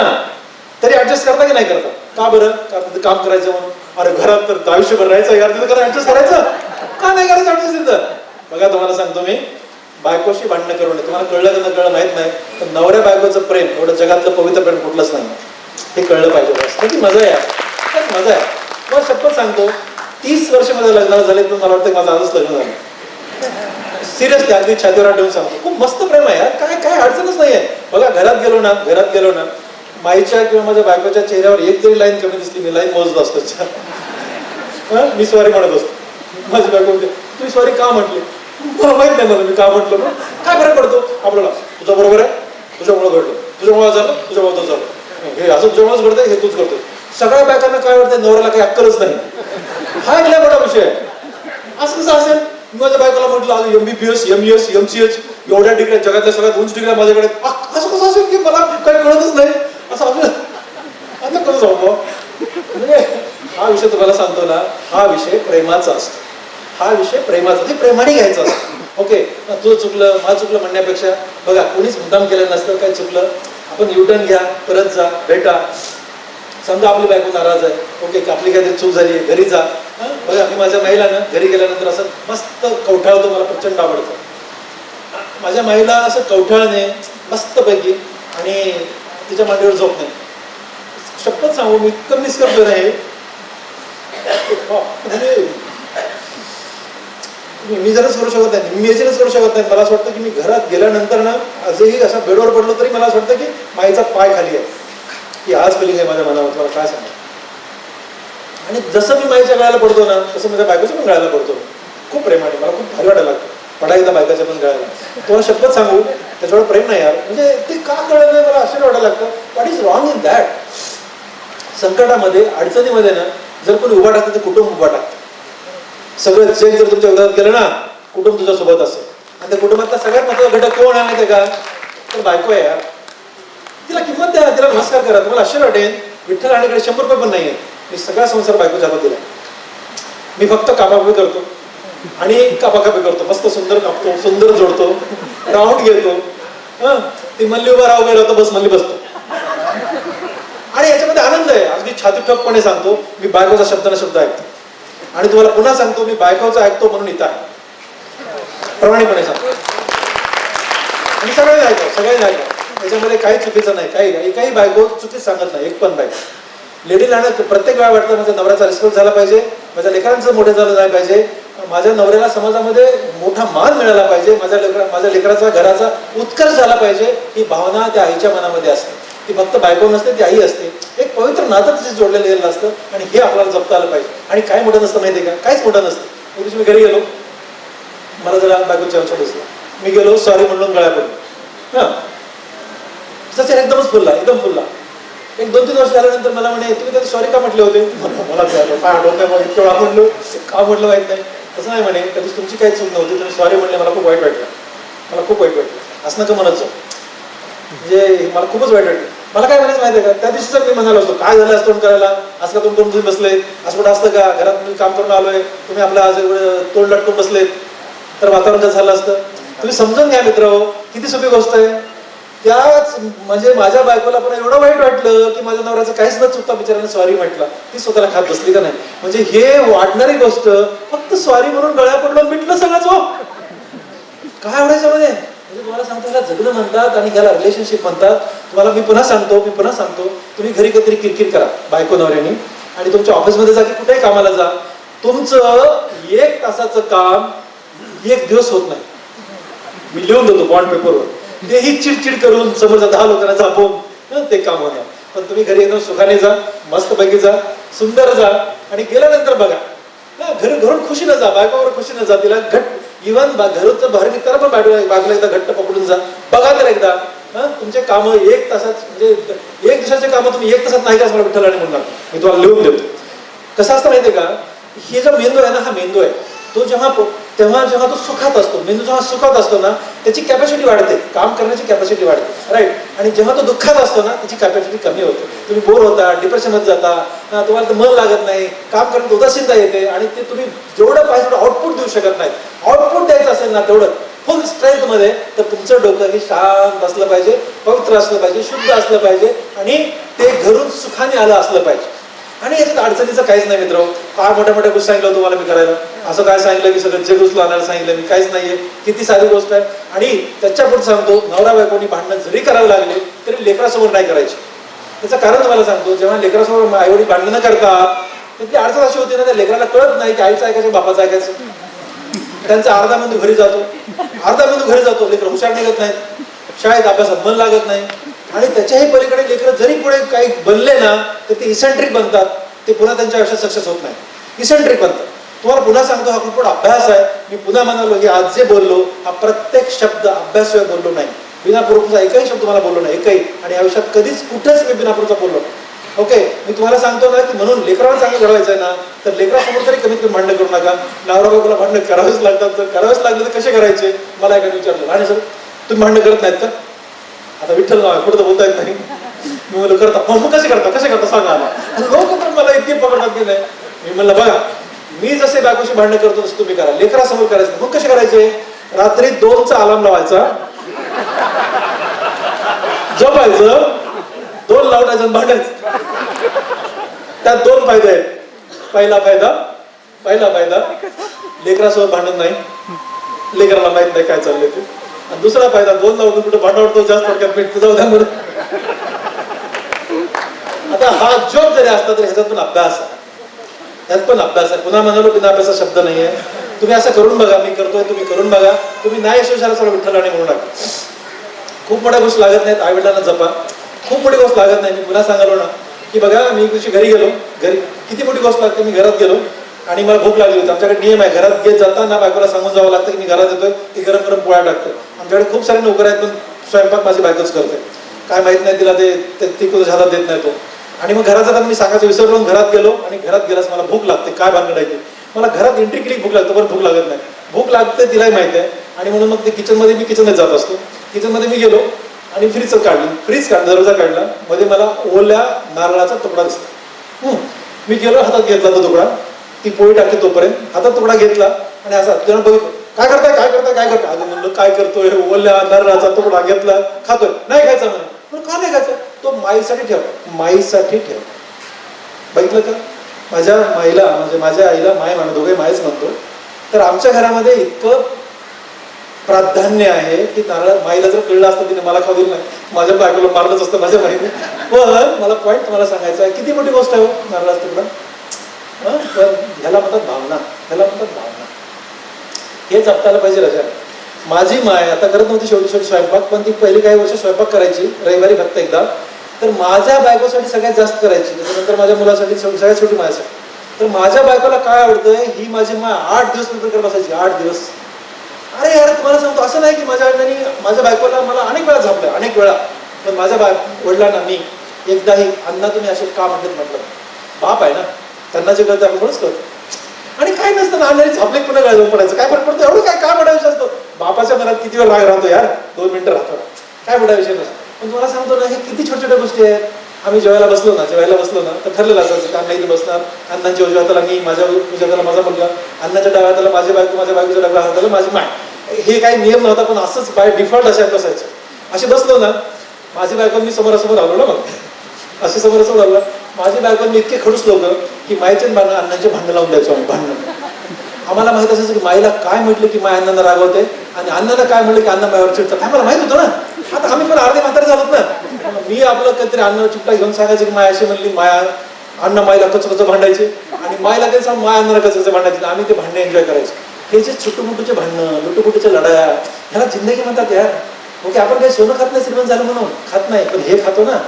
तरी ऍडजस्ट करता की नाही करता? का बरं? कारण तिथं काम करायचं म्हणून. अरे घरात तर आयुष्यभर राहायचं यार, तिथं करा ऍडजस्ट करायचं का नाही करायचं ऍडजस्ट तिथं? बघा तुम्हाला सांगतो मी, बायकोशी भांडणं करू नये. तुम्हाला कळलं का न कळलं माहित नाही, तर नवऱ्या बायकोचं प्रेम एवढं जगातलं पवित्र प्रेम कुठलंच नाही. हे कळलं पाहिजे. बस किती मजा आहे, काय मजा आहे. मला शपथ सांगतो, 30 वर्ष माझ्या लग्नाला झाले, पण मला वाटतं माझं आजच लग्न झालं. सिरियसली अगदी छातीवर ठेवून सांगतो, खूप मस्त प्रेम आहे यार, काय काय अडचणच नाहीये. बघा घरात गेलो ना माईच्या किंवा माझ्या बायकोच्या चेहऱ्यावर एक जरी लाईन कमी दिसली, मी लाईन मोजत असतो. मी सॉरी म्हणत असतो. माझी बायको म्हणते तुम्ही सॉरी का म्हटले? मला माहित नाही मला मी का म्हटलं. काय फरक पडतो आपल्याला? तुझ्या बरोबर आहे, तुझ्यामुळे घडलं, तुझ्यामुळे झालं, तुझ्यामुळे तो झालं, हे असं तुझ्यामुळेच घडतंय, हे तूच करतोय. सगळ्या बायकांना काय वाटतंय, नवऱ्याला काही अक्कलच नाही. हा एक लय मोठा विषय आहे. असं कसं असेल? माझ्या बायकोला म्हटलं आज MBBS MES MCH एवढ्या डिग्री, जगातल्या सगळ्यात उंच डिग्री माझ्याकडे, असं कसं असेल की मला काही कळतच नाही असं आपलं. आता कसं जाऊ? म्हणजे हा विषय तुम्हाला सांगतो ना, हा विषय प्रेमाचा असतो. हा विषय प्रेमाचा, ते प्रेमाने घ्यायचा असतो. ओके, तुझं चुकलं माझं चुकलं म्हणण्यापेक्षा बघा कोणीच मुद्दाम केलं नसतं, काय चुकलं आपण युटर्न घ्या, परत जा, भेटा. समजा आपली बायको नाराज आहे, ओके, आपली काहीतरी चूक झाली, घरी जा. बघा मी माझ्या माईला ना घरी गेल्यानंतर असं मस्त कवठाळतो, मला प्रचंड आवडतं. माझ्या माईला असं कवठाळणे मस्तपैकी, आणि तिच्या मांडीवर झोप नाही. शपथ सांगू मी इतकं मिस करतो नाही, म्हणजे मी जरच करू शकत नाही, मी याच्याच करू शकत नाही. मला असं वाटतं की मी घरात गेल्यानंतर ना आजही असा बेडवर पडलो तरी मला असं वाटतं की माईचा पाय खाली आहे, की आज फिलिंग आहे माझ्या मनावर. मला काय सांगा. आणि जसं मी माईच्या गळ्याला पडतो ना, तसं माझ्या बायकोच्या पण गळ्याला पडतो. खूप प्रेमाने, मला खूप भारी वाटायला लागतं पडा एकदा बायकाच्या पण गळ्याला. तुम्हाला शपथ सांगू, त्याच्यावर प्रेम नाही यार. म्हणजे ते का कळलं नाही मला आश्चर्य वाटायला लागतं. What is wrong in that? संकटामध्ये, अडचणीमध्ये ना जर कोणी उभा टाकतं तर कुटुंब उभा टाकतं. सगळं जग जर तुमच्या विरोधात केलं ना, कुटुंब तुझ्या सोबत असेल. आणि त्या कुटुंबातला सगळ्यात महत्त्वाचा घटक कोण आहे माहिती का? तर बायको आहे यार. तिला किंमत द्या, तिला नमस्कार करा. तुम्हाला आश्चर्य वाटेल, विठ्ठल राणीकडे 100 रुपये पण नाहीये, मी सगळा संसार बायकोच्या हातात दिला. मी फक्त कापाकापी करतो आणि कापाकापी करतो, मस्त सुंदर कापतो, सुंदर जोडतो, राऊंड घेतो. ती मल्ली उभा राहतो, बस मल्ली बसतो. आणि याच्यामध्ये आनंद आहे. अगदी छाती ठोकपणे सांगतो, मी बायकोचा शब्द ना शब्द ऐकतो. आणि तुम्हाला पुन्हा सांगतो, मी बायकोचा ऐकतो म्हणून इथं आहे, प्रमाणिकपणे सांगतो. आणि सगळ्यांनी ऐका, त्याच्यामध्ये काही चुकीचं नाही. काही बायको चुकीच सांगत नाही, एक पण बायको. लेडीला प्रत्येक वेळा वाटतं माझ्या नवऱ्याचा रिस्पेक्ट झाला पाहिजे, माझ्या लेकरांचं मोठे झालं नाही पाहिजे, माझ्या नवऱ्याला समाजामध्ये मोठा मान मिळाला पाहिजे, माझ्या लेकराचा घराचा उत्कर्ष झाला पाहिजे. ही भावना त्या आईच्या मनामध्ये असते. ती फक्त बायको नसते, ती आई असते. एक पवित्र नातं तिथे जोडलेलं गेलेलं असतं, आणि हे आपल्याला जपता आलं पाहिजे. आणि काय मोठं नसतं माहिती आहे का? काहीच मोठं नसतं. एक दिवशी मी घरी गेलो, मला जरा बायको चर्चा दिसला. मी गेलो, सॉरी म्हणून गळ्या पडलो. तिचा एकदमच फुलला. एक 2-3 वर्ष झाल्यानंतर मला म्हणे, तुम्ही त्यात सॉरी का म्हटले होते? मला काय आठवत इतकं वेळा म्हणलो, का म्हटलं माहित नाही. तसं नाही म्हणे, कधीच तुमची काही चूक नव्हती, तुम्ही सॉरी म्हणले, मला खूप वाईट वाटलं. असं नका म्हणत जाऊ. म्हणजे मला खूपच वाईट वाटलं. मला काय म्हणायचं माहिती आहे का, त्या दिवशी मी म्हणालो असतो काय झालं असतं तोंड करायला, असं का तोंड करून तुम्ही बसले, असं कुठं असतं का, घरात मी काम करून आलोय, तुम्ही आपलं आज एवढं तोंड लटकून बसलेत, तर वातावरण कसं झालं असतं. तुम्ही समजून घ्या मित्र, किती सोपी गोष्ट आहे. त्याच म्हणजे माझ्या बायकोला पण एवढं वाईट वाटलं की माझ्या नवऱ्याचं काहीच न चुकता बिचाराने सॉरी म्हटलं, ती स्वतःला खात बसली का नाही. म्हणजे हे वाढणारी गोष्ट फक्त सॉरी म्हणून गळ्या पडलं मिटलं सगळंच. हो काय आवडायचं मध्ये, म्हणजे तुम्हाला सांगतो याला जगणं म्हणतात आणि याला रिलेशनशिप म्हणतात. तुम्हाला मी पुन्हा सांगतो, तुम्ही घरी काहीतरी किरकिर करा बायको नवऱ्याने, आणि तुमच्या ऑफिसमध्ये जा की कुठेही कामाला जा, तुमचं 1 तासाचं काम 1 दिवस होत नाही. मी लिहून देतो बॉन्ड पेपरवर, तेही चिडचिड करून समोरच्या 10 लोकांना झापून ते काम होणार. पण तुम्ही घरी एकदम सुखाने जा, मस्तपैकी जा, सुंदर जा, आणि गेल्यानंतर बघा घरून खुशीनं जा, बायकोवर खुशीनं जा, तिला घट्ट इव्हन घरचं बाहेर निघताना पण बायकोला एकदा घट्ट पकडून जा, बघा तर एकदा. तुमचे कामं 1 तासात, म्हणजे 1 दिवसाचे कामं तुम्ही 1 तासात नाही का, मला विठ्ठलाने म्हणणार. मी तुम्हाला लिहून देतो. कसं असतं माहितीये का, हे जो मेंदू आहे ना, हा मेंदू आहे तो जेव्हा तो सुखात असतो, मेंदू जेव्हा सुखात असतो ना, त्याची कॅपॅसिटी वाढते, काम करण्याची कॅपॅसिटी वाढते, राईट. आणि जेव्हा तो दुःखात असतो ना, त्याची कॅपॅसिटी कमी होते. तुम्ही बोर होता, डिप्रेशनमध्ये जाता, तुम्हाला तर मन लागत नाही, काम करण्यात उदासीनता येते, आणि ते तुम्ही जेवढं पाहिजे तेवढं आउटपुट देऊ शकत नाही. आउटपुट द्यायचं असेल ना तेवढं फुल स्ट्रेंथ मध्ये, तर तुमचं डोकं हे शांत असलं पाहिजे, पवित्र असलं पाहिजे, शुद्ध असलं पाहिजे, आणि ते घरून सुखाने आलं असलं पाहिजे. आणि याच्यात अडचणीचं काहीच नाही मित्र. काय मोठ्या गोष्टी सांगितलं तुम्हाला मी करायला, असं काय सांगितलं की सगळं जग उचलून आणायला सांगितलं मी, काहीच नाहीये. किती साधी गोष्ट आहे. आणि त्याच्या पुढे सांगतो, नवरा बायकोनी भांडणं जरी करावं लागले तरी लेकरासमोर नाही करायची. त्याचं कारण तुम्हाला सांगतो, जेव्हा लेकरासमोर आईवडील भांडणं करतात तर ती अडचण अशी होती ना, त्या लेकराला कळत नाही की आईचं ऐकायचं बापाचं ऐकायचं. त्यांचा अर्धा मेंदू घरी जातो, लेकर हुशार निघत नाहीत, शाळेत अभ्यासात मन लागत नाही. आणि त्याच्याही पलीकडे लेकरं जरी पुढे काही बनले ना तर ते इसेंट्रिक बनतात, ते पुन्हा त्यांच्या आयुष्यात सक्सेस होत नाही, इसेंट्रिक बनतात. तुम्हाला पुन्हा सांगतो, हा खूप अभ्यास आहे. मी पुन्हा म्हणालो की आज जे बोललो हा प्रत्येक शब्द अभ्यासशिवाय बोललो नाही, बिनापूर्वकचा एकही शब्द तुम्हाला बोललो नाही, एकही. आणि आयुष्यात कधीच कुठेच मी बिनापूर्वचा बोललो. ओके, मी तुम्हाला सांगतो ना की म्हणून लेकराला चांगलं घडवायचं आहे ना, तर लेकरासमोर तरी कमीत कमी भांडणं करू नका. नवरा बायकोला भांडणं करावेच लागतात, तर करावेच लागले तर कसे करायचे. मला एकाने विचारलं, आणि सर तुम्ही भांडणं करत नाहीत का, आता विठ्ठल नाव आहे पुढे तर बोलता येत नाही. मी म्हणलं करता, मग कसे करता सांगा. लोक पण मला इतके पकडतात की नाही. मी म्हणलं बघा, मी जसे बायकोशी भांडणं करतो तसं तुम्ही करा, लेकरासमोर करायचं. मग कसे करायचे, रात्री 2चा अलार्म लावायचा, झोपायचं, 2 लावटायचं, भांडायचं. त्यात 2 फायदे आहेत. पहिला फायदा लेकरासोबत भांडण नाही, लेकराला माहित नाही काय चाललंय ते. आणि दुसरा फायदा, 2 लावून कुठे भांडावतो जास्त थोडक्यात भेटतो, जाऊ द्या म्हणून. आता हा जॉब जरी असता तरी ह्याच्यात पण अभ्यास आहे, पुन्हा म्हणालो बिना अभ्यासा शब्द नाहीये. तुम्ही असं करून बघा, मी करतोय, तुम्ही करून बघा. तुम्ही नाही यशस्वी सर्व विठ्ठलाने म्हणू नका. खूप मोठ्या गोष्टी लागत नाहीत, आई वडिलांना जपा, खूप मोठी गोष्ट लागत नाही. मी पुन्हा सांगालो ना की बघा, मी दिवशी घरी गेलो, घरी किती मोठी गोष्ट लागते. मी घरात गेलो आणि मला भूक लागली होती. आमच्याकडे नियम आहे, घरात घेत जाताना बायकोला सांगून जावं लागतं की मी घरात येतोय, ती गरम पोळ्या टाकते. आमच्याकडे खूप सारे नोकर आहेत, पण स्वयंपाक माझी बायकोच करते. काय माहित नाही तिला ती कुठे हातात देत नाही तो. आणि मग घरात जाताना मी सांगायचं विसरलो, घरात गेलो, आणि घरात गेलास मला भूक लागते. काय भानगडायची, मला घरात एंट्री केली भूक लागते, पण भूक लागत नाही. भूक लागते तिलाही माहिती आहे. आणि म्हणून मग ते किचनमध्ये जात असतो. किचनमध्ये मी गेलो आणि फ्रीज काढलं, दरवाजा काढला, मध्ये मला ओल्या नारळाचा तुकडा दिसला. मी गेलो, हातात घेतला तो तुकडा, ती पोळी टाकली तोपर्यंत हातात तुकडा घेतला आणि असा त्यानं बघितलं, काय करताय. अगं म्हणलं काय करतोय, ओल्या नारळाचा तुकडा घेतला, खातोय. नाही खायचा म्हणे. का नाही खायचं, तो माईसाठी ठेव. बघितलं का, माझ्या माईला, म्हणजे माझ्या आईला माय म्हणतो, दोघे मायच म्हणतो. तर आमच्या घरामध्ये इतकं प्राधान्य आहे की नारळ, माईला जर कळलं असतं तिने मला खाऊ दिलं नाही, माझ्या बायकोला मारलंच असतं माझ्या माईने. पण मला पॉईंट तुम्हाला सांगायचा आहे, किती मोठी गोष्ट आहे नारळाचा तुकडा. पण ह्याला म्हणतात भावना. हे जपतायला पाहिजे. रजा, माझी माय आता करत नव्हती शेवटी स्वयंपाक, पण ती पहिली काही वर्ष स्वयंपाक करायची, रविवारी फक्त एकदा. तर माझ्या बायकोसाठी सगळ्यात जास्त करायची, त्याच्यानंतर माझ्या मुलासाठी, सगळ्यात छोटी माझ्यासाठी. तर माझ्या बायकोला काय आवडतंय, ही माझी माय 8 दिवस नंतर करत बसायची, 8 दिवस. अरे यार, तुम्हाला सांगतो, असं नाही की माझ्या वडिलांनी माझ्या बायकोला मला अनेक वेळा झापलं, अनेक वेळा. पण माझ्या वडिलांना मी एकदाही अण्णा तुम्ही असे का म्हटलं. बाप आहे ना, त्यांना जे कळतं आपण थोडंच कळतं. आणि काय नसतं ना, अण्णाने झापले पुन्हा काय जाऊन पडायचं, काय फरक पडतो, एवढं काय मोठा विषय असतो. बापाच्या मनात किती वेळ राग राहतो यार, 2 मिनिटं राहतो, काय मोठा विषय नसतो. पण तुम्हाला सांगतो ना, हे किती छोट्या छोट्या गोष्टी आहेत. आम्ही जेवायला बसलो ना तर ठरलेलं असायचं की अण्णा इथे बसणार, अण्णांच्या उजव्या हाताला मी, माझ्या उजव्या हाताला माझा मुलगा, अण्णाच्या डाव्या हाताला माझी बायको, माझ्या बायकोच्या डाव्या हाताला माझी माय. हे काही नियम नव्हता, पण असंच बाय डिफॉल्ट असे बसायचं. असे बसलो ना, माझी बायको मी समोरासमोर आलो ना, मग असे समोरासमोर आलो. माझी बायको मी इतके खडूस लोक की मायचे भांडणं अण्णांचे भांडणं लावून द्यायचो आम्ही. भांडणं आम्हाला माहित असायचं की माईला काय म्हटलं की माय अण्णांना रागवते आणि अण्णांना काय म्हटलं की अण्णा मायावर चिडतात. आम्हाला माहित होतं ना. आता आम्ही पण अर्धे म्हातारे झालोत ना. मी आपलं कधीतरी अण्णाला चिपटा घेऊन सांगायचं की माय अशी म्हणली, माया अण्णा मायला कचकचं भांडायचे आणि मायला काही सांग माय अण्णाला कचकचं भांडायचे. आम्ही ते भांडणे एन्जॉय करायचो. हे जे छोटूमुटूचे भांडणं, लुटूपुटूच्या लढाया, ह्याला जिंदगी म्हणतात यार. ओके, आपण काही सोनं खात नाही श्रीमंत झालं म्हणून खात नाही, पण हे खातो ना,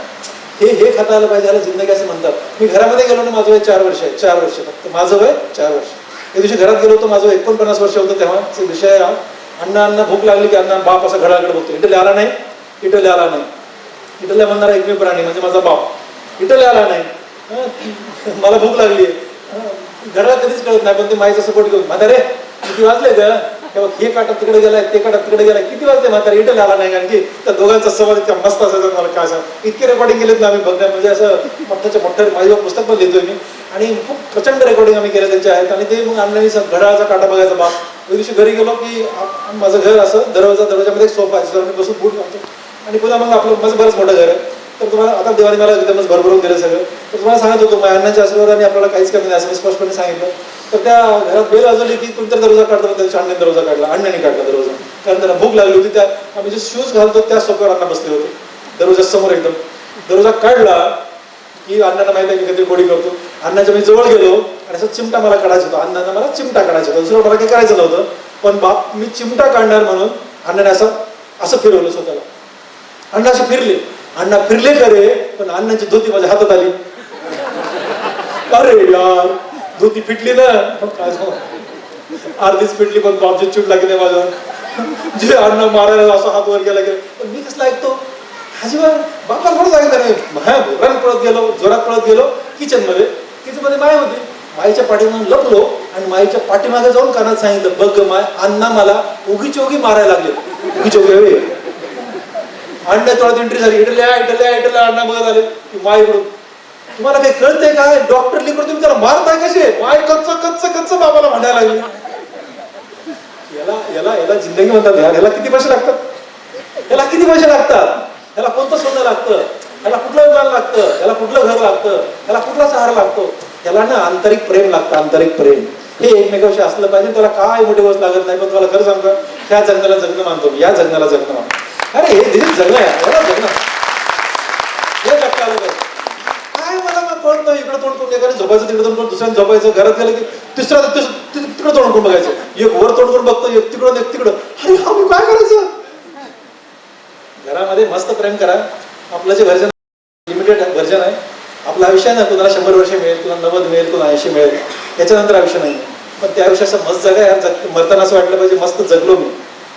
हे खाता आलं पाहिजे, ह्याला जिंदगी असं म्हणतात. मी घरामध्ये गेलो ना, माझं वय 4 वर्ष आहे. 4 वर्ष फक्त माझं वय 4 वर्ष. त्या दिवशी घरात गेलो होतो, माझं 49 वर्ष होतं. तेव्हा विषय अण्णा भूक लागली की अण्णा बाप असा घडाकडे बघतो. इटली आला नाही, इटली आला नाही. इटल्या म्हणणारा एकमेव प्राणी म्हणजे माझा बाप. इटली आला नाही, मला भूक लागली. घराला कधीच कळत नाही, पण ते माईचा सपोर्ट घेऊन म्हातारे किती वाजले ग, तेव्हा हे काटात तिकडे गेलाय, ते काटात तिकडे गेलाय, किती वाजले म्हातारे, इटली आला नाही. कारण की त्या दोघांचा संवाद इतका मस्त असायचा. मला काय सांग, इतके रेकॉर्डिंग केलेत ना आम्ही बघण्या, म्हणजे असं मोठं माझं पुस्तक पण लिहितोय मी. आणि खूप प्रचंड रेकॉर्डिंग आम्ही केले त्यांचे आहेत. आणि ते मग अण्णांनी घड्याळाचा काटा बघायचा बाप. त्या दिवशी घरी गेलो की माझं घर असं दरवाजामध्ये एक सोफा आहे, मी बसून बूट घालतो आणि पुन्हा मग आपलं माझं बरंच मोठं घर आहे. तर तुम्हाला आता देवाने मला एकदमच भरभरून दिलं सगळं. तर तुम्हाला सांगत होतो माझ्या अण्णांच्या आशीर्वादाने आपल्याला काहीच कमी नाही असं मी स्पष्टपणे सांगितलं. तर त्या घरात बेल वाजवली की कोणतरी दरवाजा काढतो, त्या दिवशी अण्णांनी दरवाजा काढला, अण्णांनी काढला दरवाजा. कारण त्यांना भूक लागली होती. त्या आम्ही जे शूज घालतो त्या सोफ्यावर अण्णा बसले होते दरवाजा समोर एकदम. दरवाजा काढला की अण्णांना माहिती आहे की काहीतरी गोडी करतो. अण्णाच्या मी जवळ गेलो आणि असं चिमटा मला काढायचा होता. अण्णांना मला चिमटा काढायचा होता, दुसरं मला काही करायचं नव्हतं. पण बाप मी चिमटा काढणार म्हणून अण्णाने असं फिरवलं स्वतःला. अण्णा असे फिरले, अण्णा फिरले खरे, पण अण्णांची धोती माझ्या हातात आली. अरे यार, धोती फिटली ना, अर्धीच फिटली, पण बापची चूट लागली नाही माझ्यावर. जे अण्णा मारायला असं हात वर गेला गेला, पण मी कसं ऐकतो अजिबात बापाला थोडं सांगितलं नाही. जोरात पळत गेलो किचन मध्ये माय होती. माईच्या पाठीमागे लपलो आणि माईच्या पाठीमागे जाऊन कानात सांगितलं, बघ माय, अण्णा मला उगीची उगी मारायला लागले. उगीची उगी अण्णा तोळ्यात एंट्री झाली. इटल्या अण्णा बघत आले की माय इकडून, तुम्हाला काही कळतंय काय, डॉक्टर लिकडून तुम्ही त्याला मारताय कसे. माय कच्च बाबाला भांडायला लागली. याला जिंदगी म्हणतात यार. याला किती पैसे लागतात, याला कोणतं सोनं लागतं, याला कुठलं विमान लागतं, याला कुठलं घर लागतं, याला कुठला सहारा लागतो. याला ना आंतरिक प्रेम लागतं. आंतरिक प्रेम हे एकमेकांशी असलं पाहिजे. त्याला काय मोठी गोष्ट लागत नाही. पण तुम्हाला खरं सांगतो, ह्या जगण्याला जगणं मानतो मी. या जगण्याला जगणं मानतो. अरे हे जगणं आहे, याला जगणं हे जगता आलं पाहिजे. काय मला कळत नाही. इकडं तोंड करून एकाने झोपायचं, तिकडे तोंड करून दुसऱ्याने झोपायचं. घरात गेलं की तिकडं तोंड करून बघायचं. एक वर तोंड करून बघतो, एक तिकडं एक तिकडं. अरे हा मी काय करायचं. घरामध्ये मस्त प्रेम करा. आपलं जे व्हर्जन लिमिटेड व्हर्जन आहे, आपलं आयुष्य आहे ना, कुणाला 100 वर्ष मिळेल, कुणाला 90 मिळेल, कुणाला 80 मिळेल, त्याच्यानंतर आयुष्य नाही. पण त्या आयुष्याचं मस्त जगा यार. मरताना असं वाटलं पाहिजे मस्त जगलो मी,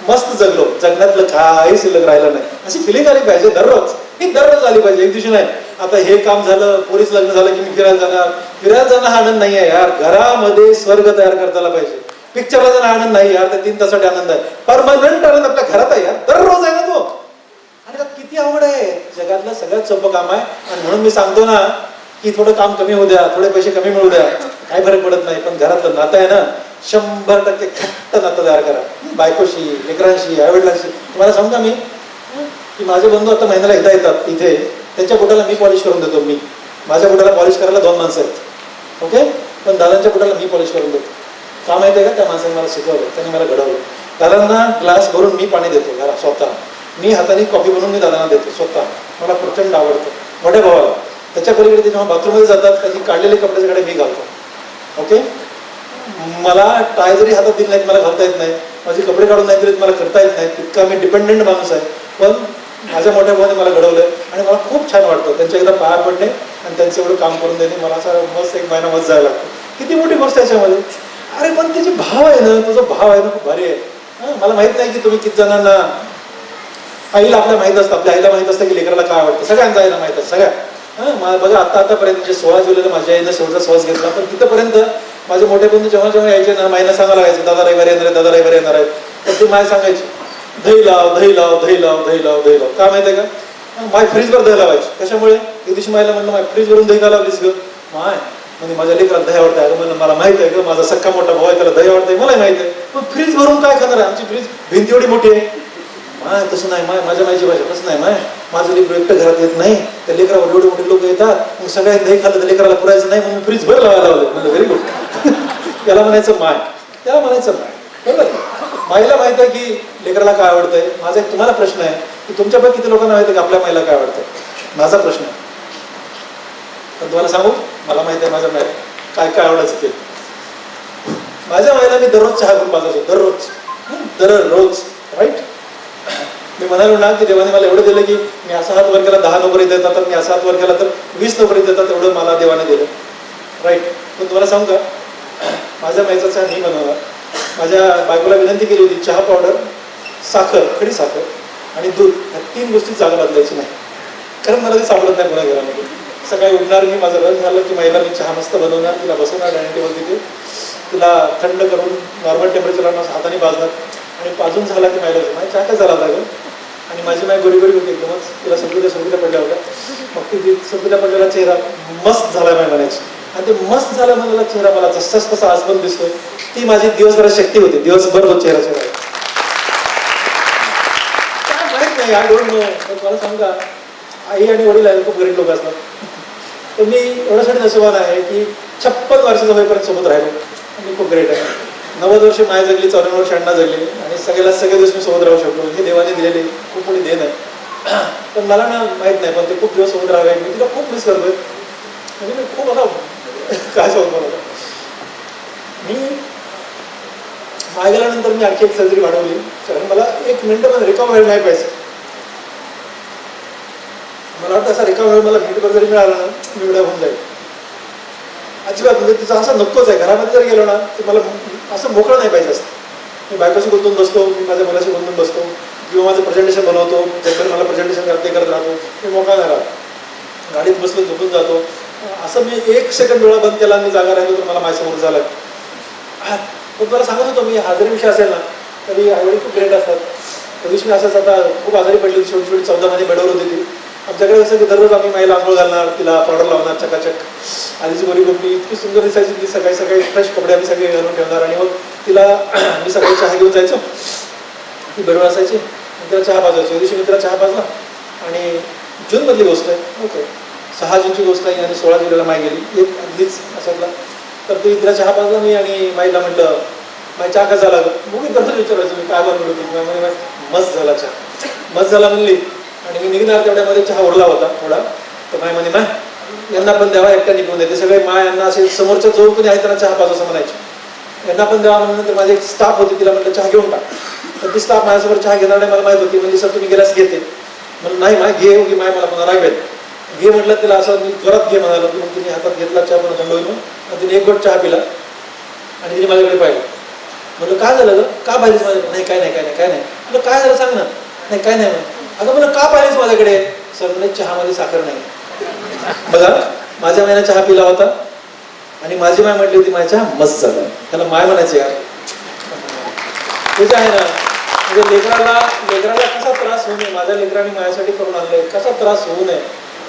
मस्त जगलो, जगण्यातलं काही शिल्लक राहिलं नाही अशी फिलिंग आली पाहिजे. दररोज आली पाहिजे, एक दिवशी नाही. आता हे काम झालं, पोरीस लग्न झालं की मी फिरायला जाणं हा आनंद नाही आहे यार. घरामध्ये स्वर्ग तयार करताला पाहिजे. पिक्चरला जाणं आनंद नाही यार, त्या 3 तासासाठी आनंद आहे. परमनंट आनंद आपल्या घरात आहे यार, दररोज आहे ना तो. आणि त्यात किती आवड आहे. जगातलं सगळ्यात सोपं काम आहे. आणि म्हणून मी सांगतो ना की थोडं काम कमी होऊ द्या, थोडे पैसे कमी मिळू द्या, काही फरक पडत नाही. पण घरातलं नातं आहे ना, 100% घट्ट नातं तयार करा. बायकोशी, लेकरांशी, आईवडिलांशी. तुम्हाला सांगू का मी की माझे बंधू आता महिन्याला एकदा येतात इथे. त्यांच्या बोटाला मी पॉलिश करून देतो. मी माझ्या बोटाला पॉलिश करायला 2 माणसं आहेत. ओके, पण दादांच्या बोटाला मी पॉलिश करून देतो. का माहिती आहे का, त्या माणसाने मला शिकवलं, त्यांनी मला घडवलं. दादांना ग्लास भरून मी पाणी देतो घरात स्वतः. मी हाताने कॉफी बनवून मी दादांना देतो स्वतः. मला प्रचंड आवडतं. मोठ्या भावाला त्याच्या पलीकडे ते जेव्हा बाथरूममध्ये जातात त्याची काढलेले कपड्याच्याकडे मी घालतो. ओके, मला टाय जरी हातात दिली नाहीत, मला घालता येत नाही. माझे कपडे काढून नाही दिलेत, मला करता येत नाही. इतका मी डिपेंडेंट माणूस आहे. पण माझ्या मोठ्या भावाने मला घडवलंय आणि मला खूप छान वाटतं त्यांच्या एकदा पाया पडणे आणि त्यांचं एवढं काम करून देणे. मला असं मस्त 1 महिना मस्त जायला लागतो. किती मोठी गोष्ट आहे त्याच्यामध्ये. अरे पण त्याचे भाव आहे ना, तुझा भाव आहे ना, खूप भारी आहे. मला माहित नाही की तुम्ही किती जणांना, आईला आपल्या माहित असतं, आपल्या आईला माहित असतं की लेकराला काय आवडतं. सगळ्यांचा आईला माहित असतं. सगळ्या बघा आतापर्यंत म्हणजे 16 जुलैला माझ्या आईनं शेवटचा श्वास घेतला. पण तिथपर्यंत माझे मोठे बंधू जेव्हा यायचे ना, मायना सांगायला लागायचे, दादा रविवारी येणार आहे, दादा रविवारी येणार आहे. तर ती माय सांगायची, दही लाव. का माहिती आहे का, माय फ्रीजवर दही लावायची. कशामुळे? एक दिवशी मायला म्हणलं माय फ्रीजवरून दही का लावलीस ग? माय म्हणजे माझ्या लेकराला दही आवडतं. अगं म्हणलं मला माहिती आहे ग, माझा सख्खा मोठा भाऊ आहे त्याला दही आवडतंय, मला माहिती आहे, पण फ्रीज भरून काय खाणार आहे? आमची फ्रीज भिंती एवढी मोठी आहे. माय तसं नाही माय, माझ्या मायची भाषा तसं नाही माय, माझं लेकर एकटं घरात येत नाही, त्या लेकरावर एवढे मोठे लोक येतात, मग सगळ्यांनी दही खाल्लं तर लेकराला पुरायचं नाही म्हणून फ्रीज भर लावायला लावलं. म्हणजे व्हेरी गुड. त्याला म्हणायचं माय, त्याला म्हणायचं माय. बरोबर. माईला माहित आहे की लेकराला काय आवडतंय. माझा एक तुम्हाला प्रश्न आहे की तुमच्यापैकी किती लोकांना माहिती आहे की आपल्या माईला काय आवडतंय? माझा प्रश्न आहे. पण तुम्हाला सांगू, मला माहिती आहे माझ्या माईला काय काय आवडायचं ते. माझ्या माईला मी दररोज चहा करून पाजायचो, दररोज. राईट. मी म्हणालो ना की देवाने मला एवढं दिलं की मी असा हात वर केला 10 नोकरी देतात, तर मी असा हात वर केला तर 20 नोकरी देतात, एवढं मला देवाने दिलं. राईट. पण तुम्हाला सांगू का, माझ्या माईचा चहा नाही बनवला. माझ्या बायकोला विनंती केली होती, चहा पावडर, साखर, खडी साखर आणि दूध, ह्या 3 गोष्टी जागा बदलायची नाही, कारण मला ते सापडत नाही कोणा घरामध्ये. सकाळी उठणार मी, माझं रस झालं की महिला मी चहा मस्त बनवणार, तिला बसवणार डायनिंग टेबल तिथे, तिला थंड करून नॉर्मल टेम्परेचरला हाताने पाजणार आणि पाजून झाला की मायला माझ्या चहा काय झाला लागेल. आणि माझी माय गोरी गोरी होती एकदमच, तिला संपीला पडल्या होत्या. मग ती संपीला पडलेला चेहरा मस्त झाला माय म्हणायची. आणि ते मस्त झाला म्हणाला चेहरा मला जसाच तसा आज पण दिसतोय. ती माझी दिवसभरात शक्ती होती, दिवसभर तो चेहरा माहित नाही. I don't know. मला सांगा, आई आणि वडील आहे खूप गरीब लोक असतात, तर मी एवढ्यासाठी नशिबान आहे की 56 वर्षाचा होईपर्यंत सोबत राहिलो. मी खूप ग्रेट आहे. 90 वर्ष माय जगली, 54 वर्ष अण्णा जगली आणि सगळे दिवस मी सोबत राहू शकलो. हे देवाने दिलेले खूप मोठी देण आहे. पण मला ना माहित नाही, पण ते खूप दिवस सोबत राहावे. मी तिला खूप मिस करतोय. म्हणजे मी खूप आता काय सांगतो मला. मी माय गेल्यानंतर मी आणखी एक सर्जरी वाढवली, कारण मला 1 मिनिट पण रिकामा वेळ नाही पाहिजे. मला वाटतं असा रिकामा वेळ मला मिनिटभर जरी मिळाला ना, मी एवढा होऊन जाईल. अजिबात म्हणजे तिचा असं नकोच आहे. घरामध्ये जर गेलो ना तर मला असं मोकळं नाही पाहिजे असतं. मी बायकोशी गुंतून बसतो, मी माझ्या मुलाशी गुंतून बसतो, किंवा माझं प्रेझेंटेशन बनवतो, ज्याकडे मला प्रेझेंटेशन करत राहतो, मी मोकळा नाही राहत. गाडीत बसलो झोपून जातो. असं मी 1 सेकंड डोळा बंद केला आणि जागा राहिलो तर मला माझ्यासमोर झालं. पण मला सांगत होतो मी, आजारी विषय असेल ना तरी आईवडील खूप ग्रेट असतात. त्या दिवशी मी असंच आता खूप आजारी पडली होती, शेवटी 14 महिने बेडवर होती ती. आमच्याकडे असं की दररोज आम्ही माईला आंघोळ घालणार, तिला पावडर लावणार चकाचक. आधीची गोरी गोपी इतकी सुंदर दिसायची की सकाळी सकाळी फ्रेश कपडे आम्ही सगळे घालून ठेवणार आणि मग तिला मी सकाळी चहा घेऊन जायचो, ती बेडवर असायची, तिला चहा पाजवायचो. या दिवशी मी तिला चहा पाजला आणि जूनमधली गोष्ट आहे, ओके 6 जूनची गोष्ट आहे आणि 16 जुलैला माय गेली, एक अगदीच अशातला. तर ती तिला चहा पाजला मी आणि माईला म्हटलं, माई चहा कसा झाला? मुली तसंच विचारायचो मी, काय बनवलं होती? म्हणजे मस्त झाला चहा, मस्त झाला म्हणली. आणि मी निघणार तेवढ्यामध्ये चहा ओढला होता थोडा, तर माय म्हणे माय यांना पण द्यावा, एकट्या निघून द्या. ते सगळे माय यांना असे समोरच्या जवळ कोणी आहे त्यांना चहा पाजू असं म्हणायचे, यांना पण द्यावा. म्हणून माझी एक स्टाफ होती, तिला म्हटलं चहा घेऊन टाक. तर ती स्टाफ माझ्यासोबत चहा घेणार नाही मला माहित होती. म्हणजे सर तुम्ही गेल्यास घेते, म्हणून नाही माय घे, की माय मला पुन्हा रागवेल घे म्हटलं. तिला असं मी जोरात घे म्हणालो, मग तिने हातात घेतला चहा, पण थंड होईल म्हणून तिने 1 घोट चहा पिला आणि तिने माझ्याकडे पाहिलं. म्हटलं काय झालं ग, का पाहिलीस माझ्याकडे? नाही काय नाही काय नाही काय नाही. म्हटलं काय झालं सांग ना. नाही काय नाही. अगं मला का पाहिलीस माझ्याकडे? सर म्हणे चहामध्ये साखर नाही. बघा माझ्या मायने चहा पिला होता आणि माझी माय म्हटली होती माझ्या चहा मस्त झाला. त्याला माय म्हणायचे यार, ते आहे ना. म्हणजे लेकराला कसा त्रास होऊ नये, माझ्या लेकराने माझ्यासाठी करून आणलंय, कसा त्रास होऊ नये.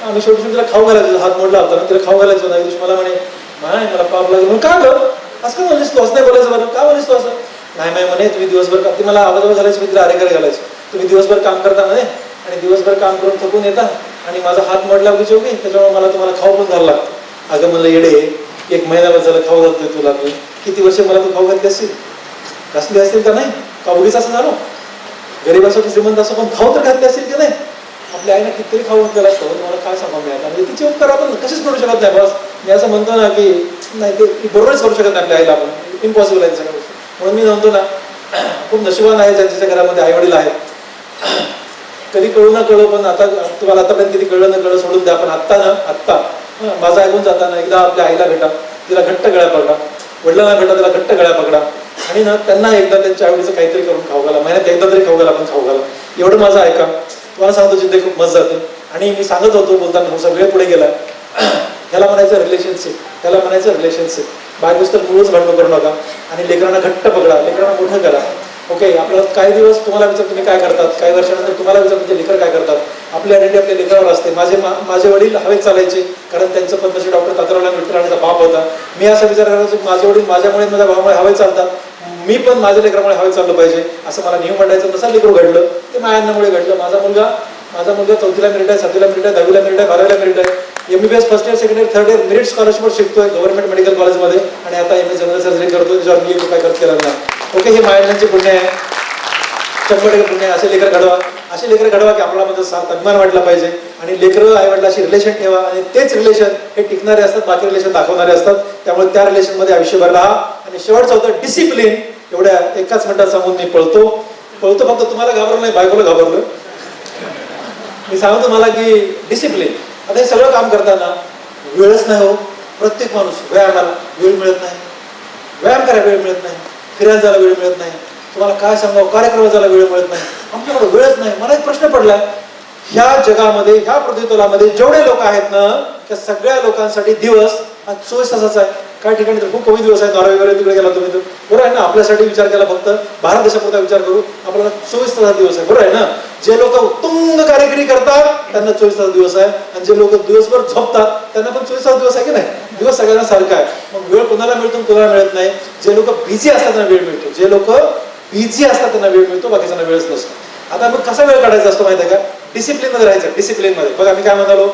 आम्ही शेवटी तिला खाऊ घालायचो, हात मोडला होता ना, तिला खाऊ घालायचो. नाही दिवशी मला म्हणे माय मला पाप लागेल. म्हणून का गं असं का म्हणलीस तू? असं नाही बोलायचं बरं, का म्हणलीस तू असं? नाही माय म्हणे तुम्ही दिवसभर का, ती मला आवाजावर घालायची, मी तिला अरेकर घालायचो. तुम्ही दिवसभर काम करता म्हणे आणि दिवसभर काम करून थकून येता आणि माझा हात मोडला की चौकी, त्याच्यामुळे मला तुम्हाला खाऊ पण घालायला लागतं. अगं म्हणलं येडे, 1 महिन्यावर झालं खाऊ घालतोय तुला मी, किती वर्ष मला तू खाऊ घालते असतील, घासली असतील का नाही? का उगीच असं झालो? गरीब असो की श्रीमंत असो पण खाऊ तर घातले असतील की नाही? आपल्या आईनं कितीतरी खाऊ घातलेला असतं. मला काय सांगावं मी आता, म्हणजे तिचे उपकार आपण कसेच करू शकत नाही. बस मी असं म्हणतो ना की नाही, ते बरोबरच करू शकत नाही आपल्या आईला, आपण इम्पॉसिबल आहे सगळ्या गोष्टी. म्हणून मी म्हणतो ना खूप नशिबान आहे ज्यांच्या घरामध्ये आईवडील आहेत. कधी कळू ना कळू, पण आता तुम्हाला आतापर्यंत किती कळलं ना कळलं सोडून द्या. पण आत्ता माझं ऐकून जाताना एकदा आपल्या आईला भेटा, तिला घट्ट गळ्या पकडा, वडिलांना भेटा, तिला घट्ट गळ्या पकडा आणि ना त्यांना एकदा त्यांच्या आवडीचं काहीतरी करून खाऊ घाला. महिन्यात एकदा तरी खाऊ घाला, पण खाऊ घाला. एवढं माझं ऐका. तुम्हाला सांगतो जिद्द खूप मस्त जाते. आणि मी सांगत होतो बोलताना सगळे पुढे गेला, ह्याला म्हणायचं रिलेशनशिप, त्याला म्हणायचं रिलेशनशिप. बायकोच तर मुळच भांडण करू नका आणि लेकरांना घट्ट पकडा, लेकरांना मोठं करा. ओके, आपल्याला काही दिवस तुम्हाला विचार तुम्ही काय करतात, काही वर्षानंतर तुम्हाला विचार तुमचे लेकर काय करतात. आपली आयडेंटिटी आपल्या लेकरावर असते. माझे वडील हवेत चालायचे कारण त्यांचं पद्मश्री डॉक्टर तात्याराव विठ्ठलांचा बाप होता. मी असा विचार करायचो की माझे वडील माझ्यामुळे माझ्या भावामुळे हवेत चालतात, मी पण माझ्या लेकरामुळे हवेत चाललं पाहिजे असं मला नेहमी म्हणायचं. तसं लेकरू घडलं, ते मायांनामुळे घडलं. माझा मुलगा 4थीला मेरिट आहे, 7वीला मेरिट आहे, 10वीला मेरिट आहे, 12वीला मेरिट आहे. MBBS first year, second year, third year merit स्कॉलरशिपवर शिकतोय गव्हर्नमेंट मेडिकल कॉलेजमध्ये आणि आता MS जनरल सर्जरी करतोय, त्याच्यावर मी काय खर्च केला नाही. ओके, हे मायांचे पुण्य आहे, 100% पुण्य आहे. असे लेकर घडवा की आपल्याला माझा साथ अभिमान वाटला पाहिजे आणि लेकरं आईवडिलाशी रिलेशन ठेवा आणि तेच रिलेशन हे टिकणारे असतात, बाकी रिलेशन दाखवणारे असतात. त्यामुळे त्या रिलेशनमध्ये आयुष्यभर राहा. आणि शेवटचं होतं डिसिप्लिन. एवढ्या एकाच मिनिटात सांगून मी पळतो. फक्त तुम्हाला घाबरलं नाही, बायकोला घाबरलं. मी सांगतो मला की डिसिप्लिन. आता हे सगळं काम करताना वेळच नाही हो. प्रत्येक माणूस व्यायामाला वेळ मिळत नाही, व्यायाम करायला वेळ मिळत नाही, फिरायला जायला वेळ मिळत नाही, तुम्हाला काय सांगावं कार्यक्रमाला जायला वेळ मिळत नाही, आमच्याकडे वेळच नाही. मला एक प्रश्न पडला, ह्या जगामध्ये ह्या पृथ्वीतलामध्ये जेवढे लोक आहेत ना त्या सगळ्या लोकांसाठी दिवस 24 तासाचा आहे. काही ठिकाणी तर खूप कमी दिवस आहेत. नॉर्वे वगैरे तिकडे गेला तुम्ही तर बरोबर आहे ना. आपल्यासाठी विचार केला, फक्त भारत देशापुरता विचार करू, आपल्याला 24 तासाचा दिवस आहे, बरोबर आहे ना. जे लोक उत्तुंग कारागिरी करतात त्यांना 24 तास दिवस आहे आणि जे लोक दिवसभर झोपतात त्यांना पण 24 तास दिवस आहे की नाही. दिवस सगळ्यांना सारखा आहे. मग वेळ कोणाला मिळतो कोणाला मिळत नाही. जे लोक बिझी असतात त्यांना वेळ मिळतो, जे लोक बिझी असतात त्यांना वेळ मिळतो, बाकीच्यांना वेळच नसतो. आता मग कसा वेळ काढायचा असतो माहिती आहे का. डिसिप्लिन मध्ये राहायचं. डिसिप्लिन मध्ये बघा, मी काय म्हणालो,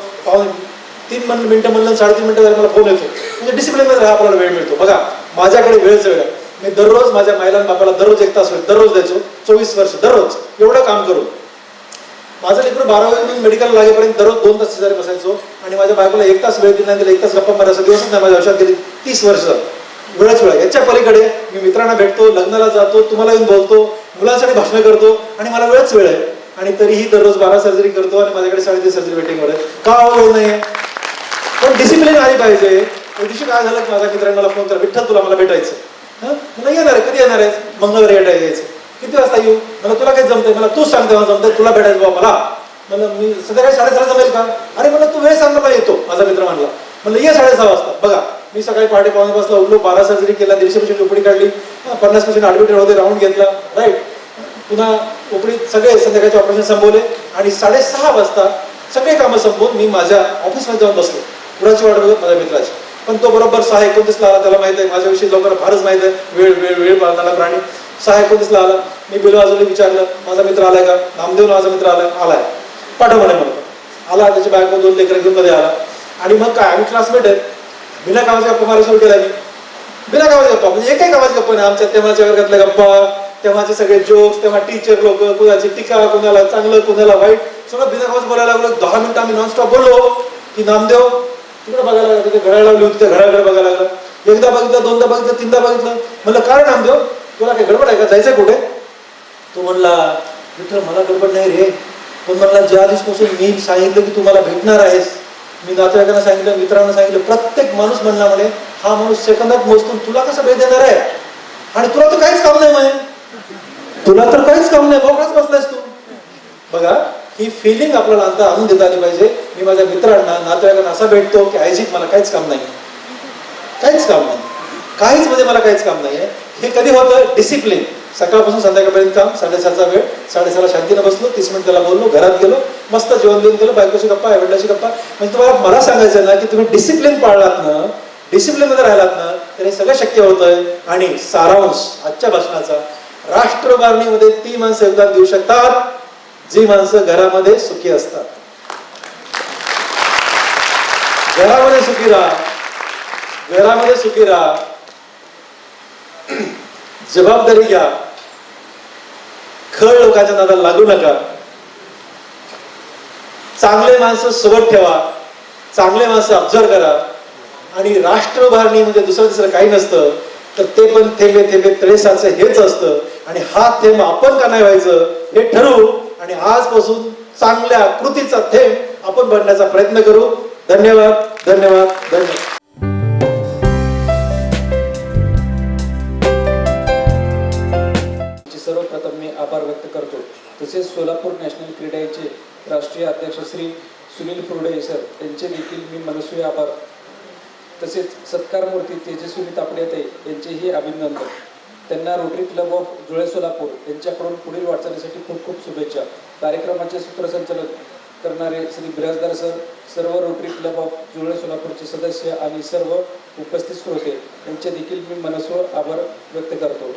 3 मिनिटं म्हणलं 3.5 मिनिटं झालं मला फोन येतो. म्हणजे डिसिप्लिन मध्ये राहा, आपल्याला वेळ मिळतो. बघा माझ्याकडे वेळच वेळ आहे. मी दररोज माझ्या मायला आणि बापाला दररोज 1 तास वेळ दररोज द्यायचो. 24 वर्ष दररोज एवढं काम करू. माझं लेकरू 12वी मेडिकल लागेपर्यंत दररोज 2 तास शेजारी बसायचो आणि माझ्या बायकोला 1 तास वेळ दिला नाही, तिला 1 तास गप्पा मारायचा दिवसच नाही माझ्या आयुष्यात गेली. 30 वर्ष वेळच वेळ. याच्या पलीकडे मी मित्रांना भेटतो, लग्नाला जातो, तुम्हाला येऊन बोलतो, मुलांसाठी भाषण करतो आणि मला वेळच वेळ आहे. आणि तरीही दररोज 12 सर्जरी करतो आणि माझ्याकडे 3.5 सर्जरी वेटिंगवर आहे. का वेळ नाही आहे. पण डिसिप्लिन आली पाहिजे. त्या दिवशी काय झालं, माझ्या मित्रांनी मला फोन करा, विठ्ठल तुला मला भेटायचं. मला येणार आहे, कधी येणार आहे, मंगळवारी यायचं. किती वाजता येऊ, मला तुला काही जमतंय, मला तूच सांगते मला जमतंय, तुला भेटायचं बाबा मला मी संध्याकाळी 6:30 जमेल का. अरे मला तू वेळ सांग, मला येतो. माझा मित्र म्हणला, म्हणलं ये 6:30 वाजता. बघा मी सकाळी 5:45 उठलो, 12 सर्जरी केला, 150% ओपडी काढली, 50% ॲडमिटेड होते, राऊंड घेतला, राईट. पुन्हा ओपडीत सगळे संध्याकाळचे ऑपरेशन संपवले आणि 6:30 वाजता सगळे कामं संपवून मी माझ्या ऑफिसमध्ये जाऊन बसलो, कुणाची वाट बघत, माझ्या मित्राची. पण तो बरोबर 6:29 आला. त्याला माहित आहे माझ्याविषयी लोकांना फारच माहित आहे, वेळ वेळ वेळ पाळणारा प्राणी. 6:29 आला. मी बिल वाजवली, विचारलं माझा मित्र आलाय का. नामदेव माझा मित्र आलाय, पाठव म्हणे. म्हणतो आला. त्याची बायको 2 लेकरं घेऊन मध्ये आला. आणि मग काय, आम्ही क्लासमेट आहेत. बिना कामाच्या गप्पा मारा सुरू केला मी. बिना कामाच्या गप्पा म्हणजे एकही कामाची गप्पा नाही. आमच्या तेव्हाच्या वर्गातल्या गप्पा, तेव्हाचे सगळे जोक्स, तेव्हा टीचर लोक, कुणाची टीका, कुणाला चांगलं कुणाला वाईट, सगळं बिना कामाचं बोलायला लागलो. 10 मिनिटं आम्ही नॉनस्टॉप बोललो की नामदेव तिकडे बघायला लागला, तिथे घड्याळ लावली होती, त्या घड्याळकडे बघायला लागला. एकदा बघितलं, 2दा बघितलं, 3दा बघितलं. म्हणलं काय नामदेव तुला काय गडबड आहे का, जायचंय कुठे. तो म्हणला मित्र मला गडबड नाही रे, पण म्हणला ज्या दिवसापासून मी सांगितलं की तू मला भेटणार आहेस, मी नातेवाईकांना सांगितलं, मित्रांना सांगितलं, प्रत्येक माणूस म्हणला म्हणे हा माणूस सेकंदात मोजतो, तुला कसं भेट देणार आहे आणि तुला तर काहीच काम नाही म्हणे, तुला तर काहीच काम नाही, मोकळाच बसलायस तू. बघा ही फिलिंग आपल्याला आणून देता आली पाहिजे. मी माझ्या मित्रांना नातेवाईकांना असा भेटतो की आयजीत मला काहीच काम नाही, काहीच काम नाही, काहीच म्हणजे मला काहीच काम नाही आहे. हे कधी होतं, डिसिप्लिन. सकाळपासून संध्याकाळपर्यंत काम, 6:30चा वेळ, 6:30ला शांतीनं बसलो, 30 मिनिट त्याला बोललो, घरात गेलो, मस्त जेवण देऊन गेलो, बायकोची गप्पा, आईवडिलाची गप्पा. म्हणजे तुम्हाला मला सांगायचं ना की तुम्ही डिसिप्लिन पाळलात ना, डिसिप्लिन मध्ये राहिलात ना, तर हे सगळं शक्य होतंय. आणि सारांश आजच्या भाषणाचा, राष्ट्रभारणीमध्ये ती माणसं योगदान देऊ शकतात जी माणसं घरामध्ये सुखी असतात. घरामध्ये सुखी राहा, घरामध्ये सुखी राहा, जबाबदारी घ्या, खळ लोकांच्या नादाला लागू नका, चांगले माणसं सोबत ठेवा, चांगले माणसं ऑब्झर्व करा. आणि राष्ट्रभारणी म्हणजे दुसरं तिसरं काही नसतं, तर ते पण थेंबे थेंबे तळे साचे हेच असतं. आणि हा थेंब आपण का नाही व्हायचं हे ठरवू आणि आजपासून चांगल्या कृतीचा थेंब आपण बनण्याचा प्रयत्न करू. धन्यवाद, धन्यवाद, धन्यवाद. सर्वप्रथम मी आभार व्यक्त करतो. तसेच सोलापूर नॅशनल क्रीडाचे राष्ट्रीय अध्यक्ष श्री सुनील फुरडे सर यांचे देखील मी मनस्वी आभार. तसेच सत्कारमूर्ती तेजस्विनी तापडेते यांचेही अभिनंदन. त्यांना rotary Club of Jule Solapur यांच्याकडून पुढील वाटचालीसाठी खूप खूप शुभेच्छा. कार्यक्रमाचे सूत्रसंचालन करणारे श्री बिराजदार सर, सर्व रोटरी क्लब ऑफ जुळे सोलापूरचे सदस्य आणि सर्व उपस्थित श्रोते यांचे देखील मी मनस्व आभार व्यक्त करतो.